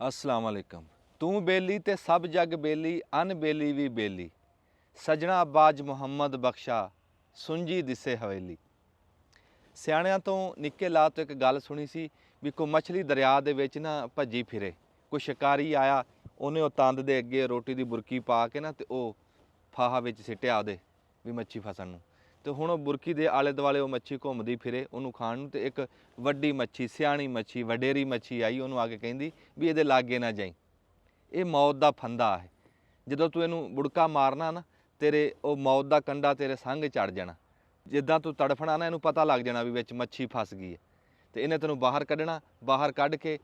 अस्सलाम वालेकुम। तू बेली ते सब जग बेली, अन बेली भी बेली। सजना बाज मुहम्मद बख्शा, सुंजी दिसे हवेली। ਸਿਆਣਿਆਂ ਤੋਂ ਨਿੱਕੇ ਲਾ ਤੋਂ ਇੱਕ ਗੱਲ ਸੁਣੀ ਸੀ ਵੀ ਕੋਈ ਮੱਛਲੀ ਦਰਿਆ ਦੇ ਵਿੱਚ ਨਾ ਭੱਜੀ ਫਿਰੇ, ਕੋਈ ਸ਼ਿਕਾਰੀ ਆਇਆ, ਉਹਨੇ ਉਹ ਤੰਦ ਦੇ ਅੱਗੇ ਰੋਟੀ ਦੀ ਬੁਰਕੀ ਪਾ ਕੇ ਨਾ ਤੇ ਉਹ ਫਾਹਾ ਵਿੱਚ ਸਿੱਟਿਆ ਉਹਦੇ ਵੀ ਮੱਛੀ ਫਸਣ ਨੂੰ। ਤੇ ਹੁਣ ਉਹ ਬੁਰਕੀ ਦੇ ਆਲੇ ਦੁਆਲੇ ਉਹ ਮੱਛੀ ਘੁੰਮਦੀ ਫਿਰੇ ਉਹਨੂੰ ਖਾਣ ਨੂੰ, ਤੇ ਇੱਕ ਵੱਡੀ ਮੱਛੀ, ਸਿਆਣੀ ਮੱਛੀ, ਵਡੇਰੀ ਮੱਛੀ ਆਈ, ਉਹਨੂੰ ਆ ਕੇ ਕਹਿੰਦੀ ਵੀ ਇਹਦੇ ਲਾਗੇ ਨਾ ਜਾਈ, ਇਹ ਮੌਤ ਦਾ ਫੰਦਾ ਹੈ। ਜਦੋਂ ਤੂੰ ਇਹਨੂੰ ਬੁੜਕਾ ਮਾਰਨਾ ਨਾ, ਤੇਰੇ ਉਹ ਮੌਤ ਦਾ ਕੰਡਾ ਤੇਰੇ ਸੰਗ ਚੜ ਜਾਣਾ। ਜਿੱਦਾਂ ਤੂੰ ਤੜਫਣਾ ਨਾ, ਇਹਨੂੰ ਪਤਾ ਲੱਗ ਜਾਣਾ ਵੀ ਵਿੱਚ ਮੱਛੀ ਫਸ ਗਈ ਹੈ, ਤੇ ਇਹਨੇ ਤੈਨੂੰ ਬਾਹਰ ਕੱਢਣਾ। ਬਾਹਰ ਕੱਢ ਕੇ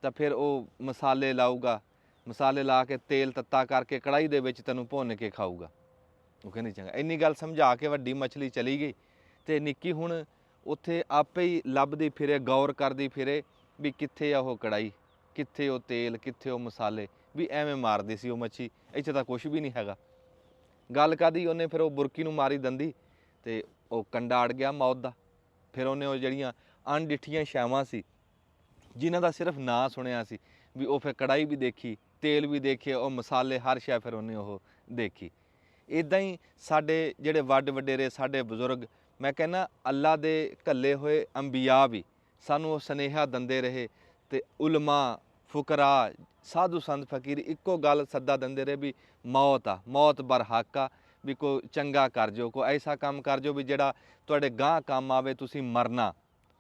ਤਾਂ ਫਿਰ ਉਹ ਮਸਾਲੇ ਲਾਊਗਾ, ਮਸਾਲੇ ਲਾ ਕੇ ਤੇਲ ਤੱਤਾ ਕਰਕੇ ਕੜਾਹੀ ਦੇ ਵਿੱਚ ਤੈਨੂੰ ਭੁੰਨ ਕੇ ਖਾਊਗਾ। ਉਹ ਕਹਿੰਦੀ ਚੰਗਾ। ਇੰਨੀ ਗੱਲ ਸਮਝਾ ਕੇ ਵੱਡੀ ਮੱਛਲੀ ਚਲੀ ਗਈ, ਤੇ ਨਿੱਕੀ ਹੁਣ ਉੱਥੇ ਆਪੇ ਹੀ ਲੱਭਦੀ ਫਿਰੇ, ਗੌਰ ਕਰਦੀ ਫਿਰੇ ਵੀ ਕਿੱਥੇ ਆ ਉਹ ਕੜਾਹੀ, ਕਿੱਥੇ ਉਹ ਤੇਲ, ਕਿੱਥੇ ਉਹ ਮਸਾਲੇ, ਵੀ ਐਵੇਂ ਮਾਰਦੀ ਸੀ ਉਹ ਮੱਛੀ, ਇੱਥੇ ਤਾਂ ਕੁਛ ਵੀ ਨਹੀਂ ਹੈਗਾ। ਗੱਲ ਕਰਦੀ ਉਹਨੇ ਫਿਰ ਉਹ ਬੁਰਕੀ ਨੂੰ ਮਾਰੀ ਦੰਦੀ, ਤੇ ਉਹ ਕੰਡਾ ਅੜ ਗਿਆ ਮੌਤ ਦਾ। ਫਿਰ ਉਹਨੇ ਉਹ ਜਿਹੜੀਆਂ ਅਣਡਿੱਠੀਆਂ ਛਾਵਾਂ ਸੀ ਜਿਨ੍ਹਾਂ ਦਾ ਸਿਰਫ ਨਾਂ ਸੁਣਿਆ ਸੀ, ਵੀ ਉਹ ਫਿਰ ਕੜਾਹੀ ਵੀ ਦੇਖੀ, ਤੇਲ ਵੀ ਦੇਖੇ, ਉਹ ਮਸਾਲੇ, ਹਰ ਸ਼ੈ ਫਿਰ ਉਹਨੇ ਉਹ ਦੇਖੀ। ਇੱਦਾਂ ਹੀ ਸਾਡੇ ਜਿਹੜੇ ਵੱਡ ਵਡੇਰੇ ਸਾਡੇ ਬਜ਼ੁਰਗ, ਮੈਂ ਕਹਿੰਦਾ ਅੱਲਾ ਦੇ ਘੱਲੇ ਹੋਏ ਅੰਬੀਆ ਵੀ ਸਾਨੂੰ ਉਹ ਸੁਨੇਹਾ ਦਿੰਦੇ ਰਹੇ, ਤੇ ਉਲਮਾ, ਫੁਕਰਾ, ਸਾਧੂ ਸੰਤ ਫਕੀਰ ਇੱਕੋ ਗੱਲ ਸੱਦਾ ਦਿੰਦੇ ਰਹੇ ਵੀ ਮੌਤ ਆ, ਮੌਤ ਬਰ ਹੱਕ ਆ, ਵੀ ਕੋਈ ਚੰਗਾ ਕਰ ਜਾਓ, ਕੋਈ ਐਸਾ ਕੰਮ ਕਰ ਜਾਓ ਵੀ ਜਿਹੜਾ ਤੁਹਾਡੇ ਗਾਂਹ ਕੰਮ ਆਵੇ, ਤੁਸੀਂ ਮਰਨਾ,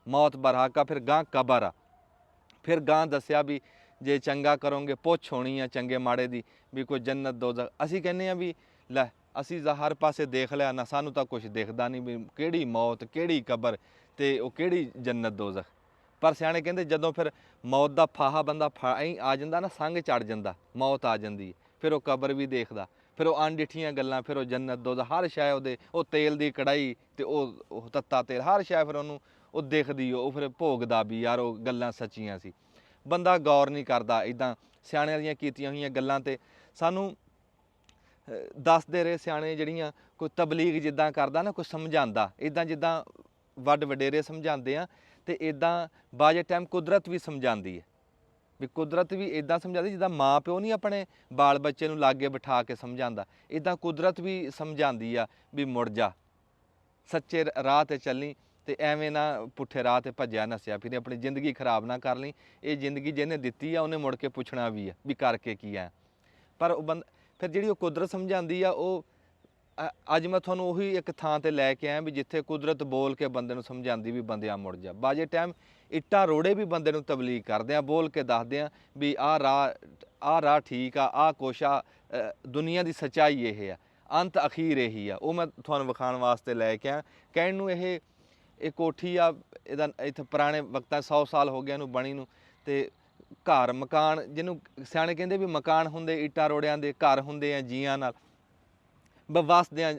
ਮੌਤ ਬਰ ਹੱਕ ਆ। ਫਿਰ ਗਾਂਹ ਕਬਰ ਆ, ਫਿਰ ਗਾਂਹ ਦੱਸਿਆ ਵੀ ਜੇ ਚੰਗਾ ਕਰੋਗੇ ਪੁੱਛ ਹੋਣੀ ਆ ਚੰਗੇ ਮਾੜੇ ਦੀ, ਵੀ ਕੋਈ ਜੰਨਤ ਦੋਜ਼ਖ। ਅਸੀਂ ਕਹਿੰਦੇ ਹਾਂ ਵੀ ਲੈ ਅਸੀਂ ਤਾਂ ਹਰ ਪਾਸੇ ਦੇਖ ਲਿਆ ਨਾ, ਸਾਨੂੰ ਤਾਂ ਕੁਛ ਦਿਖਦਾ ਨਹੀਂ ਵੀ ਕਿਹੜੀ ਮੌਤ, ਕਿਹੜੀ ਕਬਰ, ਤੇ ਉਹ ਕਿਹੜੀ ਜੰਨਤ ਦੋਜ਼ਖ। ਪਰ ਸਿਆਣੇ ਕਹਿੰਦੇ ਜਦੋਂ ਫਿਰ ਮੌਤ ਦਾ ਫਾਹਾ ਬੰਦਾ ਐਂ ਆ ਜਾਂਦਾ ਨਾ, ਸੰਗ ਚੜ ਜਾਂਦਾ, ਮੌਤ ਆ ਜਾਂਦੀ, ਫਿਰ ਉਹ ਕਬਰ ਵੀ ਦੇਖਦਾ, ਫਿਰ ਉਹ ਅਣਡਿੱਠੀਆਂ ਗੱਲਾਂ, ਫਿਰ ਉਹ ਜੰਨਤ ਦੋਜ਼ਖ, ਹਰ ਸ਼ੈ ਉਹਦੇ, ਉਹ ਤੇਲ ਦੀ ਕੜਾਹੀ ਤੇ ਉਹ ਤੱਤਾ ਤੇਲ, ਹਰ ਸ਼ੈ ਫਿਰ ਉਹਨੂੰ ਉਹ ਦਿਖਦੀ, ਉਹ ਫਿਰ ਭੋਗਦਾ ਵੀ ਯਾਰ ਉਹ ਗੱਲਾਂ ਸੱਚੀਆਂ ਸੀ। ਬੰਦਾ ਗੌਰ ਨਹੀਂ ਕਰਦਾ ਇੱਦਾਂ ਸਿਆਣਿਆਂ ਦੀਆਂ ਕੀਤੀਆਂ ਹੋਈਆਂ ਗੱਲਾਂ 'ਤੇ। ਸਾਨੂੰ ਦੱਸਦੇ ਰਹੇ ਸਿਆਣੇ, ਜਿਹੜੀਆਂ ਕੋਈ ਤਬਲੀਗ ਜਿੱਦਾਂ ਕਰਦਾ ਨਾ, ਕੋਈ ਸਮਝਾਉਂਦਾ ਇੱਦਾਂ ਜਿੱਦਾਂ ਵੱਡ ਵਡੇਰੇ ਸਮਝਾਉਂਦੇ ਆ, ਤੇ ਇੱਦਾਂ ਬਾਜੇ ਟਾਈਮ ਕੁਦਰਤ ਵੀ ਸਮਝਾਉਂਦੀ ਹੈ। ਵੀ ਕੁਦਰਤ ਵੀ ਇੱਦਾਂ ਸਮਝਾਉਂਦੀ ਜਿੱਦਾਂ ਮਾਂ ਪਿਓ ਨਹੀਂ ਆਪਣੇ ਬਾਲ ਬੱਚੇ ਨੂੰ ਲਾਗੇ ਬਿਠਾ ਕੇ ਸਮਝਾਉਂਦਾ, ਇੱਦਾਂ ਕੁਦਰਤ ਵੀ ਸਮਝਾਉਂਦੀ ਆ ਵੀ ਮੁੜ ਜਾ, ਸੱਚੇ ਰਾਹ 'ਤੇ ਚੱਲੀ, ਤੇ ਐਵੇਂ ਨਾ ਪੁੱਠੇ ਰਾਹ 'ਤੇ ਭੱਜਿਆ ਨੱਸਿਆ ਫਿਰ, ਆਪਣੀ ਜ਼ਿੰਦਗੀ ਖਰਾਬ ਨਾ ਕਰ ਲਈ। ਇਹ ਜ਼ਿੰਦਗੀ ਜਿਹਨੇ ਦਿੱਤੀ ਆ ਉਹਨੇ ਮੁੜ ਕੇ ਪੁੱਛਣਾ ਵੀ ਆ ਵੀ ਕਰਕੇ ਕੀ ਆ। ਪਰ ਉਹ ਫਿਰ ਜਿਹੜੀ ਉਹ ਕੁਦਰਤ ਸਮਝਾਉਂਦੀ ਆ, ਉਹ ਅੱਜ ਮੈਂ ਤੁਹਾਨੂੰ ਉਹੀ ਇੱਕ ਥਾਂ 'ਤੇ ਲੈ ਕੇ ਆਇਆ ਵੀ ਜਿੱਥੇ ਕੁਦਰਤ ਬੋਲ ਕੇ ਬੰਦੇ ਨੂੰ ਸਮਝਾਉਂਦੀ ਵੀ ਬੰਦਿਆਂ ਮੁੜ ਜਾ। ਬਾਜੇ ਟਾਈਮ ਇੱਟਾਂ ਰੋੜੇ ਵੀ ਬੰਦੇ ਨੂੰ ਤਬਲੀਗ ਕਰਦੇ ਆ, ਬੋਲ ਕੇ ਦੱਸਦੇ ਆ ਵੀ ਆਹ ਰਾਹ ਠੀਕ ਆ, ਆਹ ਕੁਛ ਆ, ਦੁਨੀਆ ਦੀ ਸੱਚਾਈ ਇਹ ਆ, ਅੰਤ ਅਖੀਰ ਇਹੀ ਆ। ਉਹ ਮੈਂ ਤੁਹਾਨੂੰ ਵਿਖਾਉਣ ਵਾਸਤੇ ਲੈ ਕੇ ਆਇਆ। ਕਹਿਣ ਨੂੰ ਇਹ ਕੋਠੀ ਆ, ਇਹਦਾ ਇੱਥੇ ਪੁਰਾਣੇ ਵਕਤਾਂ 100 ਸਾਲ ਹੋ ਗਿਆ ਇਹਨੂੰ ਬਣੀ ਨੂੰ, ਤੇ ਘਰ ਮਕਾਨ, ਜਿਹਨੂੰ ਸਿਆਣੇ ਕਹਿੰਦੇ ਵੀ ਮਕਾਨ ਹੁੰਦੇ ਇੱਟਾਂ ਰੋੜਿਆਂ ਦੇ, ਘਰ ਹੁੰਦੇ ਆ ਜੀਆਂ ਨਾਲ ਵਸਦੇ ਆ,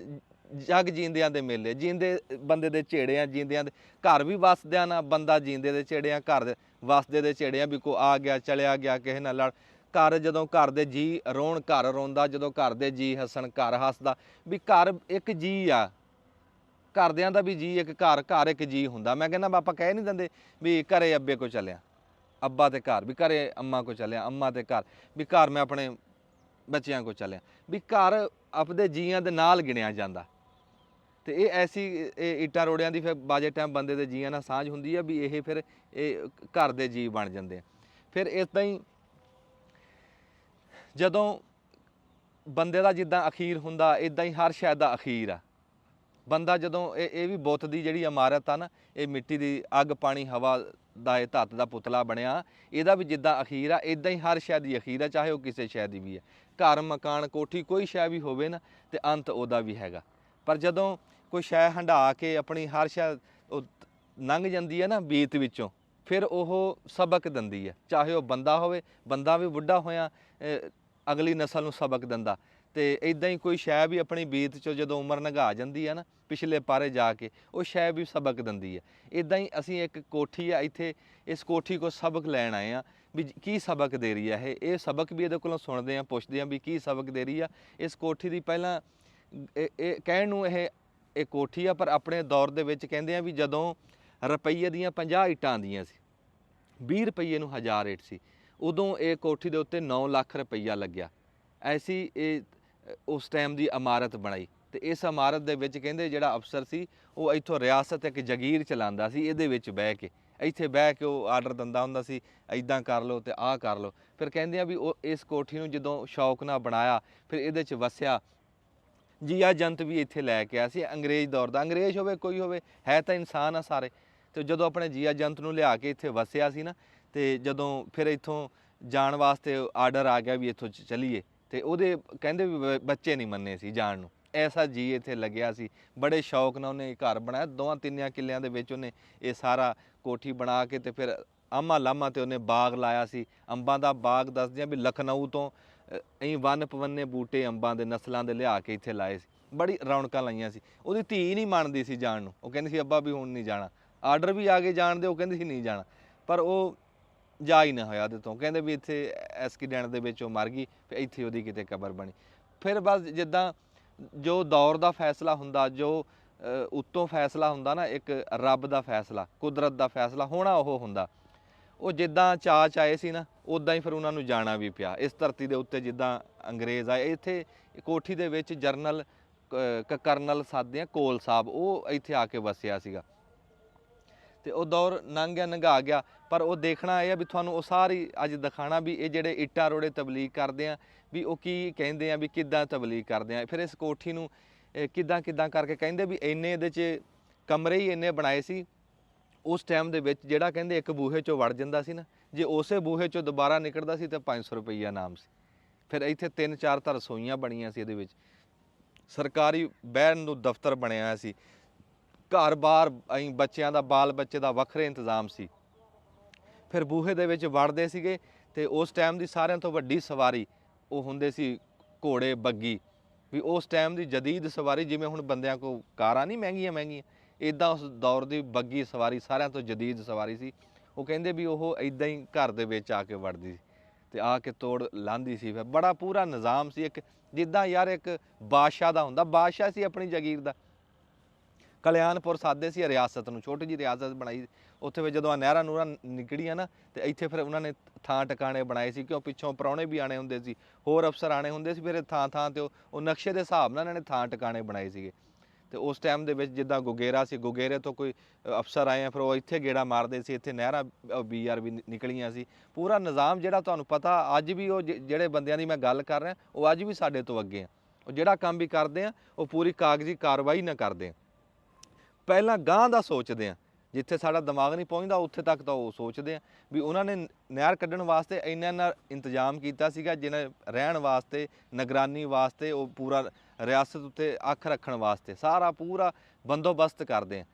ਜਗ ਜੀਂਦਿਆਂ ਦੇ ਮੇਲੇ, ਜੀਂਦੇ ਬੰਦੇ ਦੇ ਝੇੜੇ ਆ, ਜੀਂਦਿਆਂ ਦੇ ਘਰ ਵੀ ਵਸਦਿਆਂ ਨਾ, ਬੰਦਾ ਜੀਂਦੇ ਦੇ ਝੇੜੇ ਆ, ਘਰ ਵਸਦੇ ਦੇ ਝੇੜੇ ਆ, ਵੀ ਕੋਈ ਆ ਗਿਆ ਚਲਿਆ ਗਿਆ, ਕਿਸੇ ਨਾਲ ਲੜ। ਘਰ ਜਦੋਂ ਘਰ ਦੇ ਜੀ ਰੋਣ ਘਰ ਰੋਂਦਾ, ਜਦੋਂ ਘਰ ਦੇ ਜੀ ਹੱਸਣ ਘਰ ਹੱਸਦਾ, ਵੀ ਘਰ ਇੱਕ ਜੀ ਆ, ਘਰਦਿਆਂ ਦਾ ਵੀ ਜੀ ਇੱਕ, ਘਰ ਘਰ ਇੱਕ ਜੀ ਹੁੰਦਾ। ਮੈਂ ਕਹਿੰਦਾ ਆਪਾਂ ਕਹਿ ਨਹੀਂ ਦਿੰਦੇ ਵੀ ਘਰੇ ਅੱਬੇ ਕੋ ਚੱਲਿਆ, ਅੱਬਾ ਤੇ ਘਰ, ਵੀ ਘਰੇ ਅੰਮਾ ਕੋ ਚੱਲਿਆ, ਅੰਮਾ ਤੇ ਘਰ, ਵੀ ਘਰ ਮੈਂ ਆਪਣੇ ਬੱਚਿਆਂ ਕੋ ਚੱਲਿਆ, ਵੀ ਘਰ ਆਪਦੇ ਜੀਆਂ ਦੇ ਨਾਲ ਗਿਣਿਆ ਜਾਂਦਾ। ਤੇ ਇਹ ਐਸੀ ਇਹ ਇੱਟਾਂ ਰੋੜਿਆਂ ਦੀ ਫਿਰ ਬਾਜੇ ਟਾਈਮ ਬੰਦੇ ਦੇ ਜੀਆਂ ਨਾਲ ਸਾਂਝ ਹੁੰਦੀ ਆ, ਵੀ ਇਹ ਫਿਰ ਇਹ ਘਰ ਦੇ ਜੀ ਬਣ ਜਾਂਦੇ ਆ। ਫਿਰ ਇੱਦਾਂ ਹੀ ਜਦੋਂ ਬੰਦੇ ਦਾ ਜਿੱਦਾਂ ਅਖੀਰ ਹੁੰਦਾ, ਇੱਦਾਂ ਹੀ ਹਰ ਸ਼ੈ ਦਾ ਅਖੀਰ ਆ। ਬੰਦਾ ਜਦੋਂ ਇਹ ਵੀ ਬੁੱਤ ਦੀ ਜਿਹੜੀ ਇਮਾਰਤ ਆ ਨਾ, ਇਹ ਮਿੱਟੀ ਦੀ, ਅੱਗ ਪਾਣੀ ਹਵਾ ਦਾ ਇਹ ਧੱਤ ਦਾ ਪੁਤਲਾ ਬਣਿਆ, ਇਹਦਾ ਵੀ ਜਿੱਦਾਂ ਅਖੀਰ ਆ, ਇੱਦਾਂ ਹੀ ਹਰ ਸ਼ੈ ਦੀ ਅਖੀਰ ਆ, ਚਾਹੇ ਉਹ ਕਿਸੇ ਸ਼ੈ ਦੀ ਵੀ ਹੈ। ਘਰ ਮਕਾਨ ਕੋਠੀ ਕੋਈ ਸ਼ੈ ਵੀ ਹੋਵੇ ਨਾ, ਤੇ ਅੰਤ ਉਹਦਾ ਵੀ ਹੈਗਾ। ਪਰ ਜਦੋਂ ਕੋਈ ਸ਼ੈ ਹੰਢਾ ਕੇ ਆਪਣੀ ਹਰ ਸ਼ੈ ਉਹ ਲੰਘ ਜਾਂਦੀ ਹੈ ਨਾ ਬੀਤ ਵਿੱਚੋਂ, ਫਿਰ ਉਹ ਸਬਕ ਦਿੰਦੀ ਹੈ। ਚਾਹੇ ਉਹ ਬੰਦਾ ਹੋਵੇ, ਬੰਦਾ ਵੀ ਬੁੱਢਾ ਹੋਇਆ ਅਗਲੀ ਨਸਲ ਨੂੰ ਸਬਕ ਦਿੰਦਾ। ਤੇ ਇੱਦਾਂ ਹੀ ਕੋਈ ਸ਼ੈ ਵੀ ਆਪਣੀ ਬੀਤ 'ਚੋਂ ਜਦੋਂ ਉਮਰ ਲੰਘਾ ਜਾਂਦੀ ਹੈ ਨਾ, ਪਿਛਲੇ ਪਾਰੇ ਜਾ ਕੇ, ਉਹ ਸ਼ੈ ਵੀ ਸਬਕ ਦਿੰਦੀ ਹੈ। ਇੱਦਾਂ ਹੀ ਅਸੀਂ ਇੱਕ ਕੋਠੀ ਆ ਇੱਥੇ, ਇਸ ਕੋਠੀ ਕੋਲ ਸਬਕ ਲੈਣ ਆਏ ਹਾਂ ਵੀ ਕੀ ਸਬਕ ਦੇ ਰਹੀ ਹੈ ਇਹ ਸਬਕ ਵੀ ਇਹਦੇ ਕੋਲੋਂ ਸੁਣਦੇ ਹਾਂ, ਪੁੱਛਦੇ ਹਾਂ ਵੀ ਕੀ ਸਬਕ ਦੇ ਰਹੀ ਆ ਇਸ ਕੋਠੀ ਦੀ। ਪਹਿਲਾਂ ਇਹ ਕਹਿਣ ਨੂੰ ਇਹ ਕੋਠੀ ਆ, ਪਰ ਆਪਣੇ ਦੌਰ ਦੇ ਵਿੱਚ ਕਹਿੰਦੇ ਆ ਵੀ ਜਦੋਂ ਰੁਪਈਏ ਦੀਆਂ 50 ਇੱਟਾਂ ਆਉਂਦੀਆਂ ਸੀ, 20 ਰੁਪਈਏ ਨੂੰ 1000 ਇੱਟ ਸੀ, ਉਦੋਂ ਇਹ ਕੋਠੀ ਦੇ ਉੱਤੇ 9 ਲੱਖ ਰੁਪਈਆ ਲੱਗਿਆ। ਐਸੀ ਇਹ ਉਸ ਟਾਈਮ ਦੀ ਇਮਾਰਤ ਬਣਾਈ। ਤੇ ਇਸ ਇਮਾਰਤ ਦੇ ਵਿੱਚ ਕਹਿੰਦੇ ਜਿਹੜਾ ਅਫਸਰ ਸੀ ਉਹ ਇੱਥੋਂ ਰਿਆਸਤ ਇੱਕ ਜਗੀਰ ਚਲਾਉਂਦਾ ਸੀ, ਇਹਦੇ ਵਿੱਚ ਬਹਿ ਕੇ, ਇੱਥੇ ਬਹਿ ਕੇ ਉਹ ਆਰਡਰ ਦਿੰਦਾ ਹੁੰਦਾ ਸੀ, ਇੱਦਾਂ ਕਰ ਲਓ ਤੇ ਆਹ ਕਰ ਲਓ। ਫਿਰ ਕਹਿੰਦੇ ਆ ਵੀ ਉਹ ਇਸ ਕੋਠੀ ਨੂੰ ਜਦੋਂ ਸ਼ੌਕ ਨਾਲ ਬਣਾਇਆ, ਫਿਰ ਇਹਦੇ 'ਚ ਵਸਿਆ। ਜੀਆ ਜੰਤ ਵੀ ਇੱਥੇ ਲੈ ਕੇ ਆਇਆ ਸੀ ਅੰਗਰੇਜ਼ ਦੌਰ ਦਾ, ਅੰਗਰੇਜ਼ ਹੋਵੇ ਕੋਈ ਹੋਵੇ, ਹੈ ਤਾਂ ਇਨਸਾਨ ਆ ਸਾਰੇ। ਤੇ ਜਦੋਂ ਆਪਣੇ ਜੀਆ ਜੰਤ ਨੂੰ ਲਿਆ ਕੇ ਇੱਥੇ ਵਸਿਆ ਸੀ ਨਾ, ਤੇ ਜਦੋਂ ਫਿਰ ਇੱਥੋਂ ਜਾਣ ਵਾਸਤੇ ਆਰਡਰ ਆ ਗਿਆ ਵੀ ਇੱਥੋਂ ਚੱਲੀਏ, ਤੇ ਉਹਦੇ ਕਹਿੰਦੇ ਵੀ ਬੱਚੇ ਨਹੀਂ ਮੰਨੇ ਸੀ ਜਾਣ ਨੂੰ। ਐਸਾ ਜੀ ਇੱਥੇ ਲੱਗਿਆ ਸੀ, ਬੜੇ ਸ਼ੌਕ ਨਾਲ ਉਹਨੇ ਘਰ ਬਣਾਇਆ। 2-3 ਕਿੱਲਿਆਂ ਦੇ ਵਿੱਚ ਉਹਨੇ ਇਹ ਸਾਰਾ ਕੋਠੀ ਬਣਾ ਕੇ ਤੇ ਫਿਰ ਆਮਾ ਲਾਮਾ ਤੇ ਉਹਨੇ ਬਾਗ ਲਾਇਆ ਸੀ, ਅੰਬਾਂ ਦਾ ਬਾਗ। ਦੱਸਦੇ ਆ ਵੀ ਲਖਨਊ ਤੋਂ ਅਸੀਂ ਵੰਨ ਪਵੰਨੇ ਬੂਟੇ ਅੰਬਾਂ ਦੇ ਨਸਲਾਂ ਦੇ ਲਿਆ ਕੇ ਇੱਥੇ ਲਾਏ ਸੀ, ਬੜੀ ਰੌਣਕਾਂ ਲਾਈਆਂ ਸੀ। ਉਹਦੀ ਧੀ ਨਹੀਂ ਮੰਨਦੀ ਸੀ ਜਾਣ ਨੂੰ, ਉਹ ਕਹਿੰਦੀ ਸੀ ਅੱਬਾ ਵੀ ਹੁਣ ਨਹੀਂ ਜਾਣਾ। ਆਰਡਰ ਵੀ ਆ ਗਏ ਜਾਣ ਦੇ, ਉਹ ਕਹਿੰਦੀ ਸੀ ਨਹੀਂ ਜਾਣਾ, ਪਰ ਉਹ ਜਾ ਹੀ ਨਾ ਹੋਇਆ ਉਹਦੇ ਤੋਂ। ਕਹਿੰਦੇ ਵੀ ਇੱਥੇ ਐਕਸੀਡੈਂਟ ਦੇ ਵਿੱਚ ਉਹ ਮਰ ਗਈ, ਫਿਰ ਇੱਥੇ ਉਹਦੀ ਕਿਤੇ ਕਬਰ ਬਣੀ। ਫਿਰ ਬਸ ਜਿੱਦਾਂ ਜੋ ਦੌਰ ਦਾ ਫੈਸਲਾ ਹੁੰਦਾ, ਜੋ ਉੱਤੋਂ ਫੈਸਲਾ ਹੁੰਦਾ ਨਾ, ਇੱਕ ਰੱਬ ਦਾ ਫੈਸਲਾ, ਕੁਦਰਤ ਦਾ ਫੈਸਲਾ ਹੋਣਾ ਉਹ ਹੁੰਦਾ। ਉਹ ਜਿੱਦਾਂ ਚਾਅ 'ਚ ਆਏ ਸੀ ਨਾ, ਉੱਦਾਂ ਹੀ ਫਿਰ ਉਹਨਾਂ ਨੂੰ ਜਾਣਾ ਵੀ ਪਿਆ ਇਸ ਧਰਤੀ ਦੇ ਉੱਤੇ। ਜਿੱਦਾਂ ਅੰਗਰੇਜ਼ ਆਏ ਇੱਥੇ ਕੋਠੀ ਦੇ ਵਿੱਚ, ਜਰਨਲ ਕਰਨਲ ਸਾਦੇ ਆ ਕੋਲ ਸਾਹਿਬ, ਉਹ ਇੱਥੇ ਆ ਕੇ ਵਸਿਆ ਸੀਗਾ। ਤੇ ਉਹ ਦੌਰ ਲੰਘ ਗਿਆ, ਲੰਘਾ ਗਿਆ। ਪਰ ਉਹ ਦੇਖਣਾ ਇਹ ਆ ਵੀ ਤੁਹਾਨੂੰ ਉਹ ਸਾਰੀ ਅੱਜ ਦਿਖਾਣਾ ਵੀ ਇਹ ਜਿਹੜੇ ਇੱਟਾਂ ਰੋੜੇ ਤਬਲੀਗ ਕਰਦੇ ਆ ਵੀ ਉਹ ਕੀ ਕਹਿੰਦੇ ਆ, ਵੀ ਕਿੱਦਾਂ ਤਬਲੀਗ ਕਰਦੇ ਆ। ਫਿਰ ਇਸ ਕੋਠੀ ਨੂੰ ਕਿੱਦਾਂ ਕਿੱਦਾਂ ਕਰਕੇ ਕਹਿੰਦੇ ਵੀ ਇੰਨੇ ਇਹਦੇ 'ਚ ਕਮਰੇ ਹੀ ਇੰਨੇ ਬਣਾਏ ਸੀ ਉਸ ਟਾਈਮ ਦੇ ਵਿੱਚ। ਜਿਹੜਾ ਕਹਿੰਦੇ ਇੱਕ ਬੂਹੇ 'ਚੋਂ ਵੜ ਜਾਂਦਾ ਸੀ ਨਾ, ਜੇ ਉਸੇ ਬੂਹੇ 'ਚੋਂ ਦੁਬਾਰਾ ਨਿਕਲਦਾ ਸੀ ਤਾਂ 500 ਰੁਪਈਆ ਨਾਮ ਸੀ। ਫਿਰ ਇੱਥੇ 3-4 ਤਾਂ ਰਸੋਈਆਂ ਬਣੀਆਂ ਸੀ ਇਹਦੇ ਵਿੱਚ, ਸਰਕਾਰੀ ਬਹਿਣ ਨੂੰ ਦਫ਼ਤਰ ਬਣਿਆ ਹੋਇਆ ਸੀ, ਘਰ ਬਾਰ ਅਸੀਂ ਬੱਚਿਆਂ ਦਾ, ਬਾਲ ਬੱਚੇ ਦਾ ਵੱਖਰੇ ਇੰਤਜ਼ਾਮ ਸੀ। ਫਿਰ ਬੂਹੇ ਦੇ ਵਿੱਚ ਵੜਦੇ ਸੀਗੇ ਤੇ ਉਸ ਟਾਈਮ ਦੀ ਸਾਰਿਆਂ ਤੋਂ ਵੱਡੀ ਸਵਾਰੀ ਉਹ ਹੁੰਦੇ ਸੀ ਘੋੜੇ, ਬੱਗੀ। ਵੀ ਉਸ ਟਾਈਮ ਦੀ ਜਦੀਦ ਸਵਾਰੀ, ਜਿਵੇਂ ਹੁਣ ਬੰਦਿਆਂ ਕੋਲ ਕਾਰਾਂ ਨਹੀਂ ਮਹਿੰਗੀਆਂ ਮਹਿੰਗੀਆਂ, ਇੱਦਾਂ ਉਸ ਦੌਰ ਦੀ ਬੱਗੀ ਸਵਾਰੀ ਸਾਰਿਆਂ ਤੋਂ ਜਦੀਦ ਸਵਾਰੀ ਸੀ। ਉਹ ਕਹਿੰਦੇ ਵੀ ਉਹ ਇੱਦਾਂ ਹੀ ਘਰ ਦੇ ਵਿੱਚ ਆ ਕੇ ਵੜਦੀ ਸੀ ਤੇ ਆ ਕੇ ਤੋੜ ਲਾਂਦੀ ਸੀ। ਫਿਰ ਬੜਾ ਪੂਰਾ ਨਿਜ਼ਾਮ ਸੀ, ਇੱਕ ਜਿੱਦਾਂ ਯਾਰ ਇੱਕ ਬਾਦਸ਼ਾਹ ਦਾ ਹੁੰਦਾ, ਬਾਦਸ਼ਾਹ ਸੀ ਆਪਣੀ ਜਗੀਰ ਦਾ। ਕਲਿਆਣਪੁਰ ਸਾਦੇ ਸੀ ਰਿਆਸਤ ਨੂੰ, ਛੋਟੀ ਜਿਹੀ ਰਿਆਸਤ ਬਣਾਈ ਉੱਥੇ। ਫਿਰ ਜਦੋਂ ਆ ਨਹਿਰਾਂ ਨੂਰਾਂ ਨਿਕਲੀਆਂ ਨਾ, ਤੇ ਇੱਥੇ ਫਿਰ ਉਹਨਾਂ ਨੇ ਥਾਂ ਟਿਕਾਣੇ ਬਣਾਏ ਸੀ, ਕਿਉਂ ਪਿੱਛੋਂ ਪ੍ਰਾਹੁਣੇ ਵੀ ਆਣੇ ਹੁੰਦੇ ਸੀ, ਹੋਰ ਅਫਸਰ ਆਣੇ ਹੁੰਦੇ ਸੀ। ਫਿਰ ਥਾਂ ਥਾਂ ਤੇ ਉਹ ਨਕਸ਼ੇ ਦੇ ਹਿਸਾਬ ਨਾਲ ਇਹਨਾਂ ਨੇ ਥਾਂ ਟਿਕਾਣੇ ਬਣਾਏ ਸੀਗੇ। ਤੇ ਉਸ ਟਾਈਮ ਦੇ ਵਿੱਚ ਜਿੱਦਾਂ ਗੁਗੇਰਾ ਸੀ, ਗੁਗੇਰੇ ਤੋਂ ਕੋਈ ਅਫਸਰ ਆਏ ਆ, ਫਿਰ ਉਹ ਇੱਥੇ ਗੇੜਾ ਮਾਰਦੇ ਸੀ। ਇੱਥੇ ਨਹਿਰਾਂ BR ਵੀ ਨਿਕਲੀਆਂ ਸੀ। ਪੂਰਾ ਨਿਜ਼ਾਮ ਜਿਹੜਾ ਤੁਹਾਨੂੰ ਪਤਾ ਅੱਜ ਵੀ, ਉਹ ਜਿਹੜੇ ਬੰਦਿਆਂ ਦੀ ਮੈਂ ਗੱਲ ਕਰ ਰਿਹਾ ਉਹ ਅੱਜ ਵੀ ਸਾਡੇ ਤੋਂ ਅੱਗੇ ਆ। ਉਹ ਜਿਹੜਾ ਕੰਮ ਵੀ ਕਰਦੇ ਆ ਉਹ ਪੂਰੀ ਕਾਗਜ਼ੀ ਕਾਰਵਾਈ ਨਾਲ ਕਰਦੇ ਆ, ਪਹਿਲਾਂ ਗਾਂਹ ਦਾ ਸੋਚਦੇ ਆ। ਜਿੱਥੇ ਸਾਡਾ ਦਿਮਾਗ ਨਹੀਂ ਪਹੁੰਚਦਾ ਉੱਥੇ ਤੱਕ ਤਾਂ ਉਹ ਸੋਚਦੇ ਆ। ਵੀ ਉਹਨਾਂ ਨੇ ਨਹਿਰ ਕੱਢਣ ਵਾਸਤੇ ਇੰਨਾ ਇੰਤਜ਼ਾਮ ਕੀਤਾ ਸੀਗਾ, ਜਿਹਨੇ ਰਹਿਣ ਵਾਸਤੇ, ਨਿਗਰਾਨੀ ਵਾਸਤੇ, ਉਹ ਪੂਰਾ ਰਿਆਸਤ ਉੱਤੇ ਅੱਖ ਰੱਖਣ ਵਾਸਤੇ ਸਾਰਾ ਪੂਰਾ ਬੰਦੋਬਸਤ ਕਰਦੇ ਆ।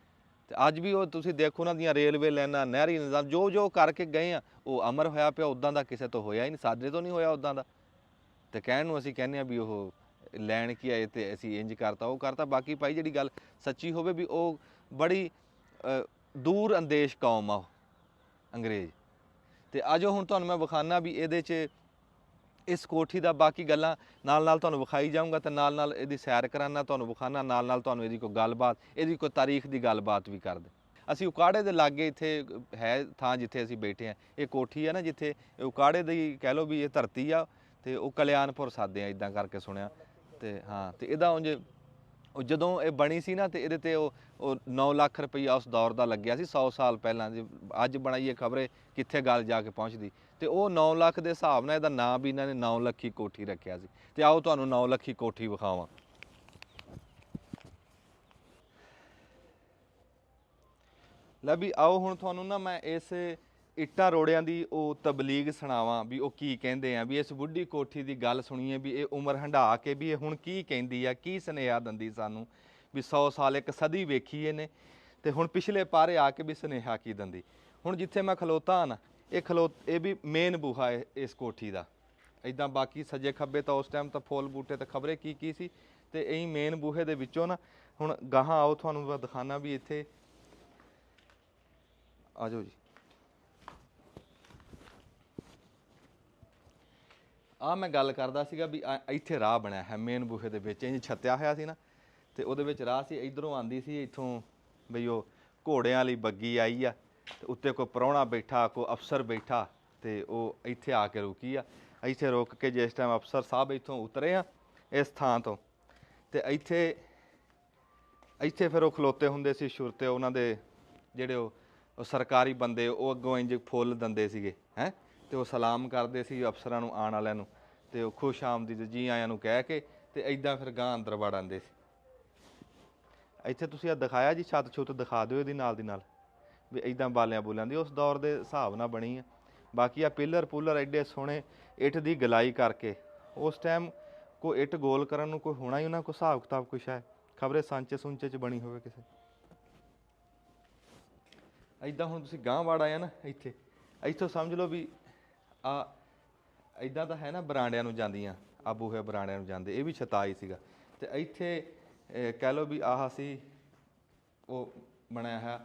ਤੇ ਅੱਜ ਵੀ ਉਹ ਤੁਸੀਂ ਦੇਖੋ ਉਹਨਾਂ ਦੀਆਂ ਰੇਲਵੇ ਲਾਈਨਾਂ, ਨਹਿਰੀ ਨਿਜ਼ਾਮ ਜੋ ਜੋ ਕਰਕੇ ਗਏ ਆ, ਉਹ ਅਮਰ ਹੋਇਆ ਪਿਆ। ਉੱਦਾਂ ਦਾ ਕਿਸੇ ਤੋਂ ਹੋਇਆ ਹੀ ਨਹੀਂ, ਸਾਡੇ ਤੋਂ ਨਹੀਂ ਹੋਇਆ ਉੱਦਾਂ ਦਾ। ਤੇ ਕਹਿਣ ਨੂੰ ਅਸੀਂ ਕਹਿੰਦੇ ਆ ਵੀ ਉਹ ਲੈਣ ਕੀ ਆਏ ਤੇ ਅਸੀਂ ਇੰਜ ਕਰਤਾ, ਉਹ ਕਰਤਾ। ਬਾਕੀ ਭਾਈ ਜਿਹੜੀ ਗੱਲ ਸੱਚੀ ਹੋਵੇ ਵੀ ਉਹ ਬੜੀ ਦੂਰ ਅੰਦੇਸ਼ ਕੌਮ ਆ ਉਹ ਅੰਗਰੇਜ਼। ਤੇ ਅੱਜ ਹੁਣ ਤੁਹਾਨੂੰ ਮੈਂ ਵਿਖਾਉਣਾ ਵੀ ਇਹਦੇ 'ਚ ਇਸ ਕੋਠੀ ਦਾ ਬਾਕੀ ਗੱਲਾਂ ਨਾਲ ਨਾਲ ਤੁਹਾਨੂੰ ਵਿਖਾਈ ਜਾਊਂਗਾ, ਤੇ ਨਾਲ ਨਾਲ ਇਹਦੀ ਸੈਰ ਕਰਾਨਾ, ਤੁਹਾਨੂੰ ਵਿਖਾਉਣਾ, ਨਾਲ ਨਾਲ ਤੁਹਾਨੂੰ ਇਹਦੀ ਕੋਈ ਗੱਲਬਾਤ, ਇਹਦੀ ਕੋਈ ਤਾਰੀਖ ਦੀ ਗੱਲਬਾਤ ਵੀ ਕਰਦੇ। ਅਸੀਂ ਉਕਾੜੇ ਦੇ ਲਾਗੇ ਇੱਥੇ ਹੈ ਥਾਂ ਜਿੱਥੇ ਅਸੀਂ ਬੈਠੇ ਹਾਂ, ਇਹ ਕੋਠੀ ਹੈ ਨਾ ਜਿੱਥੇ ਉਕਾੜੇ ਦੀ ਕਹਿ ਲਓ ਵੀ ਇਹ ਧਰਤੀ ਆ, ਤੇ ਉਹ ਕਲਿਆਣਪੁਰ ਸਾਦੇ ਆ ਇੱਦਾਂ ਕਰਕੇ ਸੁਣਿਆ। ਤੇ ਹਾਂ, ਤੇ ਇਹਦਾ ਉਂਝ ਉਹ ਜਦੋਂ ਇਹ ਬਣੀ ਸੀ ਨਾ, ਤੇ ਇਹਦੇ ਤੇ ਉਹ 9 ਲੱਖ ਰੁਪਈਆ ਉਸ ਦੌਰ ਦਾ ਲੱਗਿਆ ਸੀ 100 ਸਾਲ ਪਹਿਲਾਂ। ਜੇ ਅੱਜ ਬਣਾਈਏ ਖਬਰੇ ਕਿੱਥੇ ਗੱਲ ਜਾ ਕੇ ਪਹੁੰਚਦੀ। ਤੇ ਉਹ 9 ਲੱਖ ਦੇ ਹਿਸਾਬ ਨਾਲ ਇਹਦਾ ਨਾਂ ਵੀ ਇਹਨਾਂ ਨੇ 9 ਲੱਖੀ ਕੋਠੀ ਰੱਖਿਆ ਸੀ। ਤੇ ਆਓ ਤੁਹਾਨੂੰ 9 ਲੱਖੀ ਕੋਠੀ ਵਿਖਾਵਾਂ। ਲੈ ਵੀ ਆਓ ਹੁਣ ਤੁਹਾਨੂੰ ਨਾ ਮੈਂ ਇਸ ਇੱਟਾਂ ਰੋੜਿਆਂ ਦੀ ਉਹ ਤਬਲੀਗ ਸੁਣਾਵਾਂ ਵੀ ਉਹ ਕੀ ਕਹਿੰਦੇ ਆ। ਵੀ ਇਸ ਬੁੱਢੀ ਕੋਠੀ ਦੀ ਗੱਲ ਸੁਣੀਏ ਵੀ ਇਹ ਉਮਰ ਹੰਢਾ ਕੇ ਵੀ ਇਹ ਹੁਣ ਕੀ ਕਹਿੰਦੀ ਆ, ਕੀ ਸੁਨੇਹਾ ਦਿੰਦੀ ਸਾਨੂੰ। ਵੀ 100 ਸਾਲ, ਇੱਕ ਸਦੀ ਵੇਖੀ ਇਹਨੇ, ਤੇ ਹੁਣ ਪਿਛਲੇ ਪਾਰੇ ਆ ਕੇ ਵੀ ਸੁਨੇਹਾ ਕੀ ਦਿੰਦੀ। ਹੁਣ ਜਿੱਥੇ ਮੈਂ ਖਲੋਤਾ ਹਾਂ ਨਾ, ਇਹ ਵੀ ਮੇਨ ਬੂਹਾ ਹੈ ਇਸ ਕੋਠੀ ਦਾ। ਇੱਦਾਂ ਬਾਕੀ ਸੱਜੇ ਖੱਬੇ ਤਾਂ ਉਸ ਟਾਈਮ ਤਾਂ ਫੁੱਲ ਬੂਟੇ ਤੇ ਖਬਰੇ ਕੀ ਕੀ ਸੀ। ਤੇ ਇਹੀ ਮੇਨ ਬੂਹੇ ਦੇ ਵਿੱਚੋਂ ਨਾ ਹੁਣ ਗਾਹਾਂ ਆਓ, ਤੁਹਾਨੂੰ ਮੈਂ ਦਿਖਾਣਾ ਵੀ ਇੱਥੇ ਆ ਜਾਓ ਜੀ। ਆਹ ਮੈਂ ਗੱਲ ਕਰਦਾ ਸੀਗਾ ਵੀ ਇੱਥੇ ਰਾਹ ਬਣਿਆ ਹੈ ਮੇਨ ਬੂਹੇ ਦੇ ਵਿੱਚ, ਇੰਝ ਛੱਤਿਆ ਹੋਇਆ ਸੀ ਨਾ, ਤੇ ਉਹਦੇ ਵਿੱਚ ਰਾਹ ਸੀ। ਇੱਧਰੋਂ ਆਉਂਦੀ ਸੀ ਇੱਥੋਂ ਬਈ ਉਹ ਘੋੜਿਆਂ ਵਾਲੀ ਬੱਗੀ ਆਈ ਆ, ਤੇ ਉੱਤੇ ਕੋਈ ਪ੍ਰਾਹੁਣਾ ਬੈਠਾ, ਕੋਈ ਅਫਸਰ ਬੈਠਾ, ਤੇ ਉਹ ਇੱਥੇ ਆ ਕੇ ਰੁਕੀ ਆ। ਇੱਥੇ ਰੁਕ ਕੇ ਜਿਸ ਟਾਈਮ ਅਫਸਰ ਸਾਹਿਬ ਇੱਥੋਂ ਉਤਰੇ ਆ ਇਸ ਥਾਂ ਤੋਂ, ਤੇ ਇੱਥੇ ਫਿਰ ਉਹ ਖਲੋਤੇ ਹੁੰਦੇ ਸੀ ਸ਼ੁਰਤੇ ਉਹਨਾਂ ਦੇ ਜਿਹੜੇ ਉਹ ਸਰਕਾਰੀ ਬੰਦੇ, ਉਹ ਅੱਗੋਂ ਇੰਜ ਫੁੱਲ ਦਿੰਦੇ ਸੀਗੇ ਹੈਂ, ਤੇ ਉਹ ਸਲਾਮ ਕਰਦੇ ਸੀ ਅਫਸਰਾਂ ਨੂੰ ਆਉਣ ਵਾਲਿਆਂ ਨੂੰ, ਤੇ ਉਹ ਖੁਸ਼ ਆਮਦੀਦ ਜੀ ਆਇਆਂ ਨੂੰ ਕਹਿ ਕੇ ਤੇ ਇੱਦਾਂ ਫਿਰ ਗਾਂ ਅੰਦਰ ਵੜ ਆਉਂਦੇ ਸੀ। ਇੱਥੇ ਤੁਸੀਂ ਆ ਦਿਖਾਇਆ ਜੀ, ਛੱਤ ਛੁੱਤ ਦਿਖਾ ਦਿਓ ਇਹਦੀ ਨਾਲ ਦੀ ਨਾਲ, ਵੀ ਇੱਦਾਂ ਬਾਲਿਆਂ ਬੁਲਿਆਂ ਦੀ ਉਸ ਦੌਰ ਦੇ ਹਿਸਾਬ ਨਾਲ ਬਣੀ ਆ। ਬਾਕੀ ਆ ਪਿੱਲਰ ਪੁੱਲਰ ਐਡੇ ਸੋਹਣੇ ਇੱਟ ਦੀ ਗਲਾਈ ਕਰਕੇ, ਉਸ ਟਾਈਮ ਕੋਈ ਇੱਟ ਗੋਲ ਕਰਨ ਨੂੰ ਕੋਈ ਹੋਣਾ ਹੀ ਉਹਨਾਂ ਕੋਲ ਹਿਸਾਬ ਕਿਤਾਬ ਕੁਛ ਹੈ, ਖਬਰੇ ਸਾਂਚੇ ਸੁੰਚੇ 'ਚ ਬਣੀ ਹੋਵੇ ਕਿਸੇ। ਇੱਦਾਂ ਹੁਣ ਤੁਸੀਂ ਗਾਂਹ ਵੜ ਆਏ ਨਾ ਇੱਥੇ, ਇੱਥੋਂ ਸਮਝ ਲਓ ਵੀ ਆ ਇੱਦਾਂ ਤਾਂ ਹੈ ਨਾ ਬਰਾਂਡਿਆਂ ਨੂੰ ਜਾਂਦੀਆਂ, ਆ ਬੂਹੇ ਬਰਾਂਡਿਆਂ ਨੂੰ ਜਾਂਦੇ, ਇਹ ਵੀ ਛਤਾਈ ਸੀਗਾ। ਤੇ ਇੱਥੇ ਕਹਿ ਲਓ ਵੀ ਆਹ ਸੀ ਉਹ ਬਣਿਆ ਹੈ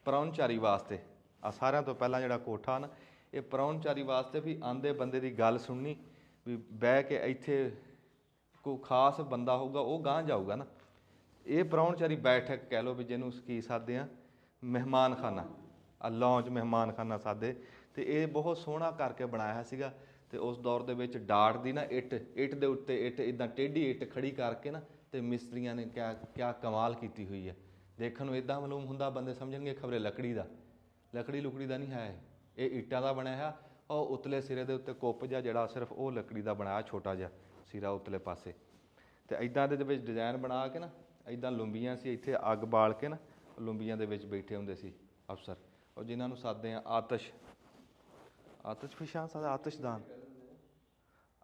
ਪ੍ਰਾਹੁਣਚਾਰੀ ਵਾਸਤੇ। ਆ ਸਾਰਿਆਂ ਤੋਂ ਪਹਿਲਾਂ ਜਿਹੜਾ ਕੋਠਾ ਨਾ, ਇਹ ਪ੍ਰਾਹੁਣਚਾਰੀ ਵਾਸਤੇ ਵੀ ਆਂਦੇ ਬੰਦੇ ਦੀ ਗੱਲ ਸੁਣਨੀ, ਵੀ ਬਹਿ ਕੇ ਇੱਥੇ ਕੋਈ ਖਾਸ ਬੰਦਾ ਹੋਊਗਾ ਉਹ ਗਾਂਹ ਜਾਊਗਾ ਨਾ। ਇਹ ਪ੍ਰਾਹੁਣਚਾਰੀ ਬੈਠਕ ਕਹਿ ਲਓ ਵੀ ਜਿਹਨੂੰ ਕੀ ਸਾਦੇ ਆ, ਮਹਿਮਾਨ ਖਾਨਾ, ਆ ਲੌਂਜ ਮਹਿਮਾਨ ਖਾਨਾ ਸਾਦੇ। ਤੇ ਇਹ ਬਹੁਤ ਸੋਹਣਾ ਕਰਕੇ ਬਣਾਇਆ ਸੀਗਾ। ਤੇ ਉਸ ਦੌਰ ਦੇ ਵਿੱਚ ਡਾਟ ਦੀ ਨਾ ਇੱਟ ਦੇ ਉੱਤੇ ਇੱਟ ਇੱਦਾਂ ਟੇਢੀ ਇੱਟ ਖੜੀ ਕਰਕੇ ਨਾ, ਤੇ ਮਿਸਤਰੀਆਂ ਨੇ ਕਿਆ ਕਮਾਲ ਕੀਤੀ ਹੋਈ ਹੈ। ਦੇਖਣ ਨੂੰ ਇੱਦਾਂ ਮਾਲੂਮ ਹੁੰਦਾ, ਬੰਦੇ ਸਮਝਣਗੇ ਖਬਰੇ ਲੱਕੜੀ ਲੁਕੜੀ ਦਾ ਨਹੀਂ ਹੈ, ਇਹ ਇੱਟਾਂ ਦਾ ਬਣਿਆ ਹੈ। ਉਹ ਉਤਲੇ ਸਿਰੇ ਦੇ ਉੱਤੇ ਕੁੱਪ ਜਿਹਾ ਜਿਹੜਾ ਸਿਰਫ ਉਹ ਲੱਕੜੀ ਦਾ ਬਣਾਇਆ, ਛੋਟਾ ਜਿਹਾ ਸਿਰਾ ਉਤਲੇ ਪਾਸੇ। ਤੇ ਇੱਦਾਂ ਦੇ ਵਿੱਚ ਡਿਜ਼ਾਈਨ ਬਣਾ ਕੇ ਨਾ, ਇੱਦਾਂ ਲੁੰਬੀਆਂ ਸੀ, ਇੱਥੇ ਅੱਗ ਬਾਲ ਕੇ ਨਾ ਲੁੰਬੀਆਂ ਦੇ ਵਿੱਚ ਬੈਠੇ ਹੁੰਦੇ ਸੀ ਅਫਸਰ, ਉਹ ਜਿਨ੍ਹਾਂ ਨੂੰ ਸਾਦੇ ਆ ਆਤਸ਼ਫਿਸ਼ਾਂ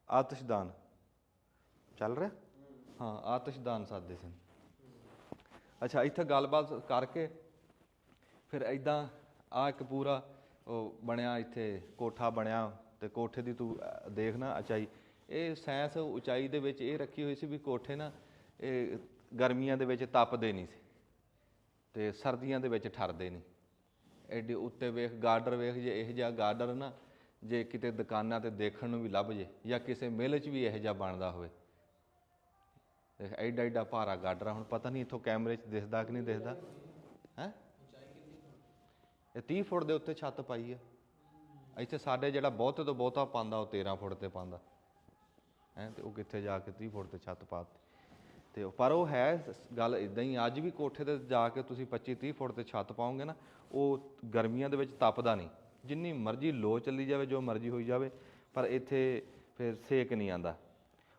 ਆਤਿਸ਼ਦਾਨ ਚੱਲ ਰਿਹਾ, ਹਾਂ ਆਤਿਸ਼ਦਾਨ ਸਾਦੇ ਸਨ। ਅੱਛਾ, ਇੱਥੇ ਗੱਲਬਾਤ ਕਰਕੇ ਫਿਰ ਇੱਦਾਂ ਆ ਇੱਕ ਪੂਰਾ ਉਹ ਬਣਿਆ, ਇੱਥੇ ਕੋਠਾ ਬਣਿਆ। ਤੇ ਕੋਠੇ ਦੀ ਤੂੰ ਦੇਖਣਾ ਉਚਾਈ, ਇਹ ਸਾਇੰਸ ਉਚਾਈ ਦੇ ਵਿੱਚ ਇਹ ਰੱਖੀ ਹੋਈ ਸੀ ਵੀ ਕੋਠੇ ਨਾ ਇਹ ਗਰਮੀਆਂ ਦੇ ਵਿੱਚ ਤਪਦੇ ਨਹੀਂ ਸੀ ਤੇ ਸਰਦੀਆਂ ਦੇ ਵਿੱਚ ਠਰਦੇ ਨਹੀਂ। ਐਡੇ ਉੱਤੇ ਵੇਖ ਗਾਰਡਰ ਵੇਖ, ਜੇ ਇਹੋ ਜਿਹਾ ਗਾਰਡਰ ਨਾ ਜੇ ਕਿਤੇ ਦੁਕਾਨਾਂ 'ਤੇ ਦੇਖਣ ਨੂੰ ਵੀ ਲੱਭ ਜੇ, ਜਾਂ ਕਿਸੇ ਮਿੱਲ 'ਚ ਵੀ ਇਹੋ ਜਿਹਾ ਬਣਦਾ ਹੋਵੇ, ਦੇਖ ਐਡਾ ਐਡਾ ਭਾਰਾ ਗਾਡਰ। ਹੁਣ ਪਤਾ ਨਹੀਂ ਇੱਥੋਂ ਕੈਮਰੇ 'ਚ ਦਿਸਦਾ ਕਿ ਨਹੀਂ ਦਿਸਦਾ ਹੈ। ਇਹ 30 ਫੁੱਟ ਦੇ ਉੱਤੇ ਛੱਤ ਪਾਈ ਆ। ਇੱਥੇ ਸਾਡੇ ਜਿਹੜਾ ਬਹੁਤੇ ਤੋਂ ਬਹੁਤਾ ਪਾਉਂਦਾ ਉਹ 13 ਫੁੱਟ 'ਤੇ ਪਾਉਂਦਾ ਹੈ, ਤੇ ਉਹ ਕਿੱਥੇ ਜਾ ਕੇ 30 ਫੁੱਟ 'ਤੇ ਛੱਤ ਪਾਤੀ। ਤੇ ਪਰ ਉਹ ਹੈ ਗੱਲ ਇੱਦਾਂ ਹੀ, ਅੱਜ ਵੀ ਕੋਠੇ 'ਤੇ ਜਾ ਕੇ ਤੁਸੀਂ 25-30 ਫੁੱਟ 'ਤੇ ਛੱਤ ਪਾਓਗੇ ਨਾ, ਉਹ ਗਰਮੀਆਂ ਦੇ ਵਿੱਚ ਤਪਦਾ ਨਹੀਂ। ਜਿੰਨੀ ਮਰਜ਼ੀ ਲੋ ਚੱਲੀ ਜਾਵੇ, ਜੋ ਮਰਜ਼ੀ ਹੋਈ ਜਾਵੇ, ਪਰ ਇੱਥੇ ਫਿਰ ਸੇਕ ਨਹੀਂ ਆਉਂਦਾ।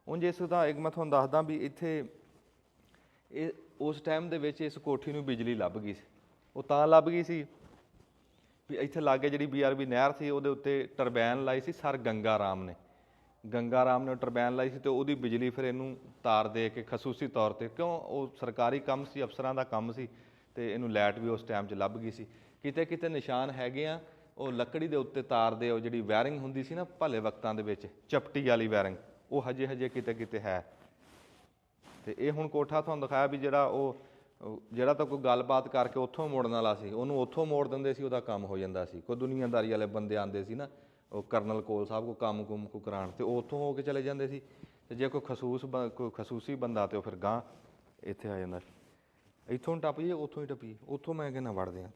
ਉਂਝ ਇਸ ਦਾ ਇੱਕ ਮੈਂ ਤੁਹਾਨੂੰ ਦੱਸਦਾ ਵੀ ਇੱਥੇ ਇਹ ਉਸ ਟਾਈਮ ਦੇ ਵਿੱਚ ਇਸ ਕੋਠੀ ਨੂੰ ਬਿਜਲੀ ਲੱਭ ਗਈ ਸੀ। ਉਹ ਤਾਂ ਲੱਭ ਗਈ ਸੀ ਵੀ ਇੱਥੇ ਲਾਗੇ ਜਿਹੜੀ BRB ਨਹਿਰ ਸੀ, ਉਹਦੇ ਉੱਤੇ ਟਰਬੈਨ ਲਾਈ ਸੀ ਸਰ ਗੰਗਾ ਰਾਮ ਨੇ ਉਹ ਟਰਬੈਨ ਲਾਈ ਸੀ। ਤੇ ਉਹਦੀ ਬਿਜਲੀ ਫਿਰ ਇਹਨੂੰ ਤਾਰ ਦੇ ਕੇ ਖਸੂਸੀ ਤੌਰ 'ਤੇ, ਕਿਉਂ ਉਹ ਸਰਕਾਰੀ ਕੰਮ ਸੀ, ਅਫਸਰਾਂ ਦਾ ਕੰਮ ਸੀ, ਤੇ ਇਹਨੂੰ ਲਾਈਟ ਵੀ ਉਸ ਟਾਈਮ 'ਚ ਲੱਭ ਗਈ ਸੀ। ਕਿਤੇ ਕਿਤੇ ਨਿਸ਼ਾਨ ਹੈਗੇ ਆ, ਉਹ ਲੱਕੜੀ ਦੇ ਉੱਤੇ ਤਾਰ ਦੇ ਉਹ ਜਿਹੜੀ ਵਾਇਰਿੰਗ ਹੁੰਦੀ ਸੀ ਨਾ ਭਲੇ ਵਕਤਾਂ ਦੇ ਵਿੱਚ, ਚਪਟੀ ਵਾਲੀ ਵਾਇਰਿੰਗ, ਉਹ ਹਜੇ ਕਿਤੇ ਕਿਤੇ ਹੈ। ਤੇ ਇਹ ਹੁਣ ਕੋਠਾ ਤੁਹਾਨੂੰ ਦਿਖਾਇਆ ਵੀ ਜਿਹੜਾ ਤਾਂ ਕੋਈ ਗੱਲਬਾਤ ਕਰਕੇ ਉੱਥੋਂ ਮੋੜਨ ਵਾਲਾ ਸੀ, ਉਹਨੂੰ ਉੱਥੋਂ ਮੋੜ ਦਿੰਦੇ ਸੀ, ਉਹਦਾ ਕੰਮ ਹੋ ਜਾਂਦਾ ਸੀ। ਕੋਈ ਦੁਨੀਆਦਾਰੀ ਵਾਲੇ ਬੰਦੇ ਆਉਂਦੇ ਸੀ ਨਾ, ਉਹ ਕਰਨਲ ਕੋਲ ਸਾਹਿਬ ਕੋਈ ਕੰਮ ਕੁਮ ਕੋ ਕਰਾਉਣ, ਤੇ ਉਹ ਉੱਥੋਂ ਹੋ ਕੇ ਚਲੇ ਜਾਂਦੇ ਸੀ। ਤੇ ਜੇ ਕੋਈ ਖਸੂਸੀ ਬੰਦਾ ਤੇ ਉਹ ਫਿਰ ਗਾਂਹ ਇੱਥੇ ਆ ਜਾਂਦਾ। ਇੱਥੋਂ ਟੱਪੀਏ ਉੱਥੋਂ ਹੀ ਟੱਪੀਏ, ਉੱਥੋਂ ਮੈਂ ਕਹਿੰਦਾ ਵੜਦੇ ਹਾਂ।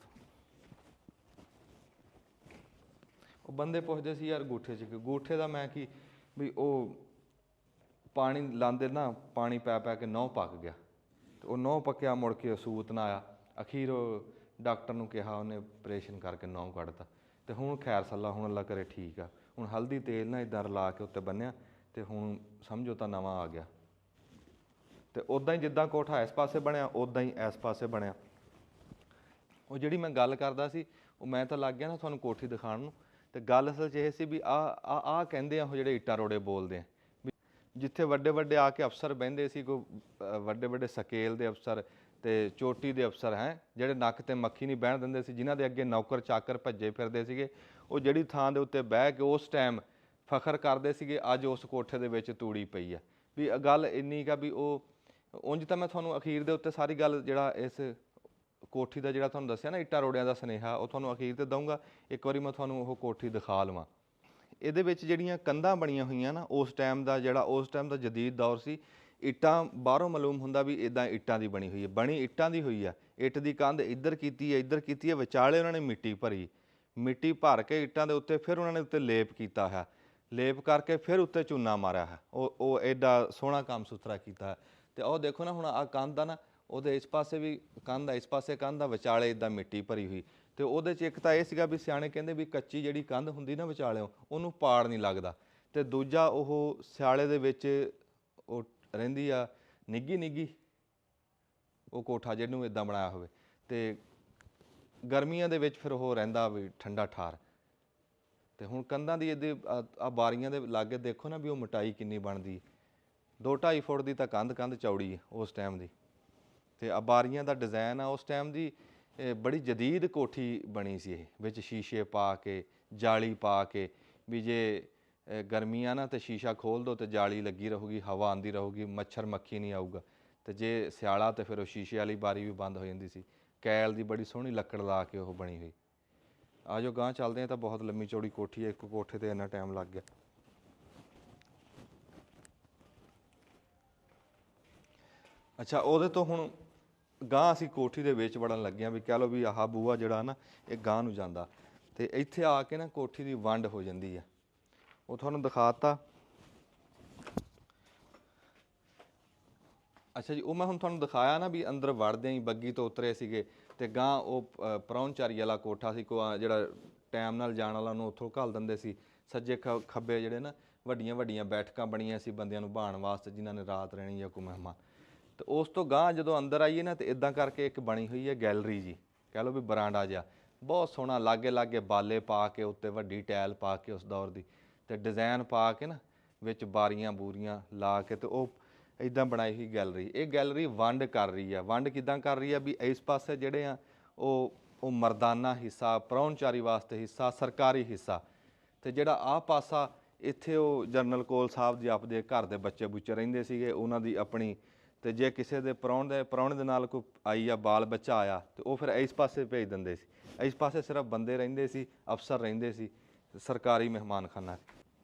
ਉਹ ਬੰਦੇ ਪੁੱਛਦੇ ਸੀ ਯਾਰ ਗੂਠੇ ਦਾ ਮੈਂ ਕੀ, ਵੀ ਉਹ ਪਾਣੀ ਲਾਉਂਦੇ ਨਾ, ਪਾਣੀ ਪੈ ਕੇ ਨਹੁੰ ਪੱਕ ਗਿਆ, ਤੇ ਉਹ ਨਹੁੰ ਪੱਕਿਆ, ਮੁੜ ਕੇ ਸੂਤ ਨਾ ਆਇਆ। ਅਖੀਰ ਉਹ ਡਾਕਟਰ ਨੂੰ ਕਿਹਾ, ਉਹਨੇ ਆਪਰੇਸ਼ਨ ਕਰਕੇ ਨਹੁੰ ਕੱਢਤਾ। ਤੇ ਹੁਣ ਖੈਰ ਸੱਲਾ, ਹੁਣ ਅੱਲਾ ਕਰੇ ਠੀਕ ਆ। ਹੁਣ ਹਲਦੀ ਤੇਲ ਨਾ ਇੱਦਾਂ ਰਲਾ ਕੇ ਉੱਤੇ ਬੰਨਿਆ, ਤੇ ਹੁਣ ਸਮਝੋ ਤਾਂ ਨਵਾਂ ਆ ਗਿਆ। ਤੇ ਉੱਦਾਂ ਹੀ ਜਿੱਦਾਂ ਕੋਠਾ ਇਸ ਪਾਸੇ ਬਣਿਆ, ਉੱਦਾਂ ਹੀ ਇਸ ਪਾਸੇ ਬਣਿਆ। ਉਹ ਜਿਹੜੀ ਮੈਂ ਗੱਲ ਕਰਦਾ ਸੀ, ਉਹ ਮੈਂ ਤਾਂ ਲੱਗ ਗਿਆ ਨਾ ਤੁਹਾਨੂੰ ਕੋਠੀ ਦਿਖਾਉਣ ਨੂੰ। ਤੇ ਗੱਲ ਅਸਲ 'ਚ ਇਹ ਸੀ ਵੀ ਆਹ ਕਹਿੰਦੇ ਆ ਉਹ ਜਿਹੜੇ ਇੱਟਾਂ ਰੋੜੇ ਬੋਲਦੇ ਆ, ਵੀ ਜਿੱਥੇ ਵੱਡੇ ਵੱਡੇ ਆ ਕੇ ਅਫਸਰ ਬਹਿੰਦੇ ਸੀ, ਕੋਈ ਵੱਡੇ ਸਕੇਲ ਦੇ ਅਫਸਰ ਤੇ ਚੋਟੀ ਦੇ ਅਫਸਰ ਹੈ, ਜਿਹੜੇ ਨੱਕ 'ਤੇ ਮੱਖੀ ਨਹੀਂ ਬਹਿਣ ਦਿੰਦੇ ਸੀ, ਜਿਨ੍ਹਾਂ ਦੇ ਅੱਗੇ ਨੌਕਰ ਚਾਕਰ ਭੱਜੇ ਫਿਰਦੇ ਸੀਗੇ, ਉਹ ਜਿਹੜੀ ਥਾਂ ਦੇ ਉੱਤੇ ਬਹਿ ਕੇ ਉਸ ਟਾਈਮ ਫਖਰ ਕਰਦੇ ਸੀਗੇ, ਅੱਜ ਉਸ ਕੋਠੇ ਦੇ ਵਿੱਚ ਤੂੜੀ ਪਈ ਆ। ਵੀ ਗੱਲ ਇੰਨੀ ਕਾ ਵੀ ਉਹ ਉਂਝ ਤਾਂ ਮੈਂ ਤੁਹਾਨੂੰ ਅਖੀਰ ਦੇ ਉੱਤੇ ਸਾਰੀ ਗੱਲ ਜਿਹੜਾ ਇਸ ਕੋਠੀ ਦਾ ਜਿਹੜਾ ਤੁਹਾਨੂੰ ਦੱਸਿਆ ਨਾ ਇੱਟਾਂ ਰੋੜਿਆਂ ਦਾ ਸੁਨੇਹਾ, ਉਹ ਤੁਹਾਨੂੰ ਅਖੀਰ 'ਤੇ ਦਊਂਗਾ। ਇੱਕ ਵਾਰੀ ਮੈਂ ਤੁਹਾਨੂੰ ਉਹ ਕੋਠੀ ਦਿਖਾ ਲਵਾਂ। ਇਹਦੇ ਵਿੱਚ ਜਿਹੜੀਆਂ ਕੰਧਾਂ ਬਣੀਆਂ ਹੋਈਆਂ ਨਾ, ਉਸ ਟਾਈਮ ਦਾ ਜਦੀਦ ਦੌਰ ਸੀ। ਇੱਟਾਂ ਬਾਹਰੋਂ ਮਾਲੂਮ ਹੁੰਦਾ ਵੀ ਇੱਦਾਂ ਇੱਟਾਂ ਦੀ ਬਣੀ ਹੋਈ ਹੈ, ਬਣੀ ਇੱਟਾਂ ਦੀ ਹੋਈ ਆ। ਇੱਟ ਦੀ ਕੰਧ ਇੱਧਰ ਕੀਤੀ ਹੈ, ਵਿਚਾਲੇ ਉਹਨਾਂ ਨੇ ਮਿੱਟੀ ਭਰੀ, ਮਿੱਟੀ ਭਰ ਕੇ ਇੱਟਾਂ ਦੇ ਉੱਤੇ ਫਿਰ ਉਹਨਾਂ ਨੇ ਉੱਤੇ ਲੇਪ ਕੀਤਾ ਹੈ, ਲੇਪ ਕਰਕੇ ਫਿਰ ਉੱਤੇ ਚੂਨਾ ਮਾਰਿਆ ਹੈ। ਉਹ ਐਡਾ ਸੋਹਣਾ ਕੰਮ ਸੁਥਰਾ ਕੀਤਾ ਹੈ। ਤੇ ਉਹ ਦੇਖੋ ਨਾ ਹੁਣ ਆਹ ਕੰਧ ਆ ਨਾ, ਉਹਦੇ ਇਸ ਪਾਸੇ ਵੀ ਕੰਧ ਆ, ਇਸ ਪਾਸੇ ਕੰਧ ਆ, ਵਿਚਾਲੇ ਇੱਦਾਂ ਮਿੱਟੀ ਭਰੀ ਹੋਈ। ਤੇ ਉਹਦੇ 'ਚ ਇੱਕ ਤਾਂ ਇਹ ਸੀਗਾ ਵੀ ਸਿਆਣੇ ਕਹਿੰਦੇ ਵੀ ਕੱਚੀ ਜਿਹੜੀ ਕੰਧ ਹੁੰਦੀ ਨਾ ਵਿਚਾਲਿਓਂ, ਉਹਨੂੰ ਪਾੜ ਨਹੀਂ ਲੱਗਦਾ। ਤੇ ਦੂਜਾ ਉਹ ਸਿਆਲੇ ਦੇ ਵਿੱਚ ਉਹ ਰਹਿੰਦੀ ਆ ਨਿੱਘੀ ਨਿੱਘੀ ਉਹ ਕੋਠਾ ਜਿਹਨੂੰ ਇੱਦਾਂ ਬਣਾਇਆ ਹੋਵੇ, ਤੇ ਗਰਮੀਆਂ ਦੇ ਵਿੱਚ ਫਿਰ ਉਹ ਰਹਿੰਦਾ ਵੀ ਠੰਡਾ ਠਾਰ। ਤੇ ਹੁਣ ਕੰਧਾਂ ਦੀ ਇਹਦੇ ਆ ਬਾਰੀਆਂ ਦੇ ਲਾਗੇ ਦੇਖੋ ਨਾ ਵੀ ਉਹ ਮੋਟਾਈ ਕਿੰਨੀ ਬਣਦੀ, 2-2.5 ਫੁੱਟ ਦੀ ਤਾਂ ਕੰਧ ਚੌੜੀ ਹੈ ਉਸ ਟਾਈਮ ਦੀ। ਤੇ ਆ ਬਾਰੀਆਂ ਦਾ ਡਿਜ਼ਾਇਨ ਆ ਉਸ ਟਾਈਮ ਦੀ ਬੜੀ ਜਦੀਦ ਕੋਠੀ ਬਣੀ ਸੀ ਇਹ, ਵਿੱਚ ਸ਼ੀਸ਼ੇ ਪਾ ਕੇ, ਜਾਲੀ ਪਾ ਕੇ, ਵੀ ਜੇ ਗਰਮੀਆਂ ਨਾ ਤੇ ਸ਼ੀਸ਼ਾ ਖੋਲ੍ਹ ਦਿਓ ਤੇ ਜਾਲੀ ਲੱਗੀ ਰਹੂਗੀ, ਹਵਾ ਆਉਂਦੀ ਰਹੂਗੀ, ਮੱਛਰ ਮੱਖੀ ਨਹੀਂ ਆਊਗਾ। ਤੇ ਜੇ ਸਿਆਲਾ ਤੇ ਫਿਰ ਉਹ ਸ਼ੀਸ਼ੇ ਵਾਲੀ ਬਾਰੀ ਵੀ ਬੰਦ ਹੋ ਜਾਂਦੀ ਸੀ। ਕੈਲ ਦੀ ਬੜੀ ਸੋਹਣੀ ਲੱਕੜ ਲਾ ਕੇ ਉਹ ਬਣੀ ਹੋਈ। ਆ ਜੋ ਗਾਂਹ ਚੱਲਦੇ ਆ ਤਾਂ ਬਹੁਤ ਲੰਮੀ ਚੌੜੀ ਕੋਠੀ ਹੈ, ਇੱਕ ਕੋਠੇ ਤੇ ਇੰਨਾ ਟਾਈਮ ਲੱਗ ਗਿਆ। ਅੱਛਾ, ਉਹਦੇ ਤੋਂ ਹੁਣ ਗਾਂਹ ਅਸੀਂ ਕੋਠੀ ਦੇ ਵਿੱਚ ਵੜਨ ਲੱਗੇ ਹਾਂ, ਵੀ ਕਹਿ ਲਓ ਵੀ ਆਹ ਬੂਹਾ ਜਿਹੜਾ ਨਾ ਇਹ ਗਾਂਹ ਨੂੰ ਜਾਂਦਾ। ਤੇ ਇੱਥੇ ਆ ਕੇ ਨਾ ਕੋਠੀ ਦੀ ਵੰਡ ਹੋ ਜਾਂਦੀ ਹੈ। ਉਹ ਤੁਹਾਨੂੰ ਦਿਖਾਤਾ। ਅੱਛਾ ਜੀ, ਉਹ ਮੈਂ ਹੁਣ ਤੁਹਾਨੂੰ ਦਿਖਾਇਆ ਨਾ ਵੀ ਅੰਦਰ ਵੜਦਿਆਂ ਹੀ ਬੱਗੀ ਤੋਂ ਉਤਰੇ ਸੀਗੇ, ਤੇ ਗਾਂਹ ਉਹ ਪ੍ਰਾਹੁਣਚਾਰੀ ਵਾਲਾ ਕੋਠਾ ਸੀ, ਜਿਹੜਾ ਟਾਈਮ ਨਾਲ ਜਾਣ ਵਾਲਾ ਨੂੰ ਉੱਥੋਂ ਘੱਲ ਦਿੰਦੇ ਸੀ। ਸੱਜੇ ਖੱਬੇ ਜਿਹੜੇ ਨਾ ਵੱਡੀਆਂ ਵੱਡੀਆਂ ਬੈਠਕਾਂ ਬਣੀਆਂ ਸੀ ਬੰਦਿਆਂ ਨੂੰ ਬਹਾਉਣ ਵਾਸਤੇ, ਜਿਨ੍ਹਾਂ ਨੇ ਰਾਤ ਰਹਿਣੀ ਜਾਂ ਕੋਈ ਮਹਿਮਾਨ। ਤੇ ਉਸ ਤੋਂ ਗਾਂਹ ਜਦੋਂ ਅੰਦਰ ਆਈਏ ਨਾ, ਤੇ ਇੱਦਾਂ ਕਰਕੇ ਇੱਕ ਬਣੀ ਹੋਈ ਹੈ ਗੈਲਰੀ ਜੀ, ਕਹਿ ਲਓ ਵੀ ਬਰਾਂਡਾ ਜਿਹਾ, ਬਹੁਤ ਸੋਹਣਾ। ਲਾਗੇ ਲਾਗੇ ਬਾਲੇ ਪਾ ਕੇ, ਉੱਤੇ ਵੱਡੀ ਟੈਲ ਪਾ ਕੇ ਉਸ ਦੌਰ ਦੀ, ਤੇ ਡਿਜ਼ਾਇਨ ਪਾ ਕੇ ਨਾ ਵਿੱਚ ਬਾਰੀਆਂ ਬੂਰੀਆਂ ਲਾ ਕੇ, ਤੇ ਉਹ ਇੱਦਾਂ ਬਣਾਈ ਹੋਈ ਗੈਲਰੀ। ਇਹ ਗੈਲਰੀ ਵੰਡ ਕਰ ਰਹੀ ਆ। ਵੰਡ ਕਿੱਦਾਂ ਕਰ ਰਹੀ ਆ ਵੀ ਇਸ ਪਾਸੇ ਜਿਹੜੇ ਆ ਉਹ ਮਰਦਾਨਾ ਹਿੱਸਾ, ਪ੍ਰਾਹੁਣਚਾਰੀ ਵਾਸਤੇ ਹਿੱਸਾ, ਸਰਕਾਰੀ ਹਿੱਸਾ। ਤੇ ਜਿਹੜਾ ਆਹ ਪਾਸਾ ਇੱਥੇ ਉਹ ਜਨਰਲ ਕੋਲ ਸਾਹਿਬ ਦੀ ਆਪਦੇ ਘਰ ਦੇ ਬੱਚੇ ਬੁੱਚੇ ਰਹਿੰਦੇ ਸੀਗੇ, ਉਹਨਾਂ ਦੀ ਆਪਣੀ। ਤੇ ਜੇ ਕਿਸੇ ਦੇ ਪ੍ਰਾਹੁਣੇ ਦੇ ਨਾਲ ਕੋਈ ਆਈ ਆ, ਬਾਲ ਬੱਚਾ ਆਇਆ, ਤੇ ਉਹ ਫਿਰ ਇਸ ਪਾਸੇ ਭੇਜ ਦਿੰਦੇ ਸੀ। ਇਸ ਪਾਸੇ ਸਿਰਫ ਬੰਦੇ ਰਹਿੰਦੇ ਸੀ, ਅਫਸਰ ਰਹਿੰਦੇ ਸੀ, ਸਰਕਾਰੀ ਮਹਿਮਾਨਖਾਨਾ।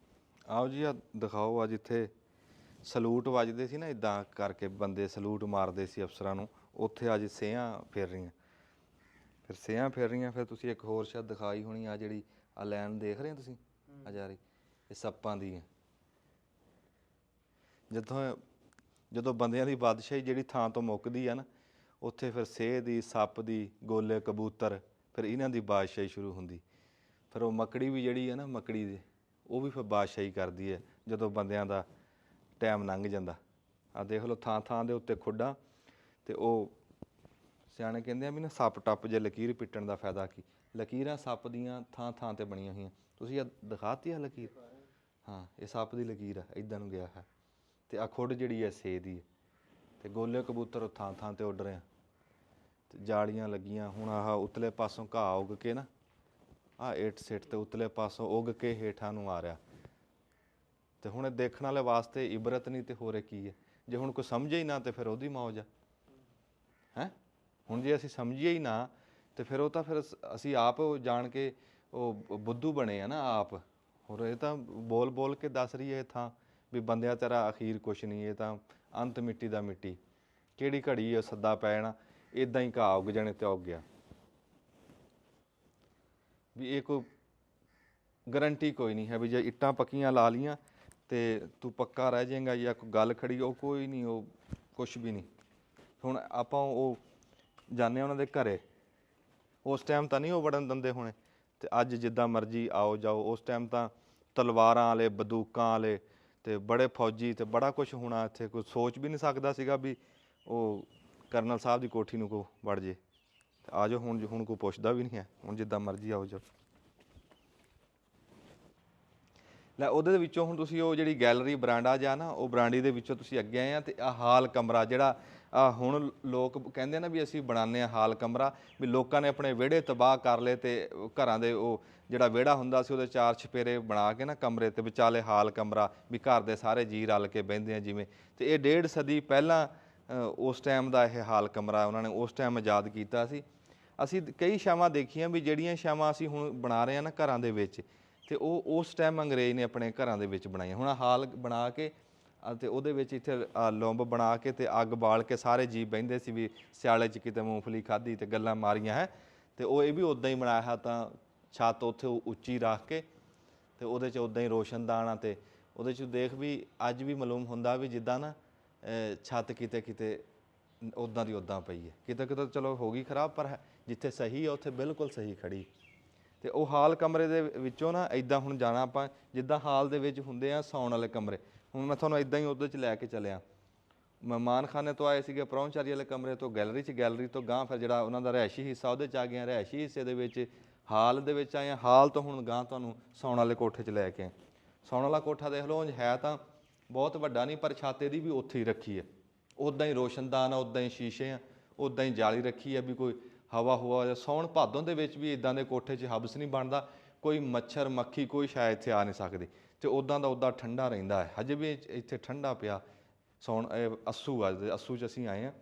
ਆਓ ਜੀ, ਆ ਦਿਖਾਓ। ਅੱਜ ਇੱਥੇ ਸਲੂਟ ਵੱਜਦੇ ਸੀ ਨਾ, ਇੱਦਾਂ ਕਰਕੇ ਬੰਦੇ ਸਲੂਟ ਮਾਰਦੇ ਸੀ ਅਫਸਰਾਂ ਨੂੰ। ਉੱਥੇ ਅੱਜ ਸੇਹਾਂ ਫਿਰ ਰਹੀਆਂ, ਫਿਰ ਸੇਹਾਂ ਫਿਰ ਰਹੀਆਂ। ਫਿਰ ਤੁਸੀਂ ਇੱਕ ਹੋਰ ਸ਼ਾਇਦ ਦਿਖਾਈ ਹੋਣੀ, ਆ ਜਿਹੜੀ ਆ ਲਾਈਨ ਦੇਖ ਰਹੇ ਹੋ ਤੁਸੀਂ, ਆ ਜਾ ਰਹੀ, ਇਹ ਸੱਪਾਂ ਦੀ ਹੈ। ਜਦੋਂ ਬੰਦਿਆਂ ਦੀ ਬਾਦਸ਼ਾਹੀ ਜਿਹੜੀ ਥਾਂ ਤੋਂ ਮੁੱਕਦੀ ਆ ਨਾ, ਉੱਥੇ ਫਿਰ ਸੇਹ ਦੀ, ਸੱਪ ਦੀ, ਗੋਲੇ ਕਬੂਤਰ, ਫਿਰ ਇਹਨਾਂ ਦੀ ਬਾਦਸ਼ਾਹੀ ਸ਼ੁਰੂ ਹੁੰਦੀ। ਫਿਰ ਉਹ ਮੱਕੜੀ ਵੀ ਜਿਹੜੀ ਹੈ ਨਾ, ਮੱਕੜੀ ਦੇ ਉਹ ਵੀ ਫਿਰ ਬਾਦਸ਼ਾਹੀ ਕਰਦੀ ਹੈ ਜਦੋਂ ਬੰਦਿਆਂ ਦਾ ਟਾਈਮ ਲੰਘ ਜਾਂਦਾ। ਆ ਦੇਖ ਲਓ ਥਾਂ ਥਾਂ ਦੇ ਉੱਤੇ ਖੁੱਡਾਂ। ਤੇ ਉਹ ਸਿਆਣੇ ਕਹਿੰਦੇ ਆ ਵੀ ਨਾ, ਸੱਪ ਟੱਪ ਜੇ ਲਕੀਰ ਪਿੱਟਣ ਦਾ ਫਾਇਦਾ ਕੀ। ਲਕੀਰਾਂ ਸੱਪ ਦੀਆਂ ਥਾਂ ਥਾਂ 'ਤੇ ਬਣੀਆਂ ਹੋਈਆਂ। ਤੁਸੀਂ ਆ ਦਿਖਾਤੀ ਆ ਲਕੀਰ? ਹਾਂ, ਇਹ ਸੱਪ ਦੀ ਲਕੀਰ ਆ, ਇੱਦਾਂ ਨੂੰ ਗਿਆ ਹੈ। ਤੇ ਆ ਖੁੱਡ ਜਿਹੜੀ ਹੈ ਸੇ ਦੀ ਹੈ। ਤੇ ਗੋਲੇ ਕਬੂਤਰ ਥਾਂ ਥਾਂ 'ਤੇ ਉੱਡ ਰਹੇ ਆ, ਤੇ ਜਾਲੀਆਂ ਲੱਗੀਆਂ। ਹੁਣ ਆਹ ਉਤਲੇ ਪਾਸੋਂ ਘਾਹ ਉੱਗ ਕੇ ਨਾ, ਆਹ ਇੱਟ ਸਿੱਟ ਤੇ ਉਤਲੇ ਪਾਸੋਂ ਉੱਗ ਕੇ ਹੇਠਾਂ ਨੂੰ ਆ ਰਿਹਾ। ਤੇ ਹੁਣ ਇਹ ਦੇਖਣ ਵਾਲੇ ਵਾਸਤੇ ਇਬਰਤ ਨਹੀਂ ਤੇ ਹੋਰ ਕੀ ਹੈ। ਜੇ ਹੁਣ ਕੋਈ ਸਮਝੇ ਹੀ ਨਾ ਤੇ ਫਿਰ ਉਹਦੀ ਮੌਜ ਆ ਹੈ। ਹੁਣ ਜੇ ਅਸੀਂ ਸਮਝੀਏ ਹੀ ਨਾ ਤੇ ਫਿਰ ਉਹ ਤਾਂ ਫਿਰ ਅਸੀਂ ਆਪ ਜਾਣ ਕੇ ਉਹ ਬੁੱਧੂ ਬਣੇ ਆ ਨਾ ਆਪ। ਹੋਰ ਇਹ ਤਾਂ ਬੋਲ ਬੋਲ ਕੇ ਦੱਸ ਰਹੀ ਹੈ ਥਾਂ ਵੀ ਬੰਦਿਆਂ ਤੇਰਾ ਅਖੀਰ ਕੁਛ ਨਹੀਂ, ਇਹ ਤਾਂ ਅੰਤ ਮਿੱਟੀ ਦਾ ਮਿੱਟੀ। ਕਿਹੜੀ ਘੜੀ ਉਹ ਸੱਦਾ ਪੈ ਜਾਣਾ, ਇੱਦਾਂ ਹੀ ਘਾਹ ਉੱਗ ਜਾਣੇ ਤੇ ਉੱਗ ਗਿਆ। ਵੀ ਇਹ ਕੋਈ ਗਰੰਟੀ ਕੋਈ ਨਹੀਂ ਹੈ ਵੀ ਜੇ ਇੱਟਾਂ ਪੱਕੀਆਂ ਲਾ ਲਈਆਂ ਤੇ ਤੂੰ ਪੱਕਾ ਰਹਿ ਜਾਏਗਾ, ਜਾਂ ਕੋਈ ਗੱਲ ਖੜੀ, ਉਹ ਕੋਈ ਨਹੀਂ, ਉਹ ਕੁਛ ਵੀ ਨਹੀਂ। ਹੁਣ ਆਪਾਂ ਉਹ ਜਾਂਦੇ ਉਹਨਾਂ ਦੇ ਘਰੇ, ਉਸ ਟਾਈਮ ਤਾਂ ਨਹੀਂ ਉਹ ਵੜਨ ਦਿੰਦੇ ਹੋਣੇ, ਤੇ ਅੱਜ ਜਿੱਦਾਂ ਮਰਜ਼ੀ ਆਓ ਜਾਓ। ਉਸ ਟਾਈਮ ਤਾਂ ਤਲਵਾਰਾਂ ਵਾਲੇ, ਬੰਦੂਕਾਂ ਵਾਲੇ, ਤੇ ਬੜੇ ਫੌਜੀ, ਤੇ ਬੜਾ ਕੁਛ ਹੋਣਾ ਇੱਥੇ। ਕੋਈ ਸੋਚ ਵੀ ਨਹੀਂ ਸਕਦਾ ਸੀਗਾ ਵੀ ਉਹ ਕਰਨਲ ਸਾਹਿਬ ਦੀ ਕੋਠੀ ਨੂੰ ਕੋ ਵੜ ਜੇ। ਆ ਜਾਓ ਹੁਣ ਕੋਈ ਪੁੱਛਦਾ ਵੀ ਨਹੀਂ ਹੈ, ਹੁਣ ਜਿੱਦਾਂ ਮਰਜ਼ੀ ਆਓ ਜਾਓ। ਲੈ ਉਹਦੇ ਵਿੱਚੋਂ ਹੁਣ ਤੁਸੀਂ ਉਹ ਜਿਹੜੀ ਗੈਲਰੀ ਬਰਾਂਡਾ ਜਾਂ ਨਾ, ਉਹ ਬਰਾਂਡੀ ਦੇ ਵਿੱਚੋਂ ਤੁਸੀਂ ਅੱਗੇ ਆਏ ਆ। ਤੇ ਆਹ ਹਾਲ ਕਮਰਾ ਜਿਹੜਾ ਹੁਣ ਲੋਕ ਕਹਿੰਦੇ ਨਾ ਵੀ ਅਸੀਂ ਬਣਾਉਂਦੇ ਹਾਂ ਹਾਲ ਕਮਰਾ, ਵੀ ਲੋਕਾਂ ਨੇ ਆਪਣੇ ਵਿਹੜੇ ਤਬਾਹ ਕਰ ਲਏ। ਤੇ ਘਰਾਂ ਦੇ ਉਹ ਜਿਹੜਾ ਵਿਹੜਾ ਹੁੰਦਾ ਸੀ ਉਹਦੇ 4 ਛਪੇਰੇ ਬਣਾ ਕੇ ਨਾ ਕਮਰੇ, ਤੇ ਵਿਚਾਲੇ ਹਾਲ ਕਮਰਾ, ਵੀ ਘਰ ਦੇ ਸਾਰੇ ਜੀਅ ਰਲ ਕੇ ਬਹਿੰਦੇ ਆ ਜਿਵੇਂ। ਤੇ ਇਹ 1.5 ਸਦੀ ਪਹਿਲਾਂ ਉਸ ਟਾਈਮ ਦਾ ਇਹ ਹਾਲ ਕਮਰਾ ਉਹਨਾਂ ਨੇ ਉਸ ਟਾਈਮ ਆਜ਼ਾਦ ਕੀਤਾ ਸੀ। ਅਸੀਂ ਕਈ ਛਾਵਾਂ ਦੇਖੀਆਂ ਵੀ ਜਿਹੜੀਆਂ ਛਾਵਾਂ ਅਸੀਂ ਹੁਣ ਬਣਾ ਰਹੇ ਹਾਂ ਨਾ ਘਰਾਂ ਦੇ ਵਿੱਚ, ਤੇ ਉਹ ਉਸ ਟਾਈਮ ਅੰਗਰੇਜ਼ ਨੇ ਆਪਣੇ ਘਰਾਂ ਦੇ ਵਿੱਚ ਬਣਾਈਆਂ। ਹੁਣ ਹਾਲ ਬਣਾ ਕੇ ਅਤੇ ਉਹਦੇ ਵਿੱਚ ਇੱਥੇ ਲੰਬ ਬਣਾ ਕੇ ਤੇ ਅੱਗ ਬਾਲ ਕੇ ਸਾਰੇ ਜੀਅ ਬਹਿੰਦੇ ਸੀ, ਵੀ ਸਿਆਲੇ 'ਚ ਕਿਤੇ ਮੂੰਗਫਲੀ ਖਾਧੀ ਤੇ ਗੱਲਾਂ ਮਾਰੀਆਂ ਹੈ। ਤੇ ਉਹ ਇਹ ਵੀ ਉੱਦਾਂ ਹੀ ਬਣਾਇਆ ਹੈ। ਤਾਂ ਛੱਤ ਉੱਥੇ ਉੱਚੀ ਰੱਖ ਕੇ ਤੇ ਉਹਦੇ 'ਚ ਉੱਦਾਂ ਹੀ ਰੋਸ਼ਨਦਾਨ ਆ ਤੇ ਉਹਦੇ 'ਚ ਦੇਖ ਵੀ ਅੱਜ ਵੀ ਮਾਲੂਮ ਹੁੰਦਾ ਵੀ ਜਿੱਦਾਂ ਨਾ ਛੱਤ ਕਿਤੇ ਕਿਤੇ ਉੱਦਾਂ ਦੀ ਉੱਦਾਂ ਪਈ ਹੈ, ਕਿਤੇ ਕਿਤੇ ਚਲੋ ਹੋ ਗਈ ਖਰਾਬ, ਪਰ ਜਿੱਥੇ ਸਹੀ ਆ ਉੱਥੇ ਬਿਲਕੁਲ ਸਹੀ ਖੜੀ। ਤੇ ਉਹ ਹਾਲ ਕਮਰੇ ਦੇ ਵਿੱਚੋਂ ਨਾ ਇੱਦਾਂ ਹੁਣ ਜਾਣਾ ਆਪਾਂ, ਜਿੱਦਾਂ ਹਾਲ ਦੇ ਵਿੱਚ ਹੁੰਦੇ ਆ ਸੌਣ ਵਾਲੇ ਕਮਰੇ, ਹੁਣ ਮੈਂ ਤੁਹਾਨੂੰ ਇੱਦਾਂ ਹੀ ਉਹਦੇ 'ਚ ਲੈ ਕੇ ਚੱਲਿਆ। ਮਹਿਮਾਨਖਾਨੇ ਤੋਂ ਆਏ ਸੀਗੇ, ਪਰੌਂਚਾਰੀ ਵਾਲੇ ਕਮਰੇ ਤੋਂ ਗੈਲਰੀ 'ਚ, ਗੈਲਰੀ ਤੋਂ ਗਾਂਹ ਫਿਰ ਜਿਹੜਾ ਉਹਨਾਂ ਦਾ ਰਿਹਾਇਸ਼ੀ ਹਿੱਸਾ ਉਹਦੇ 'ਚ ਆ ਗਏ, ਰਿਹਾਇਸ਼ੀ ਹਿੱਸੇ ਦੇ ਵਿੱਚ ਹਾਲ ਦੇ ਵਿੱਚ ਆਏ, ਹਾਲ ਤੋਂ ਹੁਣ ਗਾਂਹ ਤੁਹਾਨੂੰ ਸੌਣ ਵਾਲੇ ਕੋਠੇ 'ਚ ਲੈ ਕੇ ਆਏ। ਸੌਣ ਵਾਲਾ ਕੋਠਾ ਦੇਖ ਲਓ, ਹੈ ਤਾਂ ਬਹੁਤ ਵੱਡਾ ਨਹੀਂ, ਪਰ ਛੱਤ ਇਹਦੀ ਵੀ ਉੱਥੇ ਹੀ ਰੱਖੀ ਹੈ, ਉੱਦਾਂ ਹੀ ਰੋਸ਼ਨਦਾਨ ਆ, ਉੱਦਾਂ ਹੀ ਸ਼ੀਸ਼ੇ ਆ, ਉੱਦਾਂ ਹੀ ਜਾਲੀ ਰੱਖੀ ਹੈ ਵੀ ਕੋਈ ਹਵਾ ਹੁਵਾ। ਸਾਉਣ ਭਾਦੋਂ ਦੇ ਵਿੱਚ ਵੀ ਇੱਦਾਂ ਦੇ ਕੋਠੇ 'ਚ ਹਬਸ ਨਹੀਂ ਬਣਦਾ, ਕੋਈ ਮੱਛਰ ਮੱਖੀ ਕੋਈ ਸ਼ਾਇਦ ਇੱਥੇ ਆ ਨਹੀਂ ਸਕਦੀ, ਅਤੇ ਉੱਦਾਂ ਦਾ ਉੱਦਾਂ ਠੰਡਾ ਰਹਿੰਦਾ ਹੈ। ਹਜੇ ਵੀ ਇੱਥੇ ਠੰਡਾ ਪਿਆ। ਸੌਣ ਅੱਸੂ ਆ, ਅੱਸੂ 'ਚ ਅਸੀਂ ਆਏ ਹਾਂ,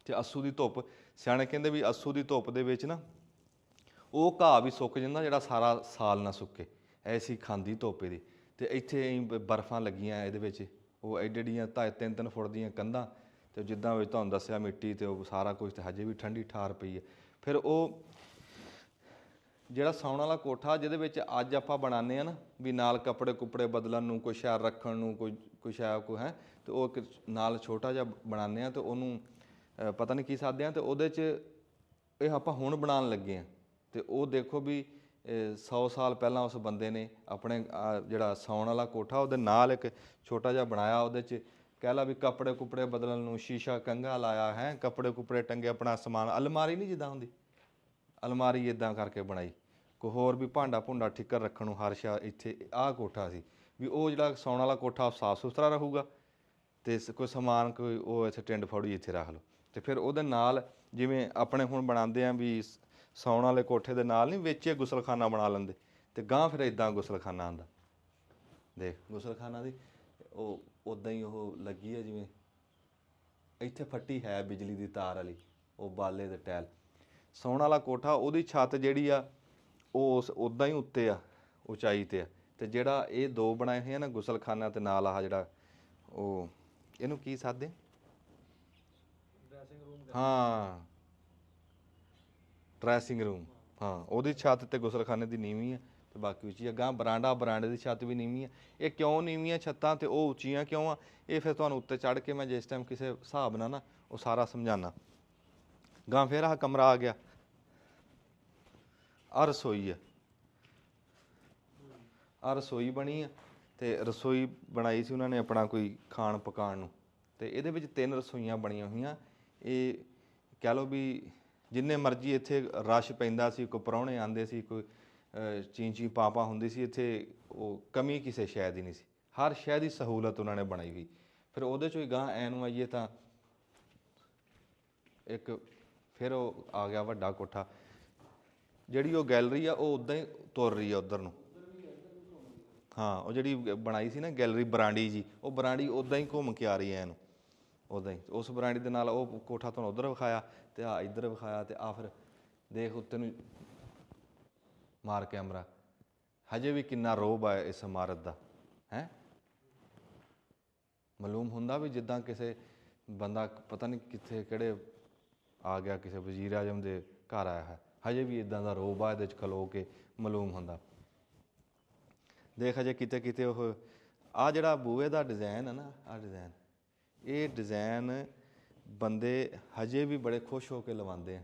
ਅਤੇ ਅੱਸੂ ਦੀ ਧੁੱਪ, ਸਿਆਣੇ ਕਹਿੰਦੇ ਵੀ ਅੱਸੂ ਦੀ ਧੁੱਪ ਦੇ ਵਿੱਚ ਨਾ ਉਹ ਘਾਹ ਵੀ ਸੁੱਕ ਜਾਂਦਾ ਜਿਹੜਾ ਸਾਰਾ ਸਾਲ ਨਾ ਸੁੱਕੇ, ਐਸੀ ਖਾਂਦੀ ਧੁੱਪ ਇਹਦੀ। ਅਤੇ ਇੱਥੇ ਬਰਫਾਂ ਲੱਗੀਆਂ ਇਹਦੇ ਵਿੱਚ, ਉਹ ਐਡੀਆਂ 3-3 ਫੁੱਟ ਦੀਆਂ ਕੰਧਾਂ, ਅਤੇ ਜਿੱਦਾਂ ਵਿੱਚ ਤੁਹਾਨੂੰ ਦੱਸਿਆ ਮਿੱਟੀ ਅਤੇ ਉਹ ਸਾਰਾ ਕੁਝ, ਤਾਂ ਹਜੇ ਵੀ ਠੰਡੀ ਠਾਰ ਪਈ ਹੈ। ਫਿਰ ਉਹ ਜਿਹੜਾ ਸੌਣ ਵਾਲਾ ਕੋਠਾ ਜਿਹਦੇ ਵਿੱਚ ਅੱਜ ਆਪਾਂ ਬਣਾਉਂਦੇ ਹਾਂ ਨਾ, ਵੀ ਨਾਲ ਕੱਪੜੇ ਕੁੱਪੜੇ ਬਦਲਣ ਨੂੰ, ਕੋਈ ਸ਼ਾਇਦ ਰੱਖਣ ਨੂੰ, ਕੋਈ ਸ਼ਾਇਦ ਕੋਈ ਹੈ, ਅਤੇ ਉਹ ਇੱਕ ਨਾਲ ਛੋਟਾ ਜਿਹਾ ਬਣਾਉਂਦੇ ਹਾਂ, ਅਤੇ ਉਹਨੂੰ ਪਤਾ ਨਹੀਂ ਕੀ ਸਾਧਦੇ ਹਾਂ, ਅਤੇ ਉਹਦੇ 'ਚ ਇਹ ਆਪਾਂ ਹੁਣ ਬਣਾਉਣ ਲੱਗੇ ਹਾਂ। ਅਤੇ ਉਹ ਦੇਖੋ ਵੀ 100 ਸਾਲ ਪਹਿਲਾਂ ਉਸ ਬੰਦੇ ਨੇ ਆਪਣੇ ਜਿਹੜਾ ਸੌਣ ਵਾਲਾ ਕੋਠਾ ਉਹਦੇ ਨਾਲ ਇੱਕ ਛੋਟਾ ਜਿਹਾ ਬਣਾਇਆ, ਉਹਦੇ 'ਚ ਕਹਿ ਲਾ ਵੀ ਕੱਪੜੇ ਕੁੱਪੜੇ ਬਦਲਣ ਨੂੰ, ਸ਼ੀਸ਼ਾ ਕੰਘਾ ਲਾਇਆ ਹੈ, ਕੱਪੜੇ ਕੁੱਪੜੇ ਟੰਗੇ, ਆਪਣਾ ਸਮਾਨ, ਅਲਮਾਰੀ ਨਹੀਂ ਜਿੱਦਾਂ ਹੁੰਦੀ, ਅਲਮਾਰੀ ਇੱਦਾਂ ਕਰਕੇ ਬਣਾਈ, ਕੋਈ ਹੋਰ ਵੀ ਭਾਂਡਾ ਭੁੰਡਾ ਠਿੱਕਰ ਰੱਖਣ ਨੂੰ, ਹਰ ਸ਼ਾ ਇੱਥੇ। ਆਹ ਕੋਠਾ ਸੀ ਵੀ ਉਹ ਜਿਹੜਾ ਸੌਣ ਵਾਲਾ ਕੋਠਾ ਸਾਫ਼ ਸੁਥਰਾ ਰਹੂਗਾ, ਅਤੇ ਕੋਈ ਸਮਾਨ ਕੋਈ ਉਹ ਇੱਥੇ ਟਿੰਡ ਫੋੜੀ ਇੱਥੇ ਰੱਖ ਲਓ। ਅਤੇ ਫਿਰ ਉਹਦੇ ਨਾਲ ਜਿਵੇਂ ਆਪਣੇ ਹੁਣ ਬਣਾਉਂਦੇ ਆ ਵੀ ਸੌਣ ਵਾਲੇ ਕੋਠੇ ਦੇ ਨਾਲ ਨਹੀਂ ਵਿੱਚ ਗੁਸਲਖਾਨਾ ਬਣਾ ਲੈਂਦੇ, ਅਤੇ ਗਾਂਹ ਫਿਰ ਇੱਦਾਂ ਗੁਸਲਖਾਨਾ ਆਉਂਦਾ। ਦੇਖ ਗੁਸਲਖਾਨਾ ਦੀ ਉਹ ਉੱਦਾਂ ਹੀ ਉਹ ਲੱਗੀ ਹੈ, ਜਿਵੇਂ ਇੱਥੇ ਫੱਟੀ ਹੈ ਬਿਜਲੀ ਦੀ ਤਾਰ ਵਾਲੀ, ਉਹ ਬਾਲੇ ਦੇ ਟੈਲ। ਸੌਣ ਵਾਲਾ ਕੋਠਾ ਉਹਦੀ ਛੱਤ ਜਿਹੜੀ ਆ ਉਹ ਉੱਦਾਂ ਹੀ ਉੱਤੇ ਆ, ਉਚਾਈ 'ਤੇ ਆ, ਅਤੇ ਜਿਹੜਾ ਇਹ ਦੋ ਬਣਾਏ ਹੋਏ ਆ ਨਾ ਗੁਸਲਖਾਨਾ ਅਤੇ ਨਾਲ ਆਹ ਜਿਹੜਾ ਉਹ ਇਹਨੂੰ ਕੀ ਸਾਦੇ, ਹਾਂ ਡਰੈਸਿੰਗ ਰੂਮ, ਹਾਂ ਉਹਦੀ ਛੱਤ ਤੇ ਗੁਸਲਖਾਨੇ ਦੀ ਨੀਵੀਂ ਹੈ, ਅਤੇ ਬਾਕੀ ਉੱਚੀ ਆ। ਗਾਂਹ ਬਰਾਂਡੇ ਦੀ ਛੱਤ ਵੀ ਨੀਵੀਂ ਹੈ। ਇਹ ਕਿਉਂ ਨੀਵੀਂ ਆ ਛੱਤਾਂ, ਅਤੇ ਉਹ ਉੱਚੀਆਂ ਕਿਉਂ ਆ, ਇਹ ਫਿਰ ਤੁਹਾਨੂੰ ਉੱਤੇ ਚੜ੍ਹ ਕੇ ਮੈਂ ਜਿਸ ਟਾਈਮ ਕਿਸੇ ਹਿਸਾਬ ਨਾਲ ਨਾ ਉਹ ਸਾਰਾ ਸਮਝਾਉਣਾ। ਗਾਂਹ ਫਿਰ ਆਹ ਕਮਰਾ ਆ ਗਿਆ, ਆਹ ਰਸੋਈ ਹੈ, ਆਹ ਰਸੋਈ ਬਣੀ ਆ, ਅਤੇ ਰਸੋਈ ਬਣਾਈ ਸੀ ਉਹਨਾਂ ਨੇ ਆਪਣਾ ਕੋਈ ਖਾਣ ਪਕਾਉਣ ਨੂੰ, ਅਤੇ ਇਹਦੇ ਵਿੱਚ 3 ਰਸੋਈਆਂ ਬਣੀਆਂ ਹੋਈਆਂ। ਇਹ ਕਹਿ ਲਓ ਵੀ ਜਿੰਨੇ ਮਰਜ਼ੀ ਇੱਥੇ ਰਸ਼ ਪੈਂਦਾ ਸੀ, ਕੋਈ ਪ੍ਰਾਹੁਣੇ ਆਉਂਦੇ ਸੀ, ਕੋਈ ਚੀਂ ਪਾਪਾ ਹੁੰਦੀ ਸੀ, ਇੱਥੇ ਉਹ ਕਮੀ ਕਿਸੇ ਸ਼ੈ ਦੀ ਨਹੀਂ ਸੀ, ਹਰ ਸ਼ੈ ਦੀ ਸਹੂਲਤ ਉਹਨਾਂ ਨੇ ਬਣਾਈ ਹੋਈ। ਫਿਰ ਉਹਦੇ 'ਚੋਂ ਹੀ ਗਾਂਹ ਐਂ ਨੂੰ ਆਈਏ ਤਾਂ ਇੱਕ ਫਿਰ ਉਹ ਆ ਗਿਆ ਵੱਡਾ ਕੋਠਾ। ਜਿਹੜੀ ਉਹ ਗੈਲਰੀ ਆ ਉਹ ਉੱਦਾਂ ਹੀ ਤੁਰ ਰਹੀ ਆ ਉੱਧਰ ਨੂੰ, ਹਾਂ ਉਹ ਜਿਹੜੀ ਬਣਾਈ ਸੀ ਨਾ ਗੈਲਰੀ ਬਰਾਂਡੀ ਜੀ, ਉਹ ਬਰਾਂਡੀ ਉੱਦਾਂ ਹੀ ਘੁੰਮ ਕੇ ਆ ਰਹੀ ਹੈ ਇਹਨੂੰ, ਉੱਦਾਂ ਹੀ। ਉਸ ਬਰਾਂਡੀ ਦੇ ਨਾਲ ਉਹ ਕੋਠਾ ਤੁਹਾਨੂੰ ਉੱਧਰ ਵਿਖਾਇਆ, ਅਤੇ ਆਹ ਇੱਧਰ ਵਿਖਾਇਆ, ਅਤੇ ਆਹ ਫਿਰ ਦੇਖ ਉੱਤੇ ਨੂੰ ਮਾਰ ਕੈਮਰਾ। ਹਜੇ ਵੀ ਕਿੰਨਾ ਰੋਹਬ ਹੈ ਇਸ ਇਮਾਰਤ ਦਾ, ਹੈ ਮਾਲੂਮ ਹੁੰਦਾ ਵੀ ਜਿੱਦਾਂ ਕਿਸੇ ਬੰਦਾ ਪਤਾ ਨਹੀਂ ਕਿੱਥੇ ਕਿਹੜੇ ਆ ਗਿਆ, ਕਿਸੇ ਵਜ਼ੀਰ ਆਜ਼ਮ ਦੇ ਘਰ ਆਇਆ ਹੈ। ਹਜੇ ਵੀ ਇੱਦਾਂ ਦਾ ਰੋਹਬ ਆ ਇਹਦੇ 'ਚ ਖਲੋ ਕੇ ਮਾਲੂਮ ਹੁੰਦਾ। ਦੇਖ ਹਜੇ ਕਿਤੇ ਕਿਤੇ ਉਹ ਆਹ ਜਿਹੜਾ ਬੂਹੇ ਦਾ ਡਿਜ਼ਾਇਨ ਹੈ ਨਾ, ਆਹ ਡਿਜ਼ਾਇਨ, ਇਹ ਡਿਜ਼ਾਇਨ ਬੰਦੇ ਹਜੇ ਵੀ ਬੜੇ ਖੁਸ਼ ਹੋ ਕੇ ਲਵਾਉਂਦੇ ਆ।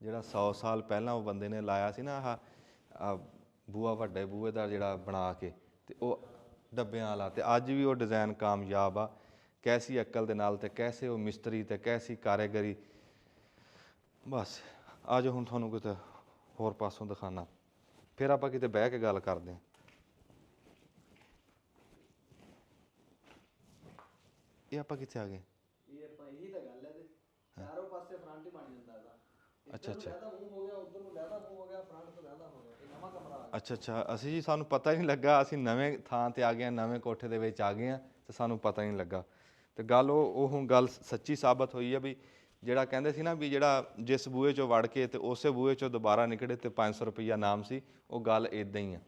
ਜਿਹੜਾ 100 ਸਾਲ ਪਹਿਲਾਂ ਉਹ ਬੰਦੇ ਨੇ ਲਾਇਆ ਸੀ ਨਾ ਆਹ ਬੂਹਾ, ਵੱਡੇ ਬੂਹੇ ਦਾ ਜਿਹੜਾ ਬਣਾ ਕੇ, ਅਤੇ ਉਹ ਡੱਬਿਆਂ ਵਾਲਾ, ਅਤੇ ਅੱਜ ਵੀ ਉਹ ਡਿਜ਼ਾਇਨ ਕਾਮਯਾਬ ਆ। ਕੈਸੀ ਅਕਲ ਦੇ ਨਾਲ, ਅਤੇ ਕੈਸੇ ਉਹ ਮਿਸਤਰੀ, ਅਤੇ ਕੈਸੀ ਕਾਰੀਗਰੀ। ਬਸ ਆ ਜਾਓ ਹੁਣ ਤੁਹਾਨੂੰ ਕਿਤੇ ਹੋਰ ਪਾਸੋਂ ਦਿਖਾਉਣਾ, ਫਿਰ ਆਪਾਂ ਕਿਤੇ ਬਹਿ ਕੇ ਗੱਲ ਕਰਦੇ ਹਾਂ। ਇਹ ਆਪਾਂ ਕਿੱਥੇ ਆ ਗਏ? ਇਹ ਆਪਾਂ ਇਹੀ ਤਾਂ ਗੱਲ ਹੈ, ਤੇ ਚਾਰੋਂ ਪਾਸੇ ਫਰੰਟ ਹੀ ਬਣ ਜਾਂਦਾ ਇਹਦਾ। ਅੱਛਾ ਅੱਛਾ, ਲਹਿਦਾ ਮੂੰਹ ਹੋ ਗਿਆ, ਉਧਰ ਨੂੰ ਲਹਿਦਾ ਮੂੰਹ ਹੋ ਗਿਆ, ਫਰੰਟ ਤੋਂ ਲਹਿਦਾ ਹੋ ਗਿਆ, ਇਹ ਨਵਾਂ ਕਮਰਾ ਆ ਗਿਆ। ਅੱਛਾ ਅੱਛਾ, ਅਸੀਂ ਜੀ ਸਾਨੂੰ ਪਤਾ ਹੀ ਨਹੀਂ ਲੱਗਾ, ਅਸੀਂ ਨਵੇਂ ਥਾਂ 'ਤੇ ਆ ਗਏ ਹਾਂ, ਨਵੇਂ ਕੋਠੇ ਦੇ ਵਿੱਚ ਆ ਗਏ ਹਾਂ, ਅਤੇ ਸਾਨੂੰ ਪਤਾ ਹੀ ਨਹੀਂ ਲੱਗਾ। ਅਤੇ ਗੱਲ ਉਹ ਹੁਣ ਗੱਲ ਸੱਚੀ ਸਾਬਤ ਹੋਈ ਹੈ ਵੀ ਜਿਹੜਾ ਕਹਿੰਦੇ ਸੀ ਨਾ ਵੀ ਜਿਹੜਾ ਜਿਸ ਬੂਹੇ 'ਚੋਂ ਵੜ ਕੇ ਅਤੇ ਉਸੇ ਬੂਹੇ 'ਚੋਂ ਦੁਬਾਰਾ ਨਿਕਲੇ ਅਤੇ 500 ਰੁਪਈਆ ਨਾਮ ਸੀ, ਉਹ ਗੱਲ ਇੱਦਾਂ ਹੀ ਆ।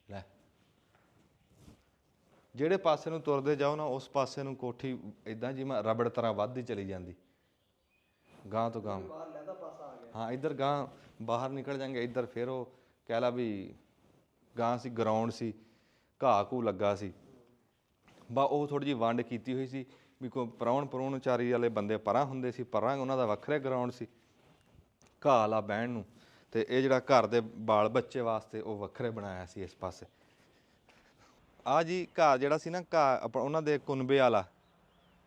ਲੈ ਜਿਹੜੇ ਪਾਸੇ ਨੂੰ ਤੁਰਦੇ ਜਾਓ ਨਾ, ਉਸ ਪਾਸੇ ਨੂੰ ਕੋਠੀ ਇੱਦਾਂ ਜਿਵੇਂ ਰਬੜ ਤਰ੍ਹਾਂ ਵੱਧਦੀ ਚਲੀ ਜਾਂਦੀ, ਗਾਂਹ ਤੋਂ ਗਾਂਹ। ਬਾਹਰ ਲਹਿਦਾ ਪਾਸਾ ਆ ਗਿਆ, ਹਾਂ ਇੱਧਰ ਗਾਂਹ ਬਾਹਰ ਨਿਕਲ ਜਾਂਗੇ ਇੱਧਰ ਫਿਰ ਉਹ ਕਹਿ ਲਾ ਵੀ ਗਾਂ ਸੀ ਗਰਾਊਂਡ ਸੀ, ਘਾਹ ਘੂ ਲੱਗਾ ਸੀ, ਉਹ ਥੋੜ੍ਹੀ ਜਿਹੀ ਵੰਡ ਕੀਤੀ ਹੋਈ ਸੀ ਵੀ ਕੋਈ ਪ੍ਰਾਹੁਣਚਾਰੀ ਵਾਲੇ ਬੰਦੇ ਪਰਾਂ ਹੁੰਦੇ ਸੀ, ਪਰਾਂ ਉਹਨਾਂ ਦਾ ਵੱਖਰੇ ਗਰਾਊਂਡ ਸੀ ਘਾਹ ਵਾਲਾ ਬਹਿਣ ਨੂੰ, ਅਤੇ ਇਹ ਜਿਹੜਾ ਘਰ ਦੇ ਬਾਲ ਬੱਚੇ ਵਾਸਤੇ ਉਹ ਵੱਖਰੇ ਬਣਾਇਆ ਸੀ ਇਸ ਪਾਸੇ। ਆਹ ਜੀ ਘਰ ਜਿਹੜਾ ਸੀ ਨਾ ਘਾਹ ਆਪਣਾ ਉਹਨਾਂ ਦੇ ਕੁਨਬੇ ਵਾਲਾ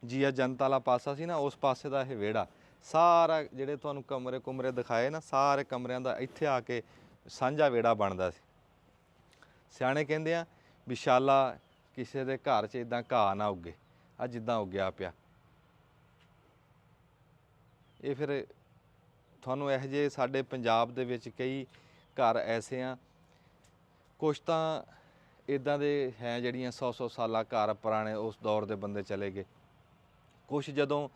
ਜੀਆ ਜਨਤਾ ਵਾਲਾ ਪਾਸਾ ਸੀ ਨਾ, ਉਸ ਪਾਸੇ ਦਾ ਇਹ ਵਿਹੜਾ ਸਾਰਾ, ਜਿਹੜੇ ਤੁਹਾਨੂੰ ਕਮਰੇ ਕੁਮਰੇ ਦਿਖਾਏ ਨਾ, ਸਾਰੇ ਕਮਰਿਆਂ ਦਾ ਇੱਥੇ ਆ ਕੇ ਸਾਂਝਾ ਵਿਹੜਾ ਬਣਦਾ ਸੀ। ਸਿਆਣੇ ਕਹਿੰਦੇ ਆ ਵੀ ਸ਼ਾਲਾ ਕਿਸੇ ਦੇ ਘਰ 'ਚ ਇੱਦਾਂ ਘਾਹ ਨਾ ਉੱਗੇ, ਆ ਜਿੱਦਾਂ ਉੱਗਿਆ ਪਿਆ। ਇਹ ਫਿਰ ਤੁਹਾਨੂੰ ਇਹੋ ਜਿਹੇ ਸਾਡੇ ਪੰਜਾਬ ਦੇ ਵਿੱਚ ਕਈ ਘਰ ਐਸੇ ਆ, ਕੁਛ ਤਾਂ ਇੱਦਾਂ ਦੇ ਹੈ ਜਿਹੜੀਆਂ 100-100 ਸਾਲਾ ਘਰ ਪੁਰਾਣੇ ਉਸ ਦੌਰ ਦੇ ਬੰਦੇ ਚਲੇ ਗਏ। ਕੁਛ ਜਦੋਂ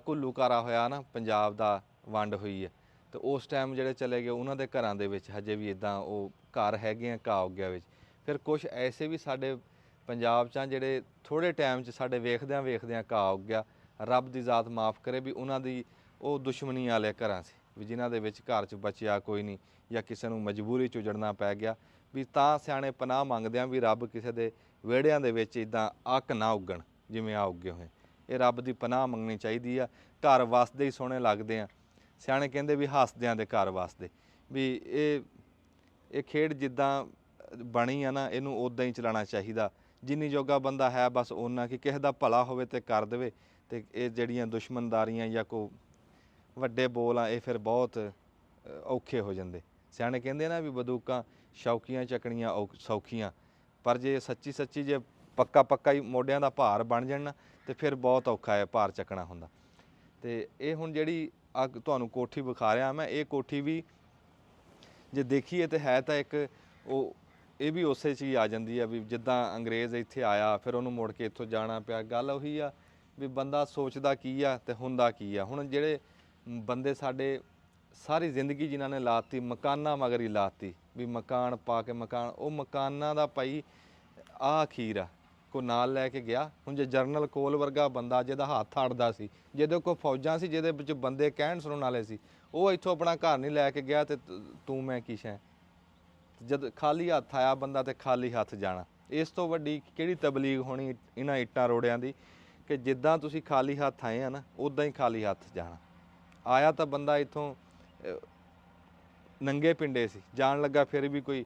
ਘੁੱਲੂਘਾਰਾ ਹੋਇਆ ਨਾ ਪੰਜਾਬ ਦਾ, ਵੰਡ ਹੋਈ ਹੈ, ਅਤੇ ਉਸ ਟਾਈਮ ਜਿਹੜੇ ਚਲੇ ਗਏ ਉਹਨਾਂ ਦੇ ਘਰਾਂ ਦੇ ਵਿੱਚ ਹਜੇ ਵੀ ਇੱਦਾਂ ਉਹ ਘਰ ਹੈਗੇ ਆ ਘਾਹ ਉੱਗਿਆ ਵਿੱਚ। ਫਿਰ ਕੁਛ ਐਸੇ ਵੀ ਸਾਡੇ ਪੰਜਾਬ 'ਚ ਜਿਹੜੇ ਥੋੜ੍ਹੇ ਟਾਈਮ 'ਚ ਸਾਡੇ ਵੇਖਦਿਆਂ ਘਾਹ ਉੱਗਿਆ। ਰੱਬ ਦੀ ਜ਼ਾਤ ਮਾफ़ ਕਰੇ ਵੀ ਉਹਨਾਂ ਦੀ ਉਹ ਦੁਸ਼ਮਣੀ ਵਾਲੇ ਘਰਾਂ ਸੀ ਵੀ ਜਿਨ੍ਹਾਂ ਦੇ ਵਿੱਚ ਘਰ 'ਚ ਬਚਿਆ ਕੋਈ ਨਹੀਂ, ਜਾਂ ਕਿਸੇ ਨੂੰ ਮਜਬੂਰੀ 'ਚ ਉਜੜਨਾ ਪੈ ਗਿਆ, ਵੀ ਤਾਂ ਸਿਆਣੇ ਪਨਾਹ ਮੰਗਦੇ ਆ ਵੀ ਰੱਬ ਕਿਸੇ ਦੇ ਵਿਹੜਿਆਂ ਦੇ ਵਿੱਚ ਇੱਦਾਂ ਅੱਕ ਨਾ ਉੱਗਣ ਜਿਵੇਂ ਆ ਉੱਗੇ ਹੋਏ। ਇਹ ਰੱਬ ਦੀ ਪਨਾਹ ਮੰਗਣੀ ਚਾਹੀਦੀ ਆ। ਘਰ ਵਸਦੇ ਹੀ ਸੋਹਣੇ ਲੱਗਦੇ ਆ। ਸਿਆਣੇ ਕਹਿੰਦੇ ਵੀ ਹੱਸਦਿਆਂ ਦੇ ਘਰ ਵਸਦੇ, ਵੀ ਇਹ ਖੇਡ ਜਿੱਦਾਂ ਬਣੀ ਆ ਨਾ, ਇਹਨੂੰ ਉੱਦਾਂ ਹੀ ਚਲਾਉਣਾ ਚਾਹੀਦਾ। ਜਿੰਨੀ ਜੋਗਾ ਬੰਦਾ ਹੈ ਬਸ ਓਨਾ ਕਿ ਕਿਸੇ ਦਾ ਭਲਾ ਹੋਵੇ ਤੇ ਕਰ ਦੇਵੇ, ਅਤੇ ਇਹ ਜਿਹੜੀਆਂ ਦੁਸ਼ਮਣਦਾਰੀਆਂ ਜਾਂ ਕੋਈ ਵੱਡੇ ਬੋਲ ਆ ਇਹ ਫਿਰ ਬਹੁਤ ਔਖੇ ਹੋ ਜਾਂਦੇ। ਸਿਆਣੇ ਕਹਿੰਦੇ ਨਾ ਵੀ ਬੰਦੂਕਾਂ ਸ਼ੌਕੀਆਂ ਚੱਕਣੀਆਂ ਸੌਖੀਆਂ, ਪਰ ਜੇ ਸੱਚੀ ਜੇ ਪੱਕਾ ਹੀ ਮੋਢਿਆਂ ਦਾ ਭਾਰ ਬਣ ਜਾਣ ਨਾ, ਤੇ ਫਿਰ ਬਹੁਤ ਔਖਾ ਹੈ ਭਾਰ ਚੱਕਣਾ ਹੁੰਦਾ। ਅਤੇ ਇਹ ਹੁਣ ਜਿਹੜੀ ਤੁਹਾਨੂੰ ਕੋਠੀ ਵਿਖਾ ਰਿਹਾ ਮੈਂ, ਇਹ ਕੋਠੀ ਵੀ ਜੇ ਦੇਖੀਏ ਤਾਂ ਹੈ ਤਾਂ ਇੱਕ ਇਹ ਵੀ ਉਸੇ 'ਚ ਹੀ ਆ ਜਾਂਦੀ ਆ ਵੀ ਜਿੱਦਾਂ ਅੰਗਰੇਜ਼ ਇੱਥੇ ਆਇਆ ਫਿਰ ਉਹਨੂੰ ਮੁੜ ਕੇ ਇੱਥੋਂ ਜਾਣਾ ਪਿਆ। ਗੱਲ ਉਹੀ ਆ ਵੀ ਬੰਦਾ ਸੋਚਦਾ ਕੀ ਆ ਅਤੇ ਹੁੰਦਾ ਕੀ ਆ। ਹੁਣ ਜਿਹੜੇ ਬੰਦੇ ਸਾਡੇ ਸਾਰੀ ਜ਼ਿੰਦਗੀ ਜਿਨ੍ਹਾਂ ਨੇ ਲਾਤੀ ਮਕਾਨਾਂ ਮਗਰ ਹੀ ਲਾਤੀ, ਵੀ ਮਕਾਨ ਪਾ ਕੇ ਮਕਾਨ, ਉਹ ਮਕਾਨਾਂ ਦਾ ਭਾਈ ਆਹ ਅਖੀਰ ਆ। ਕੋਈ ਨਾਲ ਲੈ ਕੇ ਗਿਆ, ਹੁਣ ਜੇ ਜਰਨਲ ਕੋਲ ਵਰਗਾ ਬੰਦਾ ਜਿਹਦਾ ਹੱਥ ਅੜਦਾ ਸੀ, ਜਿਹਦੇ ਕੋਲ ਫੌਜਾਂ ਸੀ, ਜਿਹਦੇ ਵਿੱਚ ਬੰਦੇ ਕਹਿਣ ਸੁਣਨ ਵਾਲੇ ਸੀ, ਉਹ ਇੱਥੋਂ ਆਪਣਾ ਘਰ ਨਹੀਂ ਲੈ ਕੇ ਗਿਆ, ਅਤੇ ਤੂੰ ਮੈਂ ਕੀ ਸ਼ੈ। ਜਦ ਖਾਲੀ ਹੱਥ ਆਇਆ ਬੰਦਾ ਤੇ ਖਾਲੀ ਹੱਥ ਜਾਣਾ। ਇਸ ਤੋਂ ਵੱਡੀ ਕਿਹੜੀ ਤਬਲੀਗ ਹੋਣੀ ਇਹਨਾਂ ਇੱਟਾਂ ਰੋੜਿਆਂ ਦੀ, ਕਿ ਜਿੱਦਾਂ ਤੁਸੀਂ ਖਾਲੀ ਹੱਥ ਆਏ ਆ ਨਾ, ਉੱਦਾਂ ਹੀ ਖਾਲੀ ਹੱਥ ਜਾਣਾ। ਆਇਆ ਤਾਂ ਬੰਦਾ ਇੱਥੋਂ ਨੰਗੇ ਪਿੰਡੇ ਸੀ, ਜਾਣ ਲੱਗਾ ਫਿਰ ਵੀ ਕੋਈ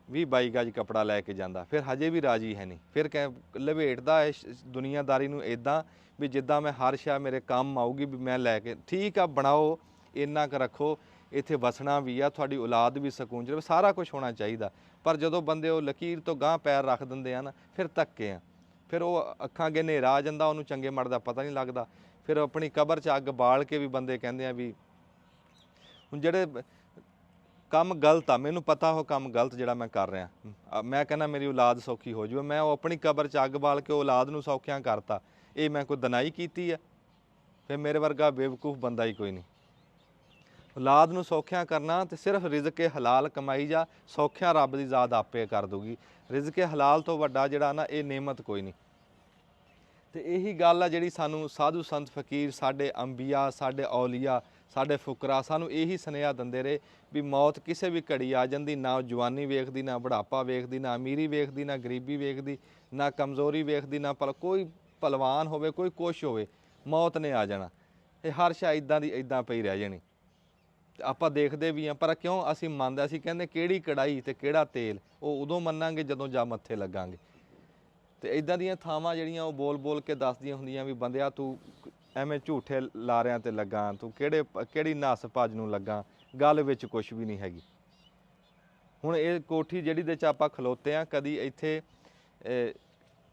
20-22 ਗਜ ਕੱਪੜਾ ਲੈ ਕੇ ਜਾਂਦਾ, ਫਿਰ ਹਜੇ ਵੀ ਰਾਜੀ ਹੈ ਨਹੀਂ। ਫਿਰ ਲਪੇਟਦਾ ਦੁਨੀਆਦਾਰੀ ਨੂੰ ਇੱਦਾਂ ਵੀ ਜਿੱਦਾਂ ਮੈਂ ਹਰ ਸ਼ੈ ਮੇਰੇ ਕੰਮ ਆਊਗੀ, ਵੀ ਮੈਂ ਲੈ ਕੇ ਠੀਕ ਆ ਬਣਾਓ, ਇੰਨਾ ਕੁ ਰੱਖੋ, ਇੱਥੇ ਵਸਣਾ ਵੀ ਆ, ਤੁਹਾਡੀ ਔਲਾਦ ਵੀ ਸਕੂਨ 'ਚ ਰਵੇ, ਸਾਰਾ ਕੁਛ ਹੋਣਾ ਚਾਹੀਦਾ। ਪਰ ਜਦੋਂ ਬੰਦੇ ਉਹ ਲਕੀਰ ਤੋਂ ਗਾਂਹ ਪੈਰ ਰੱਖ ਦਿੰਦੇ ਆ ਨਾ, ਫਿਰ ਧੱਕੇ ਆ, ਫਿਰ ਉਹ ਅੱਖਾਂ ਅੱਗੇ ਹਨੇਰਾ ਆ ਜਾਂਦਾ, ਉਹਨੂੰ ਚੰਗੇ ਮਾੜੇ ਦਾ ਪਤਾ ਨਹੀਂ ਲੱਗਦਾ। ਫਿਰ ਆਪਣੀ ਕਬਰ 'ਚ ਅੱਗ ਬਾਲ ਕੇ ਵੀ ਬੰਦੇ ਕਹਿੰਦੇ ਆ ਵੀ ਹੁਣ ਜਿਹੜੇ ਕੰਮ ਗਲਤ ਆ, ਮੈਨੂੰ ਪਤਾ ਉਹ ਕੰਮ ਗਲਤ ਜਿਹੜਾ ਮੈਂ ਕਰ ਰਿਹਾ, ਮੈਂ ਕਹਿੰਦਾ ਮੇਰੀ ਔਲਾਦ ਸੌਖੀ ਹੋ ਜਾਵੇ, ਮੈਂ ਉਹ ਆਪਣੀ ਕਬਰ 'ਚ ਅੱਗ ਬਾਲ ਕੇ ਔਲਾਦ ਨੂੰ ਸੌਖਿਆਂ ਕਰਤਾ, ਇਹ ਮੈਂ ਕੋਈ ਦਨਾਈ ਕੀਤੀ ਆ? ਫਿਰ ਮੇਰੇ ਵਰਗਾ ਬੇਵਕੂਫ ਬੰਦਾ ਹੀ ਕੋਈ ਨਹੀਂ। ਔਲਾਦ ਨੂੰ ਸੌਖਿਆਂ ਕਰਨਾ ਤੇ ਸਿਰਫ ਰਿਜ਼ਕ ਹਲਾਲ ਕਮਾਈ ਜਾ, ਸੌਖਿਆਂ ਰੱਬ ਦੀ ਜ਼ਾਤ ਆਪੇ ਕਰ ਦੂਗੀ। ਰਿਜ਼ਕ ਹਲਾਲ ਤੋਂ ਵੱਡਾ ਜਿਹੜਾ ਨਾ ਇਹ ਨੇਮਤ ਕੋਈ ਨਹੀਂ। ਤੇ ਇਹੀ ਗੱਲ ਆ ਜਿਹੜੀ ਸਾਨੂੰ ਸਾਧੂ ਸੰਤ ਫਕੀਰ, ਸਾਡੇ ਅੰਬੀਆ, ਸਾਡੇ ਔਲੀਆ, ਸਾਡੇ ਫੁਕਰਾ ਸਾਨੂੰ ਇਹੀ ਸੁਨੇਹਾ ਦਿੰਦੇ ਰਹੇ ਵੀ ਮੌਤ ਕਿਸੇ ਵੀ ਘੜੀ ਆ ਜਾਂਦੀ, ਨਾ ਜਵਾਨੀ ਵੇਖਦੀ, ਨਾ ਬੁਢਾਪਾ ਵੇਖਦੀ, ਨਾ ਅਮੀਰੀ ਵੇਖਦੀ, ਨਾ ਗਰੀਬੀ ਵੇਖਦੀ, ਨਾ ਕਮਜ਼ੋਰੀ ਵੇਖਦੀ, ਨਾ ਕੋਈ ਭਲਵਾਨ ਹੋਵੇ, ਕੋਈ ਕੁਛ ਹੋਵੇ, ਮੌਤ ਨੇ ਆ ਜਾਣਾ। ਇਹ ਹਰ ਸ਼ੈ ਇੱਦਾਂ ਦੀ ਇੱਦਾਂ ਪਈ ਰਹਿ ਜਾਣੀ। ਆਪਾਂ ਦੇਖਦੇ ਵੀ ਹਾਂ, ਪਰ ਕਿਉਂ ਅਸੀਂ ਮੰਨਦੇ, ਅਸੀਂ ਕਹਿੰਦੇ ਕਿਹੜੀ ਕੜਾਈ ਅਤੇ ਕਿਹੜਾ ਤੇਲ, ਉਹ ਉਦੋਂ ਮੰਨਾਂਗੇ ਜਦੋਂ ਜਾ ਮੱਥੇ ਲੱਗਾਂਗੇ। ਅਤੇ ਇੱਦਾਂ ਦੀਆਂ ਥਾਵਾਂ ਜਿਹੜੀਆਂ ਉਹ ਬੋਲ ਕੇ ਦੱਸਦੀਆਂ ਹੁੰਦੀਆਂ ਵੀ ਬੰਦਿਆ ਤੂੰ ਐਵੇਂ ਝੂਠੇ ਲਾਰਿਆਂ 'ਤੇ ਲੱਗਾ, ਤੂੰ ਕਿਹੜੀ ਨੱਸ ਭੱਜ ਨੂੰ ਲੱਗਾ, ਗੱਲ ਵਿੱਚ ਕੁਛ ਵੀ ਨਹੀਂ ਹੈਗੀ। ਹੁਣ ਇਹ ਕੋਠੀ ਜਿਹੜੀ ਦੇ 'ਚ ਆਪਾਂ ਖਲੋਤੇ ਹਾਂ, ਕਦੀ ਇੱਥੇ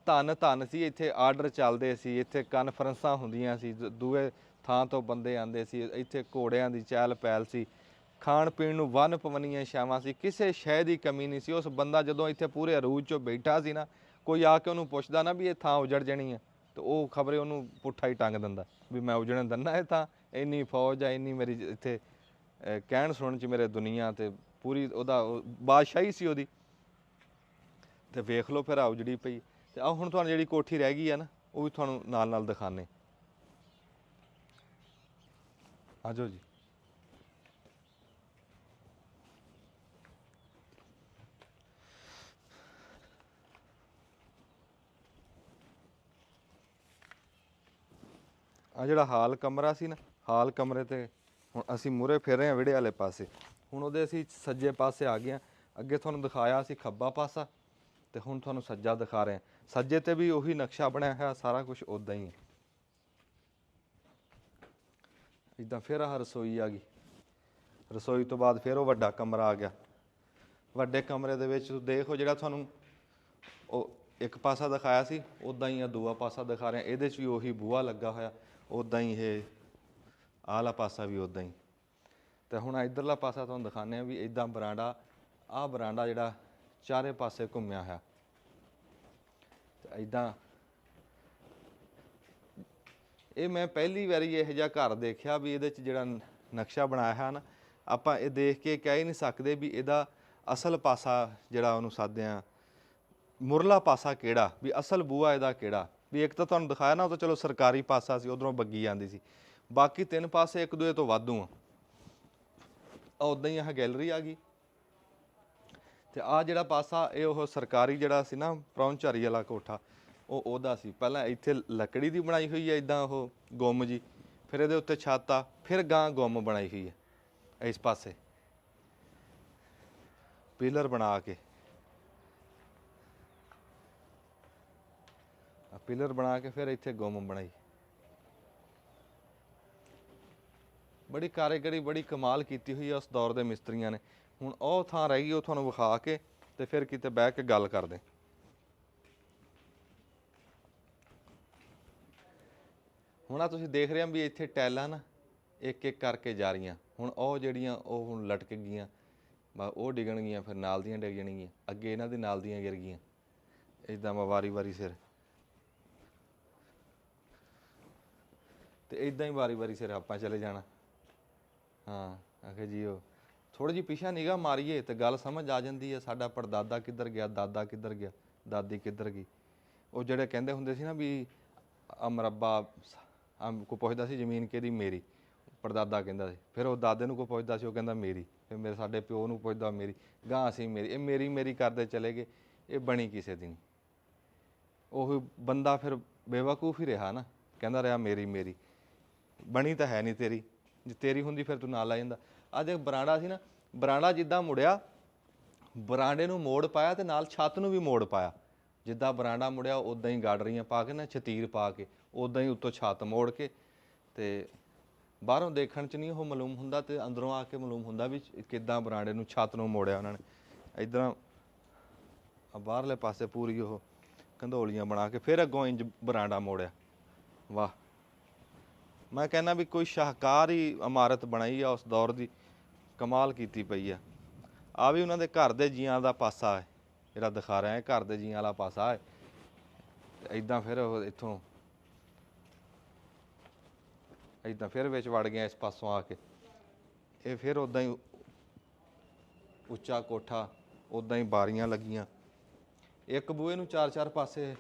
ਧੰਨ ਸੀ, ਇੱਥੇ ਆਰਡਰ ਚੱਲਦੇ ਸੀ, ਇੱਥੇ ਕਾਨਫਰੰਸਾਂ ਹੁੰਦੀਆਂ ਸੀ, ਦੂਏ ਥਾਂ ਤੋਂ ਬੰਦੇ ਆਉਂਦੇ ਸੀ, ਇੱਥੇ ਘੋੜਿਆਂ ਦੀ ਚਹਿਲ ਪਹਿਲ ਸੀ, ਖਾਣ ਪੀਣ ਨੂੰ ਵੰਨ ਪਵੰਨੀਆਂ ਛਾਵਾਂ ਸੀ, ਕਿਸੇ ਸ਼ੈ ਦੀ ਕਮੀ ਨਹੀਂ ਸੀ। ਉਸ ਬੰਦਾ ਜਦੋਂ ਇੱਥੇ ਪੂਰੇ ਅਰੂਜ 'ਚੋਂ ਬੈਠਾ ਸੀ ਨਾ, ਕੋਈ ਆ ਕੇ ਉਹਨੂੰ ਪੁੱਛਦਾ ਨਾ ਵੀ ਇਹ ਥਾਂ ਉਜੜ ਜਾਣੀ ਹੈ, ਤੇ ਉਹ ਖਬਰੇ ਉਹਨੂੰ ਪੁੱਠਾ ਹੀ ਟੰਗ ਦਿੰਦਾ ਵੀ ਮੈਂ ਉਜੜਨ ਦਿੰਦਾ ਇਹ ਤਾਂ, ਇੰਨੀ ਫੌਜ ਆ, ਇੰਨੀ ਮੇਰੀ ਇੱਥੇ ਕਹਿਣ ਸੁਣਨ 'ਚ ਮੇਰੇ ਦੁਨੀਆ, ਤੇ ਪੂਰੀ ਉਹਦਾ ਬਾਦਸ਼ਾਹੀ ਸੀ ਉਹਦੀ। ਤੇ ਵੇਖ ਲਓ ਫਿਰ ਆ ਉਜੜੀ ਪਈ। ਤੇ ਆਹ ਹੁਣ ਤੁਹਾਨੂੰ ਜਿਹੜੀ ਕੋਠੀ ਰਹਿ ਗਈ ਆ ਨਾ, ਉਹ ਵੀ ਤੁਹਾਨੂੰ ਨਾਲ ਦਿਖਾਉਂਦੇ। ਆ ਜਾਓ ਜੀ। ਆ ਜਿਹੜਾ ਹਾਲ ਕਮਰਾ ਸੀ ਨਾ, ਹਾਲ ਕਮਰੇ ਤੇ ਹੁਣ ਅਸੀਂ ਮੂਹਰੇ ਫਿਰ ਰਹੇ ਹਾਂ ਵਿਹੜੇ ਵਾਲੇ ਪਾਸੇ। ਹੁਣ ਉਹਦੇ ਅਸੀਂ ਸੱਜੇ ਪਾਸੇ ਆ ਗਏ ਹਾਂ। ਅੱਗੇ ਤੁਹਾਨੂੰ ਦਿਖਾਇਆ ਸੀ ਖੱਬਾ ਪਾਸਾ, ਤੇ ਹੁਣ ਤੁਹਾਨੂੰ ਸੱਜਾ ਦਿਖਾ ਰਹੇ ਹਾਂ। ਸੱਜੇ ਤੇ ਵੀ ਉਹੀ ਨਕਸ਼ਾ ਬਣਿਆ ਹੋਇਆ, ਸਾਰਾ ਕੁਝ ਉੱਦਾਂ ਹੀ ਹੈ। ਇੱਦਾਂ ਫਿਰ ਆਹ ਰਸੋਈ ਆ ਗਈ। ਰਸੋਈ ਤੋਂ ਬਾਅਦ ਫਿਰ ਉਹ ਵੱਡਾ ਕਮਰਾ ਆ ਗਿਆ। ਵੱਡੇ ਕਮਰੇ ਦੇ ਵਿੱਚ ਦੇਖੋ, ਜਿਹੜਾ ਤੁਹਾਨੂੰ ਉਹ ਇੱਕ ਪਾਸਾ ਦਿਖਾਇਆ ਸੀ ਉੱਦਾਂ ਹੀ ਆ ਦੂਆ ਪਾਸਾ ਦਿਖਾ ਰਿਹਾ। ਇਹਦੇ 'ਚ ਵੀ ਉਹੀ ਬੂਹਾ ਲੱਗਾ ਹੋਇਆ, ਉੱਦਾਂ ਹੀ ਇਹ ਆਹਲਾ ਪਾਸਾ ਵੀ ਉੱਦਾਂ ਹੀ। ਤੇ ਹੁਣ ਇੱਧਰਲਾ ਪਾਸਾ ਤੁਹਾਨੂੰ ਦਿਖਾਉਂਦੇ ਹਾਂ ਵੀ ਇੱਦਾਂ ਬਰਾਂਡਾ, ਆਹ ਬਰਾਂਡਾ ਜਿਹੜਾ ਚਾਰੇ ਪਾਸੇ ਘੁੰਮਿਆ ਹੋਇਆ। ਤੇ ਇੱਦਾਂ ਇਹ ਮੈਂ ਪਹਿਲੀ ਵਾਰੀ ਇਹੋ ਜਿਹਾ ਘਰ ਦੇਖਿਆ ਵੀ ਇਹਦੇ 'ਚ ਜਿਹੜਾ ਨਕਸ਼ਾ ਬਣਾਇਆ ਹੈ ਨਾ, ਆਪਾਂ ਇਹ ਦੇਖ ਕੇ ਕਹਿ ਹੀ ਨਹੀਂ ਸਕਦੇ ਵੀ ਇਹਦਾ ਅਸਲ ਪਾਸਾ ਜਿਹੜਾ ਉਹਨੂੰ ਸਾਦੇ ਆ, ਮੁਰਲਾ ਪਾਸਾ ਕਿਹੜਾ, ਵੀ ਅਸਲ ਬੂਹਾ ਇਹਦਾ ਕਿਹੜਾ। ਵੀ ਇੱਕ ਤਾਂ ਤੁਹਾਨੂੰ ਦਿਖਾਇਆ ਨਾ, ਉਹ ਤਾਂ ਚਲੋ ਸਰਕਾਰੀ ਪਾਸਾ ਸੀ, ਉਧਰੋਂ ਬੱਗੀ ਜਾਂਦੀ ਸੀ। ਬਾਕੀ ਤਿੰਨ ਪਾਸੇ ਇੱਕ ਦੂਜੇ ਤੋਂ ਵਾਧੂ ਆ। ਉੱਦਾਂ ਹੀ ਆਹ ਗੈਲਰੀ ਆ ਗਈ। ਤੇ ਆਹ ਜਿਹੜਾ ਪਾਸਾ ਇਹ ਉਹ ਸਰਕਾਰੀ ਜਿਹੜਾ ਸੀ ਨਾ ਪ੍ਰਾਹੁਣਚਾਰੀ ਵਾਲਾ ਕੋਠਾ, ਉਹ ਉਹਦਾ ਸੀ। ਪਹਿਲਾਂ ਇੱਥੇ ਲੱਕੜੀ ਦੀ ਬਣਾਈ ਹੋਈ ਹੈ ਇੱਦਾਂ ਉਹ ਗੁੰਮ ਜੀ, ਫਿਰ ਇਹਦੇ ਉੱਤੇ ਛੱਤ ਆ, ਫਿਰ ਗਾਂ ਗੁੰਮ ਬਣਾਈ ਹੋਈ ਹੈ ਇਸ ਪਾਸੇ ਪਿਲਰ ਬਣਾ ਕੇ। ਪਿਲਰ ਬਣਾ ਕੇ ਫਿਰ ਇੱਥੇ ਗੁੰਮ ਬਣਾਈ। ਬੜੀ ਕਾਰੀਗਰੀ, ਬੜੀ ਕਮਾਲ ਕੀਤੀ ਹੋਈ ਆ ਉਸ ਦੌਰ ਦੇ ਮਿਸਤਰੀਆਂ ਨੇ। ਹੁਣ ਉਹ ਥਾਂ ਰਹਿ ਗਈ, ਉਹ ਤੁਹਾਨੂੰ ਵਿਖਾ ਕੇ ਤੇ ਫਿਰ ਕਿਤੇ ਬਹਿ ਕੇ ਗੱਲ ਕਰਦੇ। ਹੁਣ ਆ ਤੁਸੀਂ ਦੇਖ ਰਹੇ ਹੋ ਵੀ ਇੱਥੇ ਟੈਲਾਂ ਨਾ ਇੱਕ ਇੱਕ ਕਰਕੇ ਜਾ ਰਹੀਆਂ। ਹੁਣ ਉਹ ਜਿਹੜੀਆਂ ਉਹ ਹੁਣ ਲਟਕ ਗਈਆਂ, ਉਹ ਡਿੱਗਣਗੀਆਂ, ਫਿਰ ਨਾਲ ਦੀਆਂ ਡਿੱਗ ਜਾਣਗੀਆਂ। ਅੱਗੇ ਇਹਨਾਂ ਦੇ ਨਾਲ ਦੀਆਂ ਗਿਰ ਗਈਆਂ। ਇੱਦਾਂ ਵਾਰੀ ਵਾਰੀ ਸਿਰ, ਤੇ ਇੱਦਾਂ ਹੀ ਵਾਰੀ ਵਾਰੀ ਸਿਰ ਆਪਾਂ ਚਲੇ ਜਾਣਾ। ਹਾਂ ਆਖੇ ਜੀ ਉਹ ਥੋੜ੍ਹੀ ਜਿਹੀ ਪਿਛਾ ਨਿਗਾਹ ਮਾਰੀਏ ਤੇ ਗੱਲ ਸਮਝ ਆ ਜਾਂਦੀ ਹੈ, ਸਾਡਾ ਪੜਦਾਦਾ ਕਿੱਧਰ ਗਿਆ, ਦਾਦਾ ਕਿੱਧਰ ਗਿਆ, ਦਾਦੀ ਕਿੱਧਰ ਗਈ। ਉਹ ਜਿਹੜੇ ਕਹਿੰਦੇ ਹੁੰਦੇ ਸੀ ਨਾ ਵੀ ਮਰੱਬਾ, ਕੋਈ ਪੁੱਛਦਾ ਸੀ ਜ਼ਮੀਨ ਕਿਹਦੀ, ਮੇਰੀ, ਪੜਦਾਦਾ ਕਹਿੰਦਾ ਸੀ। ਫਿਰ ਉਹ ਦਾਦੇ ਨੂੰ ਕੋਈ ਪੁੱਛਦਾ ਸੀ, ਉਹ ਕਹਿੰਦਾ ਮੇਰੀ। ਫਿਰ ਮੇਰੇ ਸਾਡੇ ਪਿਓ ਨੂੰ ਪੁੱਛਦਾ ਮੇਰੀ, ਗਾਂ ਅਸੀਂ ਮੇਰੀ। ਇਹ ਮੇਰੀ ਮੇਰੀ ਕਰਦੇ ਚਲੇ ਗਏ, ਇਹ ਬਣੀ ਕਿਸੇ ਦੀ ਨਹੀਂ। ਉਹ ਬੰਦਾ ਫਿਰ ਬੇਵਕੂਫ ਹੀ ਰਿਹਾ ਨਾ, ਕਹਿੰਦਾ ਰਿਹਾ ਮੇਰੀ ਮੇਰੀ, ਬਣੀ ਤਾਂ ਹੈ ਨਹੀਂ ਤੇਰੀ। ਜੇ ਤੇਰੀ ਹੁੰਦੀ ਫਿਰ ਤੂੰ ਨਾਲ ਆ ਜਾਂਦਾ। ਅੱਜ ਇੱਕ ਬਰਾਂਡਾ ਸੀ ਨਾ, ਬਰਾਂਡਾ ਜਿੱਦਾਂ ਮੁੜਿਆ, ਬਰਾਂਡੇ ਨੂੰ ਮੋੜ ਪਾਇਆ ਤੇ ਨਾਲ ਛੱਤ ਨੂੰ ਵੀ ਮੋੜ ਪਾਇਆ। ਜਿੱਦਾਂ ਬਰਾਂਡਾ ਮੁੜਿਆ ਉੱਦਾਂ ਹੀ ਗਾਡਰੀਆਂ ਪਾ ਕੇ ਨਾ, ਛਤੀਰ ਪਾ ਕੇ, ਉੱਦਾਂ ਹੀ ਉੱਤੋਂ ਛੱਤ ਮੋੜ ਕੇ। ਤੇ ਬਾਹਰੋਂ ਦੇਖਣ 'ਚ ਨਹੀਂ ਉਹ ਮਾਲੂਮ ਹੁੰਦਾ, ਤੇ ਅੰਦਰੋਂ ਆ ਕੇ ਮਾਲੂਮ ਹੁੰਦਾ ਵੀ ਕਿੱਦਾਂ ਬਰਾਂਡੇ ਨੂੰ, ਛੱਤ ਨੂੰ ਮੋੜਿਆ ਉਹਨਾਂ ਨੇ। ਇੱਦਾਂ ਬਾਹਰਲੇ ਪਾਸੇ ਪੂਰੀ ਉਹ ਕੰਧੋਲੀਆਂ ਬਣਾ ਕੇ ਫਿਰ ਅੱਗੋਂ ਇੰਜ ਬਰਾਂਡਾ ਮੋੜਿਆ। ਵਾਹ, ਮੈਂ ਕਹਿੰਦਾ ਵੀ ਕੋਈ ਸ਼ਾਹਕਾਰ ਹੀ ਇਮਾਰਤ ਬਣਾਈ ਆ ਉਸ ਦੌਰ ਦੀ, ਕਮਾਲ ਕੀਤੀ ਪਈ ਆ। ਆ ਵੀ ਉਹਨਾਂ ਦੇ ਘਰ ਦੇ ਜੀਆਂ ਦਾ ਪਾਸਾ ਹੈ ਜਿਹੜਾ ਦਿਖਾ ਰਿਹਾ, ਘਰ ਦੇ ਜੀਆਂ ਵਾਲਾ ਪਾਸਾ ਹੈ। ਇੱਦਾਂ ਫਿਰ ਉਹ ਇੱਥੋਂ ਇੱਦਾਂ ਫਿਰ ਵਿੱਚ ਵੜ ਗਿਆ ਇਸ ਪਾਸੋਂ ਆ ਕੇ। ਇਹ ਫਿਰ ਉੱਦਾਂ ਹੀ ਉੱਚਾ ਕੋਠਾ, ਉੱਦਾਂ ਹੀ ਬਾਰੀਆਂ ਲੱਗੀਆਂ। ਇੱਕ ਬੂਹੇ ਨੂੰ ਚਾਰ ਚਾਰ ਪਾਸੇ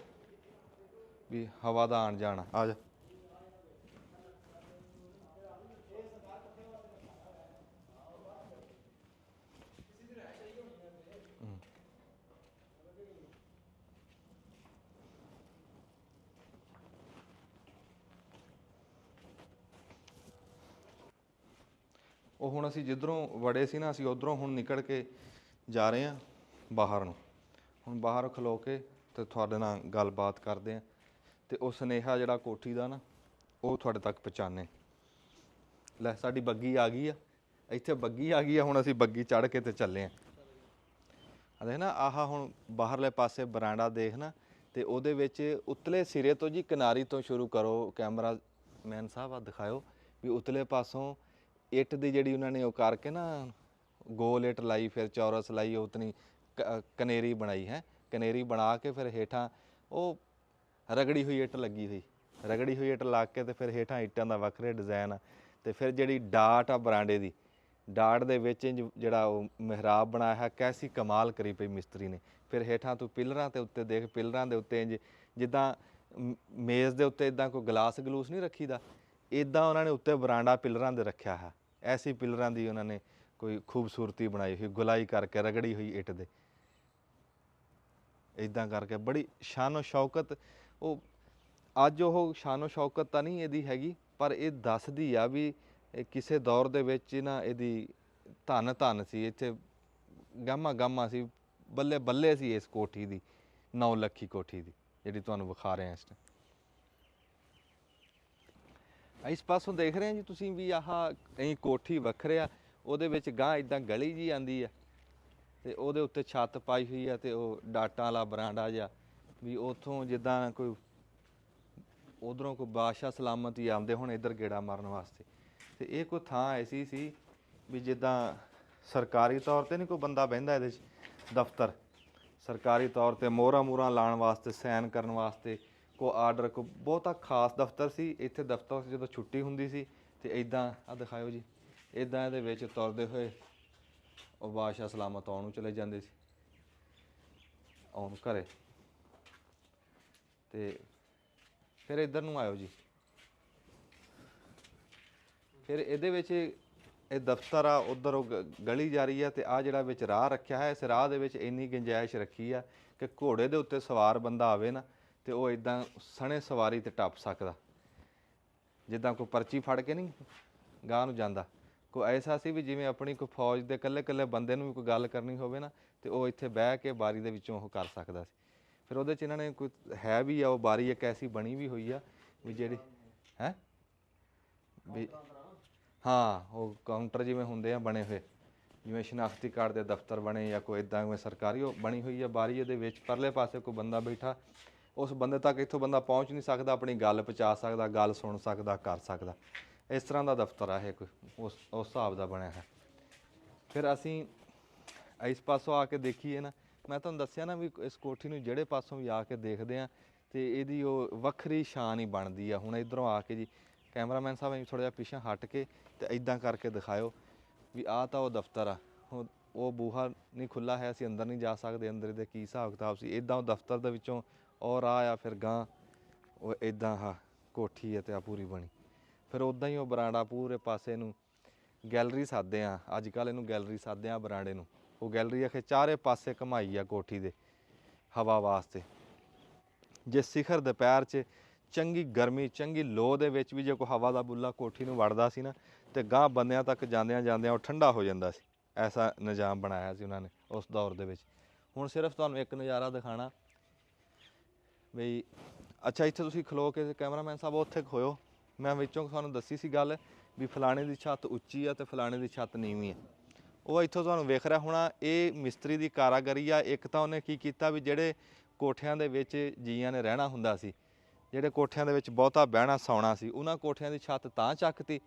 ਵੀ ਹਵਾ ਦਾ ਆਣ ਜਾਣਾ। ਆ ਜਾ, ਉਹ ਹੁਣ ਅਸੀਂ ਜਿੱਧਰੋਂ ਵੜੇ ਸੀ ਨਾ, ਅਸੀਂ ਉੱਧਰੋਂ ਹੁਣ ਨਿਕਲ ਕੇ ਜਾ ਰਹੇ ਹਾਂ ਬਾਹਰ ਨੂੰ। ਹੁਣ ਬਾਹਰ ਖਲੋ ਕੇ ਤੇ ਤੁਹਾਡੇ ਨਾਲ ਗੱਲਬਾਤ ਕਰਦੇ ਹਾਂ, ਤੇ ਉਹ ਸੁਨੇਹਾ ਜਿਹੜਾ ਕੋਠੀ ਦਾ ਨਾ ਉਹ ਤੁਹਾਡੇ ਤੱਕ ਪਹੁੰਚਾਉਂਦੇ। ਲੈ ਸਾਡੀ ਬੱਗੀ ਆ ਗਈ ਆ, ਇੱਥੇ ਬੱਗੀ ਆ ਗਈ ਆ। ਹੁਣ ਅਸੀਂ ਬੱਗੀ ਚੜ੍ਹ ਕੇ ਤੇ ਚੱਲੇ ਹਾਂ। ਦੇਖ ਨਾ ਆਹ ਹੁਣ ਬਾਹਰਲੇ ਪਾਸੇ ਬਰਾਂਡਾ ਦੇਖ ਨਾ, ਤੇ ਉਹਦੇ ਵਿੱਚ ਉਤਲੇ ਸਿਰੇ ਤੋਂ ਜੀ, ਕਿਨਾਰੀ ਤੋਂ ਸ਼ੁਰੂ ਕਰੋ। ਕੈਮਰਾ ਮੈਨ ਸਾਹਿਬ ਆ ਦਿਖਾਇਓ ਵੀ ਉਤਲੇ ਪਾਸੋਂ ਇੱਟ ਦੀ ਜਿਹੜੀ ਉਹਨਾਂ ਨੇ ਉਹ ਕਰਕੇ ਨਾ ਗੋਲ ਇੱਟ ਲਾਈ, ਫਿਰ ਚੌਰਸ ਲਾਈ, ਉਤਨੀ ਕਨੇਰੀ ਬਣਾਈ ਹੈ। ਕਨੇਰੀ ਬਣਾ ਕੇ ਫਿਰ ਹੇਠਾਂ ਉਹ ਰਗੜੀ ਹੋਈ ਇੱਟ ਲੱਗੀ ਹੋਈ, ਰਗੜੀ ਹੋਈ ਇੱਟ ਲਾ ਕੇ ਤੇ ਫਿਰ ਹੇਠਾਂ ਇੱਟਾਂ ਦਾ ਵੱਖਰੇ ਡਿਜ਼ਾਇਨ ਆ। ਤੇ ਫਿਰ ਜਿਹੜੀ ਡਾਟ ਆ ਬਰਾਂਡੇ ਦੀ, ਡਾਟ ਦੇ ਵਿੱਚ ਜਿਹੜਾ ਉਹ ਮਿਹਰਾਬ ਬਣਾਇਆ ਹੈ, ਕੈਸੀ ਕਮਾਲ ਕਰੀ ਪਈ ਮਿਸਤਰੀ ਨੇ। ਫਿਰ ਹੇਠਾਂ ਤੂੰ ਪਿਲਰਾਂ ਦੇ ਉੱਤੇ ਦੇਖ, ਪਿਲਰਾਂ ਦੇ ਉੱਤੇ ਇੰਜ ਜਿੱਦਾਂ ਮੇਜ਼ ਦੇ ਉੱਤੇ ਇੱਦਾਂ ਕੋਈ ਗਲਾਸ ਗਲੂਸ ਨਹੀਂ ਰੱਖੀਦਾ, ਇੱਦਾਂ ਉਹਨਾਂ ਨੇ ਉੱਤੇ ਬਰਾਂਡਾ ਪਿਲਰਾਂ ਦੇ ਰੱਖਿਆ ਹੈ। ਐਸੀ ਪਿਲਰਾਂ ਦੀ ਉਹਨਾਂ ਨੇ ਕੋਈ ਖੂਬਸੂਰਤੀ ਬਣਾਈ ਹੋਈ, ਗੁਲਾਈ ਕਰਕੇ ਰਗੜੀ ਹੋਈ ਇੱਟ ਦੇ, ਇੱਦਾਂ ਕਰਕੇ ਬੜੀ ਸ਼ਾਨੋ ਸ਼ੌਕਤ। ਉਹ ਅੱਜ ਉਹ ਸ਼ਾਨੋ ਸ਼ੌਕਤ ਤਾਂ ਨਹੀਂ ਇਹਦੀ ਹੈਗੀ, ਪਰ ਇਹ ਦੱਸਦੀ ਆ ਵੀ ਇਹ ਕਿਸੇ ਦੌਰ ਦੇ ਵਿੱਚ ਨਾ ਇਹਦੀ ਧੰਨ ਸੀ, ਇੱਥੇ ਗਾਮਾ ਗਾਮਾ ਸੀ, ਬੱਲੇ ਬੱਲੇ ਸੀ ਇਸ ਕੋਠੀ ਦੀ, 9 ਲੱਖੀ ਕੋਠੀ ਦੀ ਜਿਹੜੀ ਤੁਹਾਨੂੰ ਵਿਖਾ ਰਹੇ ਹਾਂ ਇਸ ਟਾਈਮ। ਇਸ ਪਾਸੋਂ ਦੇਖ ਰਹੇ ਆ ਜੀ ਤੁਸੀਂ ਵੀ ਆਹ ਐਂ ਕੋਠੀ ਵੱਖਰਿਆ, ਉਹਦੇ ਵਿੱਚ ਗਾਂ ਇਦਾਂ ਗਲੀ ਜੀ ਆਂਦੀ ਆ ਤੇ ਉਹਦੇ ਉੱਤੇ ਛੱਤ ਪਾਈ ਹੋਈ ਆ ਤੇ ਉਹ ਡਾਟਾਂ ਵਾਲਾ ਬਰਾਂਡਾ ਜਿਹਾ ਵੀ ਉੱਥੋਂ ਜਿੱਦਾਂ ਕੋਈ ਉਧਰੋਂ ਕੋਈ ਬਾਦਸ਼ਾਹ ਸਲਾਮਤ ਹੀ ਆਉਂਦੇ ਹੁਣ ਇੱਧਰ ਗੇੜਾ ਮਾਰਨ ਵਾਸਤੇ। ਤੇ ਇਹ ਕੋਈ ਥਾਂ ਐਸੀ ਸੀ ਵੀ ਜਿੱਦਾਂ ਸਰਕਾਰੀ ਤੌਰ ਤੇ ਨਹੀਂ ਕੋਈ ਬੰਦਾ ਬਹਿੰਦਾ ਇਹਦੇ 'ਚ, ਦਫ਼ਤਰ ਸਰਕਾਰੀ ਤੌਰ ਤੇ ਮੋਹਰਾਂ ਲਾਉਣ ਵਾਸਤੇ, ਸਾਈਨ ਕਰਨ ਵਾਸਤੇ, ਕੋਈ ਆਰਡਰ, ਕੋਈ ਬਹੁਤਾ ਖਾਸ ਦਫ਼ਤਰ ਸੀ। ਇੱਥੇ ਦਫ਼ਤਰ ਜਦੋਂ ਛੁੱਟੀ ਹੁੰਦੀ ਸੀ ਤੇ ਇੱਦਾਂ ਆ ਦਿਖਾਇਓ ਜੀ, ਇੱਦਾਂ ਇਹਦੇ ਵਿੱਚ ਤੁਰਦੇ ਹੋਏ ਉਹ ਬਾਦਸ਼ਾਹ ਸਲਾਮਤ ਆਉਣ ਨੂੰ ਚਲੇ ਜਾਂਦੇ ਸੀ, ਆਉਣ ਘਰੇ। ਤੇ ਫਿਰ ਇੱਧਰ ਨੂੰ ਆਇਓ ਜੀ, ਫਿਰ ਇਹਦੇ ਵਿੱਚ ਇਹ ਦਫ਼ਤਰ ਆ, ਉੱਧਰ ਉਹ ਗਲੀ ਜਾ ਰਹੀ ਆ ਤੇ ਆ ਜਿਹੜਾ ਵਿੱਚ ਰਾਹ ਰੱਖਿਆ ਹੈ, ਇਸ ਰਾਹ ਦੇ ਵਿੱਚ ਇੰਨੀ ਗੁੰਜਾਇਸ਼ ਰੱਖੀ ਆ ਕਿ ਘੋੜੇ ਦੇ ਉੱਤੇ ਸਵਾਰ ਬੰਦਾ ਆਵੇ ਨਾ ਤੇ ਉਹ ਇਦਾਂ ਸਣੇ ਸਵਾਰੀ ਤੇ ਟੱਪ ਸਕਦਾ, ਜਿੱਦਾਂ ਕੋਈ ਪਰਚੀ ਫੜ ਕੇ ਨਹੀਂ ਗਾਹ ਨੂੰ ਜਾਂਦਾ। ਕੋਈ ਐਸਾ ਸੀ ਵੀ ਜਿਵੇਂ ਆਪਣੀ ਕੋਈ ਫੌਜ ਦੇ ਇਕੱਲੇ ਬੰਦੇ ਨੂੰ ਵੀ ਕੋਈ ਗੱਲ ਕਰਨੀ ਹੋਵੇ ਨਾ ਤੇ ਉਹ ਇੱਥੇ ਬਹਿ ਕੇ ਬਾਰੀ ਦੇ ਵਿੱਚੋਂ ਉਹ ਕਰ ਸਕਦਾ ਸੀ। ਫਿਰ ਉਹਦੇ 'ਚ ਇਹਨਾਂ ਨੇ ਕੋਈ ਹੈ ਵੀ ਆ, ਉਹ ਬਾਰੀ ਇੱਕ ਐਸੀ ਬਣੀ ਵੀ ਹੋਈ ਆ ਵੀ ਜਿਹੜੀ ਹੈ ਵੀ ਹਾਂ, ਉਹ ਕਾਊਂਟਰ ਜਿਵੇਂ ਹੁੰਦੇ ਆ ਬਣੇ ਹੋਏ, ਜਿਵੇਂ ਸ਼ਨਾਖਤੀ ਕਾਰਡ ਦੇ ਦਫ਼ਤਰ ਬਣੇ ਜਾਂ ਕੋਈ ਇੱਦਾਂ ਜਿਵੇਂ ਸਰਕਾਰੀ ਉਹ ਬਣੀ ਹੋਈ ਆ ਬਾਰੀ। ਇਹਦੇ ਵਿੱਚ ਪਰਲੇ ਪਾਸੇ ਕੋਈ ਬੰਦਾ ਬੈਠਾ, ਉਸ ਬੰਦੇ ਤੱਕ ਇੱਥੋਂ ਬੰਦਾ ਪਹੁੰਚ ਨਹੀਂ ਸਕਦਾ, ਆਪਣੀ ਗੱਲ ਪਹੁੰਚਾ ਸਕਦਾ, ਗੱਲ ਸੁਣ ਸਕਦਾ, ਕਰ ਸਕਦਾ। ਇਸ ਤਰ੍ਹਾਂ ਦਾ ਦਫ਼ਤਰ ਆ ਇਹ, ਕੋਈ ਉਸ ਹਿਸਾਬ ਦਾ ਬਣਿਆ ਹੈ। ਫਿਰ ਅਸੀਂ ਇਸ ਪਾਸੋਂ ਆ ਕੇ ਦੇਖੀਏ ਨਾ, ਮੈਂ ਤੁਹਾਨੂੰ ਦੱਸਿਆ ਨਾ ਵੀ ਇਸ ਕੋਠੀ ਨੂੰ ਜਿਹੜੇ ਪਾਸੋਂ ਵੀ ਆ ਕੇ ਦੇਖਦੇ ਆ ਤੇ ਇਹਦੀ ਉਹ ਵੱਖਰੀ ਸ਼ਾਨ ਹੀ ਬਣਦੀ ਆ। ਹੁਣ ਇੱਧਰੋਂ ਆ ਕੇ ਜੀ ਕੈਮਰਾਮੈਨ ਸਾਹਿਬ ਥੋੜ੍ਹਾ ਜਿਹਾ ਪਿੱਛੇ ਹਟ ਕੇ ਤੇ ਇੱਦਾਂ ਕਰਕੇ ਦਿਖਾਇਓ ਵੀ ਆਹ ਤਾਂ ਉਹ ਦਫ਼ਤਰ ਆ। ਉਹ ਬੂਹਾ ਨਹੀਂ ਖੁੱਲ੍ਹਾ ਹੈ, ਅਸੀਂ ਅੰਦਰ ਨਹੀਂ ਜਾ ਸਕਦੇ, ਅੰਦਰ ਦੇ ਕੀ ਹਿਸਾਬ ਕਿਤਾਬ ਸੀ। ਇੱਦਾਂ ਉਹ ਦਫ਼ਤਰ ਦੇ ਵਿੱਚੋਂ ਔਰ ਆ ਫਿਰ ਗਾਂ ਉਹ ਇੱਦਾਂ ਆਹ ਕੋਠੀ ਹੈ ਤੇ ਆ ਪੂਰੀ ਬਣੀ। ਫਿਰ ਉੱਦਾਂ ਹੀ ਉਹ ਬਰਾਂਡਾ ਪੂਰੇ ਪਾਸੇ ਨੂੰ ਗੈਲਰੀ ਸਾਦੇ ਆ, ਅੱਜ ਕੱਲ੍ਹ ਇਹਨੂੰ ਗੈਲਰੀ ਸਾਦੇ ਆ ਬਰਾਂਡੇ ਨੂੰ। ਉਹ ਗੈਲਰੀ ਆਖੇ ਚਾਰੇ ਪਾਸੇ ਘੁਮਾਈ ਆ ਕੋਠੀ ਦੇ ਹਵਾ ਵਾਸਤੇ। ਜੇ ਸਿਖਰ ਦੁਪਹਿਰ 'ਚ ਚੰਗੀ ਗਰਮੀ, ਚੰਗੀ ਲੋਅ ਦੇ ਵਿੱਚ ਵੀ ਜੇ ਕੋਈ ਹਵਾ ਦਾ ਬੁੱਲਾ ਕੋਠੀ ਨੂੰ ਵੜਦਾ ਸੀ ਨਾ ਤੇ ਗਾਂਹ ਬੰਦਿਆਂ ਤੱਕ ਜਾਂਦਿਆਂ ਉਹ ਠੰਡਾ ਹੋ ਜਾਂਦਾ ਸੀ। ਐਸਾ ਨਿਜ਼ਾਮ ਬਣਾਇਆ ਸੀ ਉਹਨਾਂ ਨੇ ਉਸ ਦੌਰ ਦੇ ਵਿੱਚ। ਹੁਣ ਸਿਰਫ ਤੁਹਾਨੂੰ ਇੱਕ ਨਜ਼ਾਰਾ ਦਿਖਾਣਾ ਬਈ, ਅੱਛਾ ਇੱਥੇ ਤੁਸੀਂ ਖਲੋ ਕੇ ਕੈਮਰਾਮੈਨ ਸਾਹਿਬ ਉੱਥੇ ਖੋਇਓ, ਮੈਂ ਵਿੱਚੋਂ ਤੁਹਾਨੂੰ ਦੱਸੀ ਸੀ ਗੱਲ ਵੀ ਫਲਾਣੇ ਦੀ ਛੱਤ ਉੱਚੀ ਆ ਤੇ ਫਲਾਣੇ ਦੀ ਛੱਤ ਨੀਵੀਂ ਆ। ਉਹ ਇੱਥੋਂ ਤੁਹਾਨੂੰ ਵੇਖ ਰਿਹਾ ਹੋਣਾ, ਇਹ ਮਿਸਤਰੀ ਦੀ ਕਾਰਾਗਰੀ ਆ। ਇੱਕ ਤਾਂ ਉਹਨੇ ਕੀ ਕੀਤਾ ਵੀ ਜਿਹੜੇ ਕੋਠਿਆਂ ਦੇ ਵਿੱਚ ਜੀਆਂ ਨੇ ਰਹਿਣਾ ਹੁੰਦਾ ਸੀ, ਜਿਹੜੇ ਕੋਠਿਆਂ ਦੇ ਵਿੱਚ ਬਹੁਤਾ ਬਹਿਣਾ ਸੌਣਾ ਸੀ, ਉਹਨਾਂ ਕੋਠਿਆਂ ਦੀ ਛੱਤ ਤਾਂ ਚੱਕਤੀ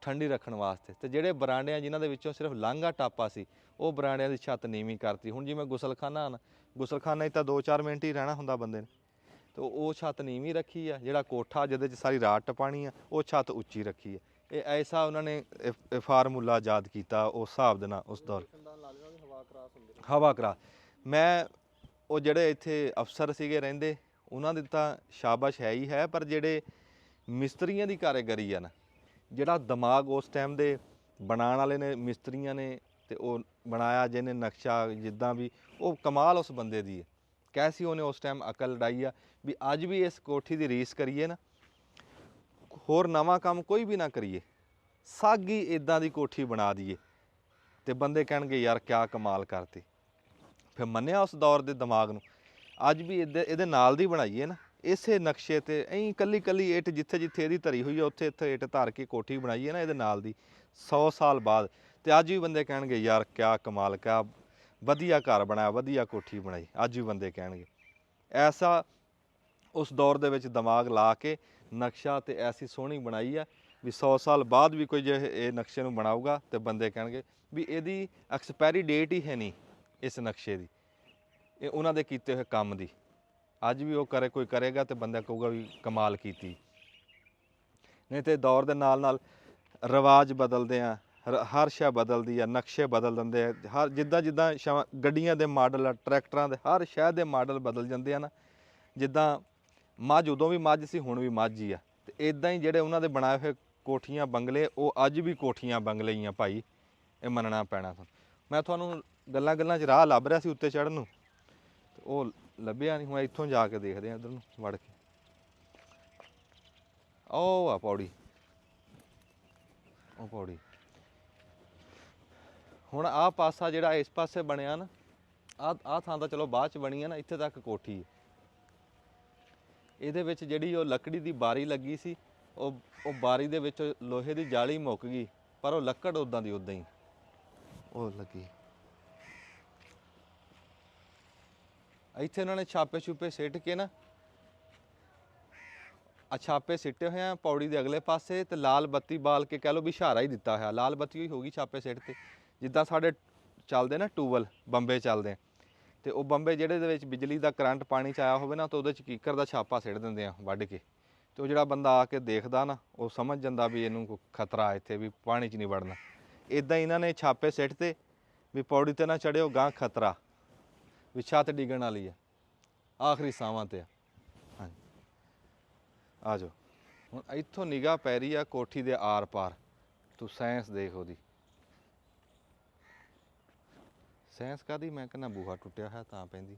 ਠੰਡੀ ਰੱਖਣ ਵਾਸਤੇ, ਤੇ ਜਿਹੜੇ ਬਰਾਂਡਿਆਂ ਜਿਨ੍ਹਾਂ ਦੇ ਵਿੱਚੋਂ ਸਿਰਫ ਲਾਂਘਾ ਟਾਪਾ ਸੀ ਉਹ ਬਰਾਂਡਿਆਂ ਦੀ ਛੱਤ ਨੀਵੀਂ ਕਰਤੀ। ਹੁਣ ਜਿਵੇਂ ਗੁਸਲਖਾਨਾ ਨਾ, ਗੁਸਲਖਾਨੇ 'ਚ ਤਾਂ 2-4 ਮਿੰਟ ਹੀ ਰਹਿਣਾ ਹੁੰਦਾ ਬੰਦੇ ਨੇ, ਤੇ ਉਹ ਛੱਤ ਨੀਵੀਂ ਰੱਖੀ ਆ। ਜਿਹੜਾ ਕੋਠਾ ਜਿਹਦੇ 'ਚ ਸਾਰੀ ਰਾਤ ਟਪਾਣੀ ਆ ਉਹ ਛੱਤ ਉੱਚੀ ਰੱਖੀ ਆ। ਇਹ ਐਸਾ ਉਹਨਾਂ ਨੇ ਫਾਰਮੂਲਾ ਯਾਦ ਕੀਤਾ ਉਸ ਹਿਸਾਬ ਦੇ ਨਾਲ ਉਸ ਦੌਰ। ਹਵਾ ਕਰਾ ਮੈਂ ਉਹ ਜਿਹੜੇ ਇੱਥੇ ਅਫਸਰ ਸੀਗੇ ਰਹਿੰਦੇ ਉਹਨਾਂ ਦੀ ਤਾਂ ਸ਼ਾਬਾਸ਼ ਹੈ ਹੀ ਹੈ, ਪਰ ਜਿਹੜੇ ਮਿਸਤਰੀਆਂ ਦੀ ਕਾਰੀਗਰੀ ਆ ਨਾ, ਜਿਹੜਾ ਦਿਮਾਗ ਉਸ ਟਾਈਮ ਦੇ ਬਣਾਉਣ ਵਾਲੇ ਨੇ ਮਿਸਤਰੀਆਂ ਨੇ ਤੇ ਉਹ ਬਣਾਇਆ ਜਿਹਨੇ ਨਕਸ਼ਾ ਜਿੱਦਾਂ ਵੀ, ਉਹ ਕਮਾਲ ਉਸ ਬੰਦੇ ਦੀ ਹੈ। ਕੈਸੀ ਉਹਨੇ ਉਸ ਟਾਈਮ ਅਕਲ ਲੜਾਈ ਆ ਵੀ ਅੱਜ ਵੀ ਇਸ ਕੋਠੀ ਦੀ ਰੀਸ ਕਰੀਏ ਨਾ, ਹੋਰ ਨਵਾਂ ਕੰਮ ਕੋਈ ਵੀ ਨਾ ਕਰੀਏ, ਸਾਗੀ ਇੱਦਾਂ ਦੀ ਕੋਠੀ ਬਣਾ ਦਈਏ ਤੇ ਬੰਦੇ ਕਹਿਣਗੇ ਯਾਰ ਕਿਆ ਕਮਾਲ ਕਰਤੀ। ਫਿਰ ਮੰਨਿਆ ਉਸ ਦੌਰ ਦੇ ਦਿਮਾਗ ਨੂੰ। ਅੱਜ ਵੀ ਇਹਦੇ ਨਾਲ ਦੀ ਬਣਾਈਏ ਨਾ ਇਸੇ ਨਕਸ਼ੇ ਤੇ, ਐਂ ਕੱਲੀ ਇੱਟ ਜਿੱਥੇ ਇਹਦੀ ਧਰੀ ਹੋਈ ਆ ਉੱਥੇ ਇੱਟ ਧਰ ਕੇ ਕੋਠੀ ਬਣਾਈਏ ਨਾ ਇਹਦੇ ਨਾਲ ਦੀ 100 ਸਾਲ ਬਾਅਦ, ਤੇ ਅੱਜ ਵੀ ਬੰਦੇ ਕਹਿਣਗੇ ਯਾਰ ਕਿਆ ਕਮਾਲ, ਕਿਆ ਵਧੀਆ ਘਰ ਬਣਾਇਆ, ਵਧੀਆ ਕੋਠੀ ਬਣਾਈ। ਅੱਜ ਵੀ ਬੰਦੇ ਕਹਿਣਗੇ। ਐਸਾ ਉਸ ਦੌਰ ਦੇ ਵਿੱਚ ਦਿਮਾਗ ਲਾ ਕੇ ਨਕਸ਼ਾ ਤੇ ਐਸੀ ਸੋਹਣੀ ਬਣਾਈ ਆ ਵੀ 100 ਸਾਲ ਬਾਅਦ ਵੀ ਕੋਈ ਜੇ ਇਹ ਨਕਸ਼ੇ ਨੂੰ ਬਣਾਊਗਾ ਤੇ ਬੰਦੇ ਕਹਿਣਗੇ ਵੀ ਇਹਦੀ ਐਕਸਪਾਇਰੀ ਡੇਟ ਹੀ ਹੈ ਨਹੀਂ ਇਸ ਨਕਸ਼ੇ ਦੀ, ਇਹ ਉਹਨਾਂ ਦੇ ਕੀਤੇ ਹੋਏ ਕੰਮ ਦੀ। ਅੱਜ ਵੀ ਉਹ ਕੋਈ ਕਰੇਗਾ ਤੇ ਬੰਦਾ ਕਹੂਗਾ ਵੀ ਕਮਾਲ ਕੀਤੀ। ਨਹੀਂ ਤੇ ਦੌਰ ਦੇ ਨਾਲ ਰਿਵਾਜ ਬਦਲਦੇ ਆ, ਹਰ ਸ਼ੈ ਬਦਲਦੀ ਆ, ਨਕਸ਼ੇ ਬਦਲ ਦਿੰਦੇ ਆ। ਹਰ ਜਿੱਦਾਂ ਗੱਡੀਆਂ ਦੇ ਮਾਡਲ ਆ, ਟਰੈਕਟਰਾਂ ਦੇ, ਹਰ ਸ਼ਹਿਰ ਦੇ ਮਾਡਲ ਬਦਲ ਜਾਂਦੇ ਆ ਨਾ। ਜਿੱਦਾਂ ਮੱਝ ਉਦੋਂ ਵੀ ਮੱਝ ਸੀ, ਹੁਣ ਵੀ ਮੱਝ ਹੀ ਆ, ਤੇ ਇੱਦਾਂ ਹੀ ਜਿਹੜੇ ਉਹਨਾਂ ਦੇ ਬਣਾਏ ਹੋਏ ਕੋਠੀਆਂ ਬੰਗਲੇ ਉਹ ਅੱਜ ਵੀ ਕੋਠੀਆਂ ਬੰਗਲੇ ਹੀ ਆ ਭਾਈ, ਇਹ ਮੰਨਣਾ ਪੈਣਾ ਤੁਹਾਨੂੰ। ਮੈਂ ਤੁਹਾਨੂੰ ਗੱਲਾਂ 'ਚ ਰਾਹ ਲੱਭ ਰਿਹਾ ਸੀ ਉੱਤੇ ਚੜ੍ਹਨ ਨੂੰ, ਤੇ ਉਹ ਲੱਭਿਆ ਨਹੀਂ। ਹੁਣ ਇੱਥੋਂ ਜਾ ਕੇ ਦੇਖਦੇ ਆ ਇੱਧਰ ਨੂੰ ਵੜ ਕੇ। ਉਹ ਆ ਪੌੜੀ, ਉਹ ਪੌੜੀ। ਹੁਣ ਆਹ ਪਾਸਾ ਜਿਹੜਾ ਇਸ ਪਾਸੇ ਬਣਿਆ ਨਾ, ਆਹ ਥਾਂ ਤਾਂ ਚਲੋ ਬਾਅਦ ਚ ਬਣੀ ਆ ਨਾ, ਇੱਥੇ ਤੱਕ ਕੋਠੀ ਹੈ। ਇਹਦੇ ਵਿੱਚ ਜਿਹੜੀ ਉਹ ਲੱਕੜੀ ਦੀ ਬਾਰੀ ਲੱਗੀ ਸੀ, ਉਹ ਬਾਰੀ ਦੇ ਵਿੱਚ ਲੋਹੇ ਦੀ ਜਾਲੀ ਮੁੱਕ ਗਈ, ਪਰ ਉਹ ਲੱਕੜ ਉਦਾਂ ਦੀ ਉਦਾਂ ਹੀ ਉਹ ਲੱਗੀ। ਇੱਥੇ ਉਹਨਾਂ ਨੇ ਛਾਪੇ ਛੁਪੇ ਸਿੱਟ ਕੇ ਨਾ, ਛਾਪੇ ਸਿੱਟੇ ਹੋਏ ਆ ਪੌੜੀ ਦੇ ਅਗਲੇ ਪਾਸੇ, ਤੇ ਲਾਲ ਬੱਤੀ ਬਾਲ ਕੇ ਕਹਿ ਲਓ ਵੀ ਇਸ਼ਾਰਾ ਹੀ ਦਿੱਤਾ ਹੋਇਆ, ਲਾਲ ਬੱਤੀ ਹੋਈ ਹੋਗੀ ਛਾਪੇ ਸਿੱਟ ਤੇ। ਜਿੱਦਾਂ ਸਾਡੇ ਚੱਲਦੇ ਨਾ ਟੂਬਲ, ਬੰਬੇ ਚੱਲਦੇ, ਤੇ ਉਹ ਬੰਬੇ ਜਿਹੜੇ ਦੇ ਵਿੱਚ ਬਿਜਲੀ ਦਾ ਕਰੰਟ ਪਾਣੀ 'ਚ ਆਇਆ ਹੋਵੇ ਨਾ, ਤਾਂ ਉਹਦੇ 'ਚ ਕੀਕਰ ਦਾ ਛਾਪਾ ਸਿੱਟ ਦਿੰਦੇ ਆ ਵੱਢ ਕੇ, ਤੇ ਉਹ ਜਿਹੜਾ ਬੰਦਾ ਆ ਕੇ ਦੇਖਦਾ ਨਾ, ਉਹ ਸਮਝ ਜਾਂਦਾ ਵੀ ਇਹਨੂੰ ਕੋਈ ਖਤਰਾ ਇੱਥੇ, ਵੀ ਪਾਣੀ 'ਚ ਨਹੀਂ ਵੜਨਾ। ਇੱਦਾਂ ਇਹਨਾਂ ਨੇ ਛਾਪੇ ਸਿੱਟ ਤੇ ਵੀ ਪੌੜੀ ਤੇ ਨਾ ਚੜਿਓ, ਗਾਂ ਖਤਰਾ, ਵੀ ਛੱਤ ਡਿੱਗਣ ਵਾਲੀ ਆ, ਆਖਰੀ ਸਾਵਾਂ ਤੇ ਆ। ਹਾਂਜੀ, ਆ ਜਾਓ। ਹੁਣ ਇੱਥੋਂ ਨਿਗਾਹ ਪੈ ਰਹੀ ਆ ਕੋਠੀ ਦੇ ਆਰ ਪਾਰ, ਤੂੰ ਸਾਇੰਸ ਦੇਖ ਉਹਦੀ। ਸਾਇੰਸ ਕਾਹਦੀ, ਮੈਂ ਕਹਿੰਦਾ ਬੂਹਾ ਟੁੱਟਿਆ ਹੈ ਤਾਂ ਪੈਂਦੀ।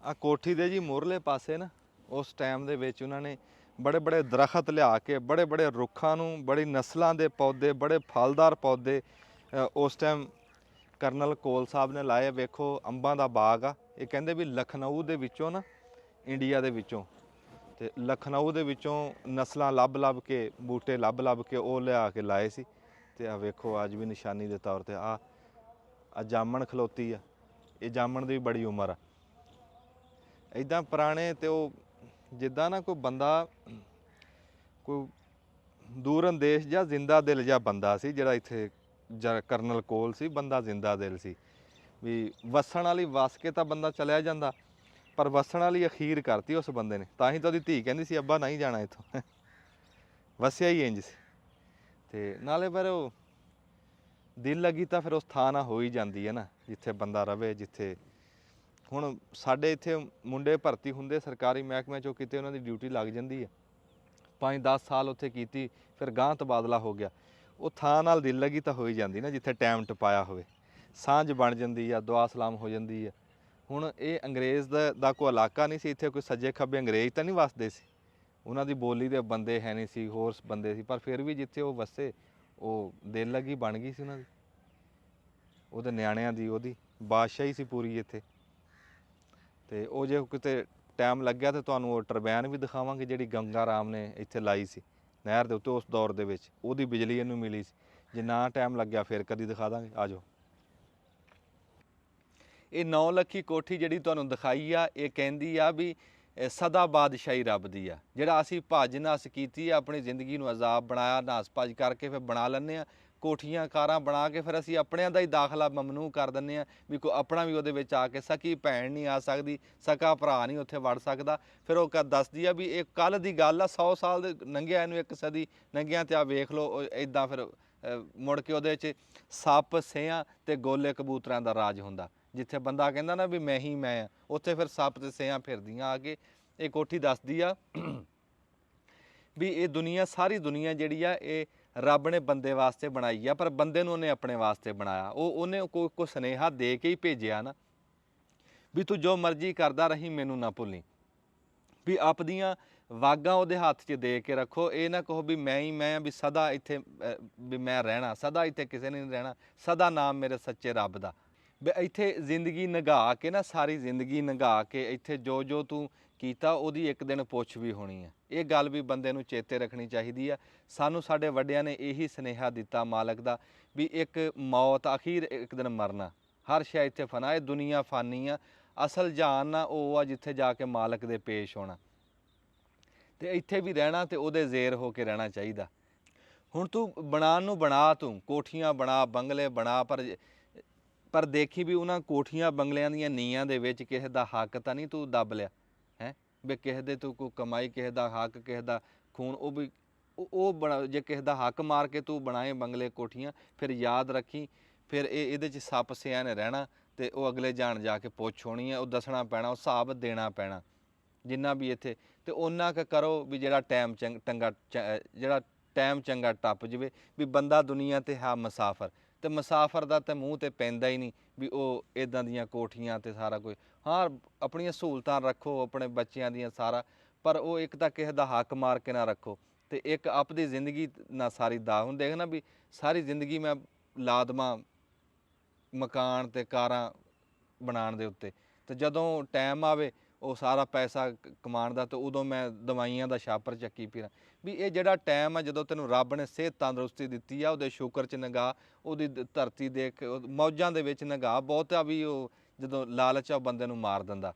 ਆ ਕੋਠੀ ਦੇ ਜੀ ਮੂਹਰਲੇ ਪਾਸੇ ਨਾ, ਉਸ ਟਾਈਮ ਦੇ ਵਿੱਚ ਉਹਨਾਂ ਨੇ ਬੜੇ ਬੜੇ ਦਰਖਤ ਲਿਆ ਕੇ, ਬੜੇ ਬੜੇ ਰੁੱਖਾਂ ਨੂੰ, ਬੜੀ ਨਸਲਾਂ ਦੇ ਪੌਦੇ, ਬੜੇ ਫਲਦਾਰ ਪੌਦੇ ਉਸ ਟਾਈਮ ਕਰਨਲ ਕੋਲ ਸਾਹਿਬ ਨੇ ਲਾਏ। ਵੇਖੋ ਅੰਬਾਂ ਦਾ ਬਾਗ ਆ। ਇਹ ਕਹਿੰਦੇ ਵੀ ਲਖਨਊ ਦੇ ਵਿੱਚੋਂ ਨਾ, ਇੰਡੀਆ ਦੇ ਵਿੱਚੋਂ, ਤੇ ਲਖਨਊ ਦੇ ਵਿੱਚੋਂ ਨਸਲਾਂ ਲੱਭ ਲੱਭ ਕੇ, ਬੂਟੇ ਲੱਭ ਲੱਭ ਕੇ ਉਹ ਲਿਆ ਕੇ ਲਾਏ ਸੀ। ਤੇ ਆ ਵੇਖੋ ਅੱਜ ਵੀ ਨਿਸ਼ਾਨੀ ਦੇ ਤੌਰ ਤੇ ਆ ਜਾਮਣ ਖਲੋਤੀ ਆ। ਇਹ ਜਾਮਣ ਦੀ ਵੀ ਬੜੀ ਉਮਰ ਆ। ਇੱਦਾਂ ਪੁਰਾਣੇ, ਤੇ ਉਹ ਜਿੱਦਾਂ ਨਾ ਕੋਈ ਬੰਦਾ, ਕੋਈ ਦੂਰ ਅੰਦੇਸ਼ ਜਾਂ ਜ਼ਿੰਦਾ ਦਿਲ ਜਿਹਾ ਬੰਦਾ ਸੀ ਜਿਹੜਾ ਇੱਥੇ ਕਰਨਲ ਕੋਲ ਸੀ। ਬੰਦਾ ਜ਼ਿੰਦਾ ਦਿਲ ਸੀ, ਵੀ ਵਸਣ ਵਾਲੀ ਵਸ ਕੇ ਤਾਂ ਬੰਦਾ ਚਲਿਆ ਜਾਂਦਾ, ਪਰ ਵਸਣ ਵਾਲੀ ਅਖੀਰ ਕਰਤੀ ਉਸ ਬੰਦੇ ਨੇ। ਤਾਂ ਹੀ ਤਾਂ ਉਹਦੀ ਧੀ ਕਹਿੰਦੀ ਸੀ ਅੱਬਾ ਨਹੀਂ ਜਾਣਾ ਇੱਥੋਂ, ਵਸਿਆ ਹੀ ਇੰਝ ਸੀ। ਤੇ ਨਾਲੇ ਫਿਰ ਉਹ ਦਿਲ ਲੱਗੀ ਤਾਂ ਫਿਰ ਉਸ ਥਾਂ ਨਾਲ ਹੋ ਹੀ ਜਾਂਦੀ ਹੈ ਨਾ, ਜਿੱਥੇ ਬੰਦਾ ਰਵੇ। ਜਿੱਥੇ ਹੁਣ ਸਾਡੇ ਇੱਥੇ ਮੁੰਡੇ ਭਰਤੀ ਹੁੰਦੇ ਸਰਕਾਰੀ ਮਹਿਕਮੇ 'ਚੋਂ, ਕਿਤੇ ਉਹਨਾਂ ਦੀ ਡਿਊਟੀ ਲੱਗ ਜਾਂਦੀ ਹੈ, 5-10 ਸਾਲ ਉੱਥੇ ਕੀਤੀ, ਫਿਰ ਗਾਂਹ ਤਬਾਦਲਾ ਹੋ ਗਿਆ। ਉਹ ਥਾਂ ਨਾਲ ਦਿਲ ਲੱਗੀ ਤਾਂ ਹੋ ਹੀ ਜਾਂਦੀ ਨਾ, ਜਿੱਥੇ ਟਾਈਮ ਟਪਾਇਆ ਹੋਵੇ, ਸਾਂਝ ਬਣ ਜਾਂਦੀ ਆ, ਦੁਆ ਸਲਾਮ ਹੋ ਜਾਂਦੀ ਆ। ਹੁਣ ਇਹ ਅੰਗਰੇਜ਼ ਦਾ ਕੋਈ ਇਲਾਕਾ ਨਹੀਂ ਸੀ, ਇੱਥੇ ਕੋਈ ਸੱਜੇ ਖੱਬੇ ਅੰਗਰੇਜ਼ ਤਾਂ ਨਹੀਂ ਵਸਦੇ ਸੀ, ਉਹਨਾਂ ਦੀ ਬੋਲੀ ਦੇ ਬੰਦੇ ਹੈ ਨਹੀਂ ਸੀ, ਹੋਰ ਬੰਦੇ ਸੀ, ਪਰ ਫਿਰ ਵੀ ਜਿੱਥੇ ਉਹ ਵਸੇ, ਉਹ ਦਿਲ ਲੱਗੀ ਬਣ ਗਈ ਸੀ ਉਹਨਾਂ ਦੀ, ਉਹਦੇ ਨਿਆਣਿਆਂ ਦੀ, ਉਹਦੀ ਬਾਦਸ਼ਾਹੀ ਸੀ ਪੂਰੀ ਇੱਥੇ। ਤੇ ਉਹ ਜੇ ਕਿਤੇ ਟਾਈਮ ਲੱਗਿਆ ਤਾਂ ਤੁਹਾਨੂੰ ਉਹ ਟਰਬੈਨ ਵੀ ਦਿਖਾਵਾਂਗੇ, ਜਿਹੜੀ ਗੰਗਾ ਰਾਮ ਨੇ ਇੱਥੇ ਲਾਈ ਸੀ ਨਹਿਰ ਦੇ ਉੱਤੇ ਉਸ ਦੌਰ ਦੇ ਵਿੱਚ, ਉਹਦੀ ਬਿਜਲੀ ਇਹਨੂੰ ਮਿਲੀ ਸੀ। ਜੇ ਨਾ ਟਾਈਮ ਲੱਗਿਆ ਫਿਰ ਕਦੀ ਦਿਖਾ ਦਾਂਗੇ। ਆ ਜਾਓ। ਇਹ 9 ਲੱਖੀ ਕੋਠੀ ਜਿਹੜੀ ਤੁਹਾਨੂੰ ਦਿਖਾਈ ਆ, ਇਹ ਕਹਿੰਦੀ ਆ ਵੀ ਸਦਾ ਬਾਦਸ਼ਾਹੀ ਰੱਬ ਦੀ ਆ। ਜਿਹੜਾ ਅਸੀਂ ਭੱਜ ਨੱਸ ਕੀਤੀ ਆ, ਆਪਣੀ ਜ਼ਿੰਦਗੀ ਨੂੰ ਅਜ਼ਾਬ ਬਣਾਇਆ, ਨੱਸ ਭੱਜ ਕਰਕੇ ਫਿਰ ਬਣਾ ਲੈਂਦੇ ਆ ਕੋਠੀਆਂ ਕਾਰਾਂ ਬਣਾ ਕੇ, ਫਿਰ ਅਸੀਂ ਆਪਣਿਆਂ ਦਾ ਹੀ ਦਾਖਲਾ ਮਮਨੂਹ ਕਰ ਦਿੰਦੇ ਆ, ਵੀ ਕੋਈ ਆਪਣਾ ਵੀ ਉਹਦੇ ਵਿੱਚ ਆ ਕੇ, ਸਕੀ ਭੈਣ ਨਹੀਂ ਆ ਸਕਦੀ, ਸਕਾ ਭਰਾ ਨਹੀਂ ਉੱਥੇ ਵੜ ਸਕਦਾ। ਫਿਰ ਉਹ ਦੱਸਦੀ ਆ ਵੀ ਇਹ ਕੱਲ੍ਹ ਦੀ ਗੱਲ ਆ, 100 ਸਾਲ ਦੇ ਲੰਘਿਆ ਇਹਨੂੰ, 1 ਸਦੀ ਲੰਘਿਆ, ਤੇ ਆ ਵੇਖ ਲਓ ਇੱਦਾਂ। ਫਿਰ ਮੁੜ ਕੇ ਉਹਦੇ 'ਚ ਸੱਪ, ਸਿਆਂ ਤੇ ਗੋਲੇ ਕਬੂਤਰਾਂ ਦਾ ਰਾਜ ਹੁੰਦਾ। ਜਿੱਥੇ ਬੰਦਾ ਕਹਿੰਦਾ ਨਾ ਵੀ ਮੈਂ ਹੀ ਮੈਂ ਆ, ਉੱਥੇ ਫਿਰ ਸੱਪ ਤੇ ਸਿਆਂ ਫਿਰਦੀਆਂ ਆ ਕੇ। ਇਹ ਕੋਠੀ ਦੱਸਦੀ ਆ ਵੀ ਇਹ ਦੁਨੀਆ, ਸਾਰੀ ਦੁਨੀਆ ਜਿਹੜੀ ਆ, ਇਹ ਰੱਬ ਨੇ ਬੰਦੇ ਵਾਸਤੇ ਬਣਾਈ ਆ, ਪਰ ਬੰਦੇ ਨੂੰ ਉਹਨੇ ਆਪਣੇ ਵਾਸਤੇ ਬਣਾਇਆ। ਉਹਨੇ ਕੋਈ ਸੁਨੇਹਾ ਦੇ ਕੇ ਹੀ ਭੇਜਿਆ ਨਾ, ਵੀ ਤੂੰ ਜੋ ਮਰਜ਼ੀ ਕਰਦਾ ਰਹੀ, ਮੈਨੂੰ ਨਾ ਭੁੱਲੀ, ਵੀ ਆਪਦੀਆਂ ਵਾਗਾਂ ਉਹਦੇ ਹੱਥ 'ਚ ਦੇ ਕੇ ਰੱਖੋ। ਇਹ ਨਾ ਕਹੋ ਵੀ ਮੈਂ ਹੀ ਮੈਂ, ਵੀ ਸਦਾ ਇੱਥੇ ਵੀ ਮੈਂ ਰਹਿਣਾ, ਸਦਾ ਇੱਥੇ ਕਿਸੇ ਨੇ ਨਹੀਂ ਰਹਿਣਾ, ਸਦਾ ਨਾਮ ਮੇਰੇ ਸੱਚੇ ਰੱਬ ਦਾ। ਵੀ ਇੱਥੇ ਜ਼ਿੰਦਗੀ ਲੰਘਾ ਕੇ ਨਾ, ਸਾਰੀ ਜ਼ਿੰਦਗੀ ਲੰਘਾ ਕੇ ਇੱਥੇ ਜੋ ਜੋ ਤੂੰ ਕੀਤਾ, ਉਹਦੀ ਇੱਕ ਦਿਨ ਪੁੱਛ ਵੀ ਹੋਣੀ ਆ। ਇਹ ਗੱਲ ਵੀ ਬੰਦੇ ਨੂੰ ਚੇਤੇ ਰੱਖਣੀ ਚਾਹੀਦੀ ਆ। ਸਾਨੂੰ ਸਾਡੇ ਵੱਡਿਆਂ ਨੇ ਇਹੀ ਸੁਨੇਹਾ ਦਿੱਤਾ ਮਾਲਕ ਦਾ, ਵੀ ਇੱਕ ਮੌਤ, ਅਖੀਰ ਇੱਕ ਦਿਨ ਮਰਨਾ, ਹਰ ਸ਼ੈ ਇੱਥੇ ਫਨਾ, ਇਹ ਦੁਨੀਆ ਫਾਨੀ ਆ, ਅਸਲ ਜਾਨ ਨਾ ਉਹ ਆ ਜਿੱਥੇ ਜਾ ਕੇ ਮਾਲਕ ਦੇ ਪੇਸ਼ ਹੋਣਾ। ਤੇ ਇੱਥੇ ਵੀ ਰਹਿਣਾ ਤੇ ਉਹਦੇ ਜ਼ੇਰ ਹੋ ਕੇ ਰਹਿਣਾ ਚਾਹੀਦਾ। ਹੁਣ ਤੂੰ ਬਣਾਉਣ ਨੂੰ ਬਣਾ, ਤੂੰ ਕੋਠੀਆਂ ਬਣਾ, ਬੰਗਲੇ ਬਣਾ, ਪਰ ਦੇਖੀ ਵੀ ਉਹਨਾਂ ਕੋਠੀਆਂ ਬੰਗਲਿਆਂ ਦੀਆਂ ਨੀਹਾਂ ਦੇ ਵਿੱਚ ਕਿਸੇ ਦਾ ਹੱਕ ਤਾਂ ਨਹੀਂ ਤੂੰ ਦੱਬ ਲਿਆ ਹੈ, ਵੀ ਕਿਸੇ ਦੇ ਤੂੰ ਕੋਈ ਕਮਾਈ, ਕਿਸੇ ਦਾ ਹੱਕ, ਕਿਸੇ ਦਾ ਖੂਨ, ਉਹ ਵੀ ਉਹ ਬਣਾ। ਜੇ ਕਿਸੇ ਦਾ ਹੱਕ ਮਾਰ ਕੇ ਤੂੰ ਬਣਾਏ ਬੰਗਲੇ, ਕੋਠੀਆਂ, ਫਿਰ ਯਾਦ ਰੱਖੀ, ਫਿਰ ਇਹਦੇ 'ਚ ਸੱਪ ਸਿਆਂ ਨੇ ਰਹਿਣਾ, ਤੇ ਉਹ ਅਗਲੇ ਜਾਣ ਜਾ ਕੇ ਪੁੱਛ ਹੋਣੀ ਹੈ, ਉਹ ਦੱਸਣਾ ਪੈਣਾ, ਉਹ ਹਿਸਾਬ ਦੇਣਾ ਪੈਣਾ ਜਿੰਨਾ ਵੀ ਇੱਥੇ। ਤੇ ਉਹਨਾਂ ਕੁ ਕਰੋ ਵੀ ਜਿਹੜਾ ਟਾਈਮ ਚੰਗਾ ਟੱਪ ਜਾਵੇ, ਵੀ ਬੰਦਾ ਦੁਨੀਆ 'ਤੇ ਹੈ ਮੁਸਾਫਰ, ਤੇ ਮੁਸਾਫਰ ਦਾ ਤੇ ਮੂੰਹ ਤੇ ਪੈਂਦਾ ਹੀ ਨਹੀਂ ਵੀ ਉਹ ਇਦਾਂ ਦੀਆਂ ਕੋਠੀਆਂ ਤੇ ਸਾਰਾ ਕੁਝ। ਹਾਂ ਆਪਣੀਆਂ ਸਹੂਲਤਾਂ ਰੱਖੋ ਆਪਣੇ ਬੱਚਿਆਂ ਦੀਆਂ ਸਾਰਾ, ਪਰ ਉਹ ਇੱਕ ਤਾਂ ਕਿਸੇ ਦਾ ਹੱਕ ਮਾਰ ਕੇ ਨਾ ਰੱਖੋ ਤੇ ਇੱਕ ਆਪਦੀ ਜ਼ਿੰਦਗੀ ਨਾ ਸਾਰੀ ਦਾ ਹੁਣ ਦੇਖ ਨਾ ਵੀ ਸਾਰੀ ਜ਼ਿੰਦਗੀ ਮੈਂ ਲਾ ਦੇਵਾਂ ਮਕਾਨ ਤੇ ਕਾਰਾਂ ਬਣਾਉਣ ਦੇ ਉੱਤੇ, ਤੇ ਜਦੋਂ ਟਾਈਮ ਆਵੇ ਉਹ ਸਾਰਾ ਪੈਸਾ ਕਮਾਉਣ ਦਾ, ਤੇ ਉਦੋਂ ਮੈਂ ਦਵਾਈਆਂ ਦਾ ਛਾਪਰ ਚੱਕੀ ਫਿਰਾਂ। ਵੀ ਇਹ ਜਿਹੜਾ ਟਾਈਮ ਆ ਜਦੋਂ ਤੈਨੂੰ ਰੱਬ ਨੇ ਸਿਹਤ ਤੰਦਰੁਸਤੀ ਦਿੱਤੀ ਆ, ਉਹਦੇ ਸ਼ੁਕਰ 'ਚ ਨਿਗਾਹ, ਉਹਦੀ ਧਰਤੀ ਦੇਖ ਮੌਜਾਂ ਦੇ ਵਿੱਚ ਨਿਗਾਹ ਬਹੁਤ ਆ ਵੀ ਉਹ ਜਦੋਂ ਲਾਲਚ ਆ ਉਹ ਬੰਦੇ ਨੂੰ ਮਾਰ ਦਿੰਦਾ।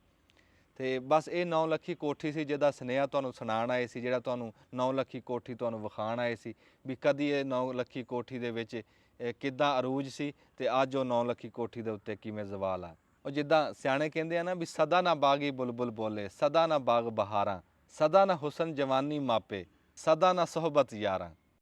ਤੇ ਬਸ ਇਹ 9 ਲੱਖੀ ਕੋਠੀ ਸੀ ਜਿਹਦਾ ਸੁਨੇਹਾ ਤੁਹਾਨੂੰ ਸੁਣਾਉਣ ਆਏ ਸੀ, ਜਿਹੜਾ ਤੁਹਾਨੂੰ 9 ਲੱਖੀ ਕੋਠੀ ਤੁਹਾਨੂੰ ਵਿਖਾਉਣ ਆਏ ਸੀ ਵੀ ਕਦੀ ਇਹ 9 ਲੱਖੀ ਕੋਠੀ ਦੇ ਵਿੱਚ ਕਿੱਦਾਂ ਅਰੂਜ ਸੀ ਤੇ ਅੱਜ ਉਹ 9 ਲੱਖੀ ਕੋਠੀ ਦੇ ਉੱਤੇ ਕਿਵੇਂ ਜ਼ਵਾਲ ਆ। ਉਹ ਜਿੱਦਾਂ ਸਿਆਣੇ ਕਹਿੰਦੇ ਆ ਨਾ ਵੀ ਸਦਾ ਨਾ ਬਾਗੀ ਬੁਲਬੁਲ ਬੋਲੇ, ਸਦਾ ਨਾ ਬਾਗ ਬਹਾਰਾਂ, ਸਦਾ ਨਾ ਹੁਸਨ ਜਵਾਨੀ ਮਾਪੇ, ਸਦਾ ਨਾ ਸੋਹਬਤ ਯਾਰਾਂ।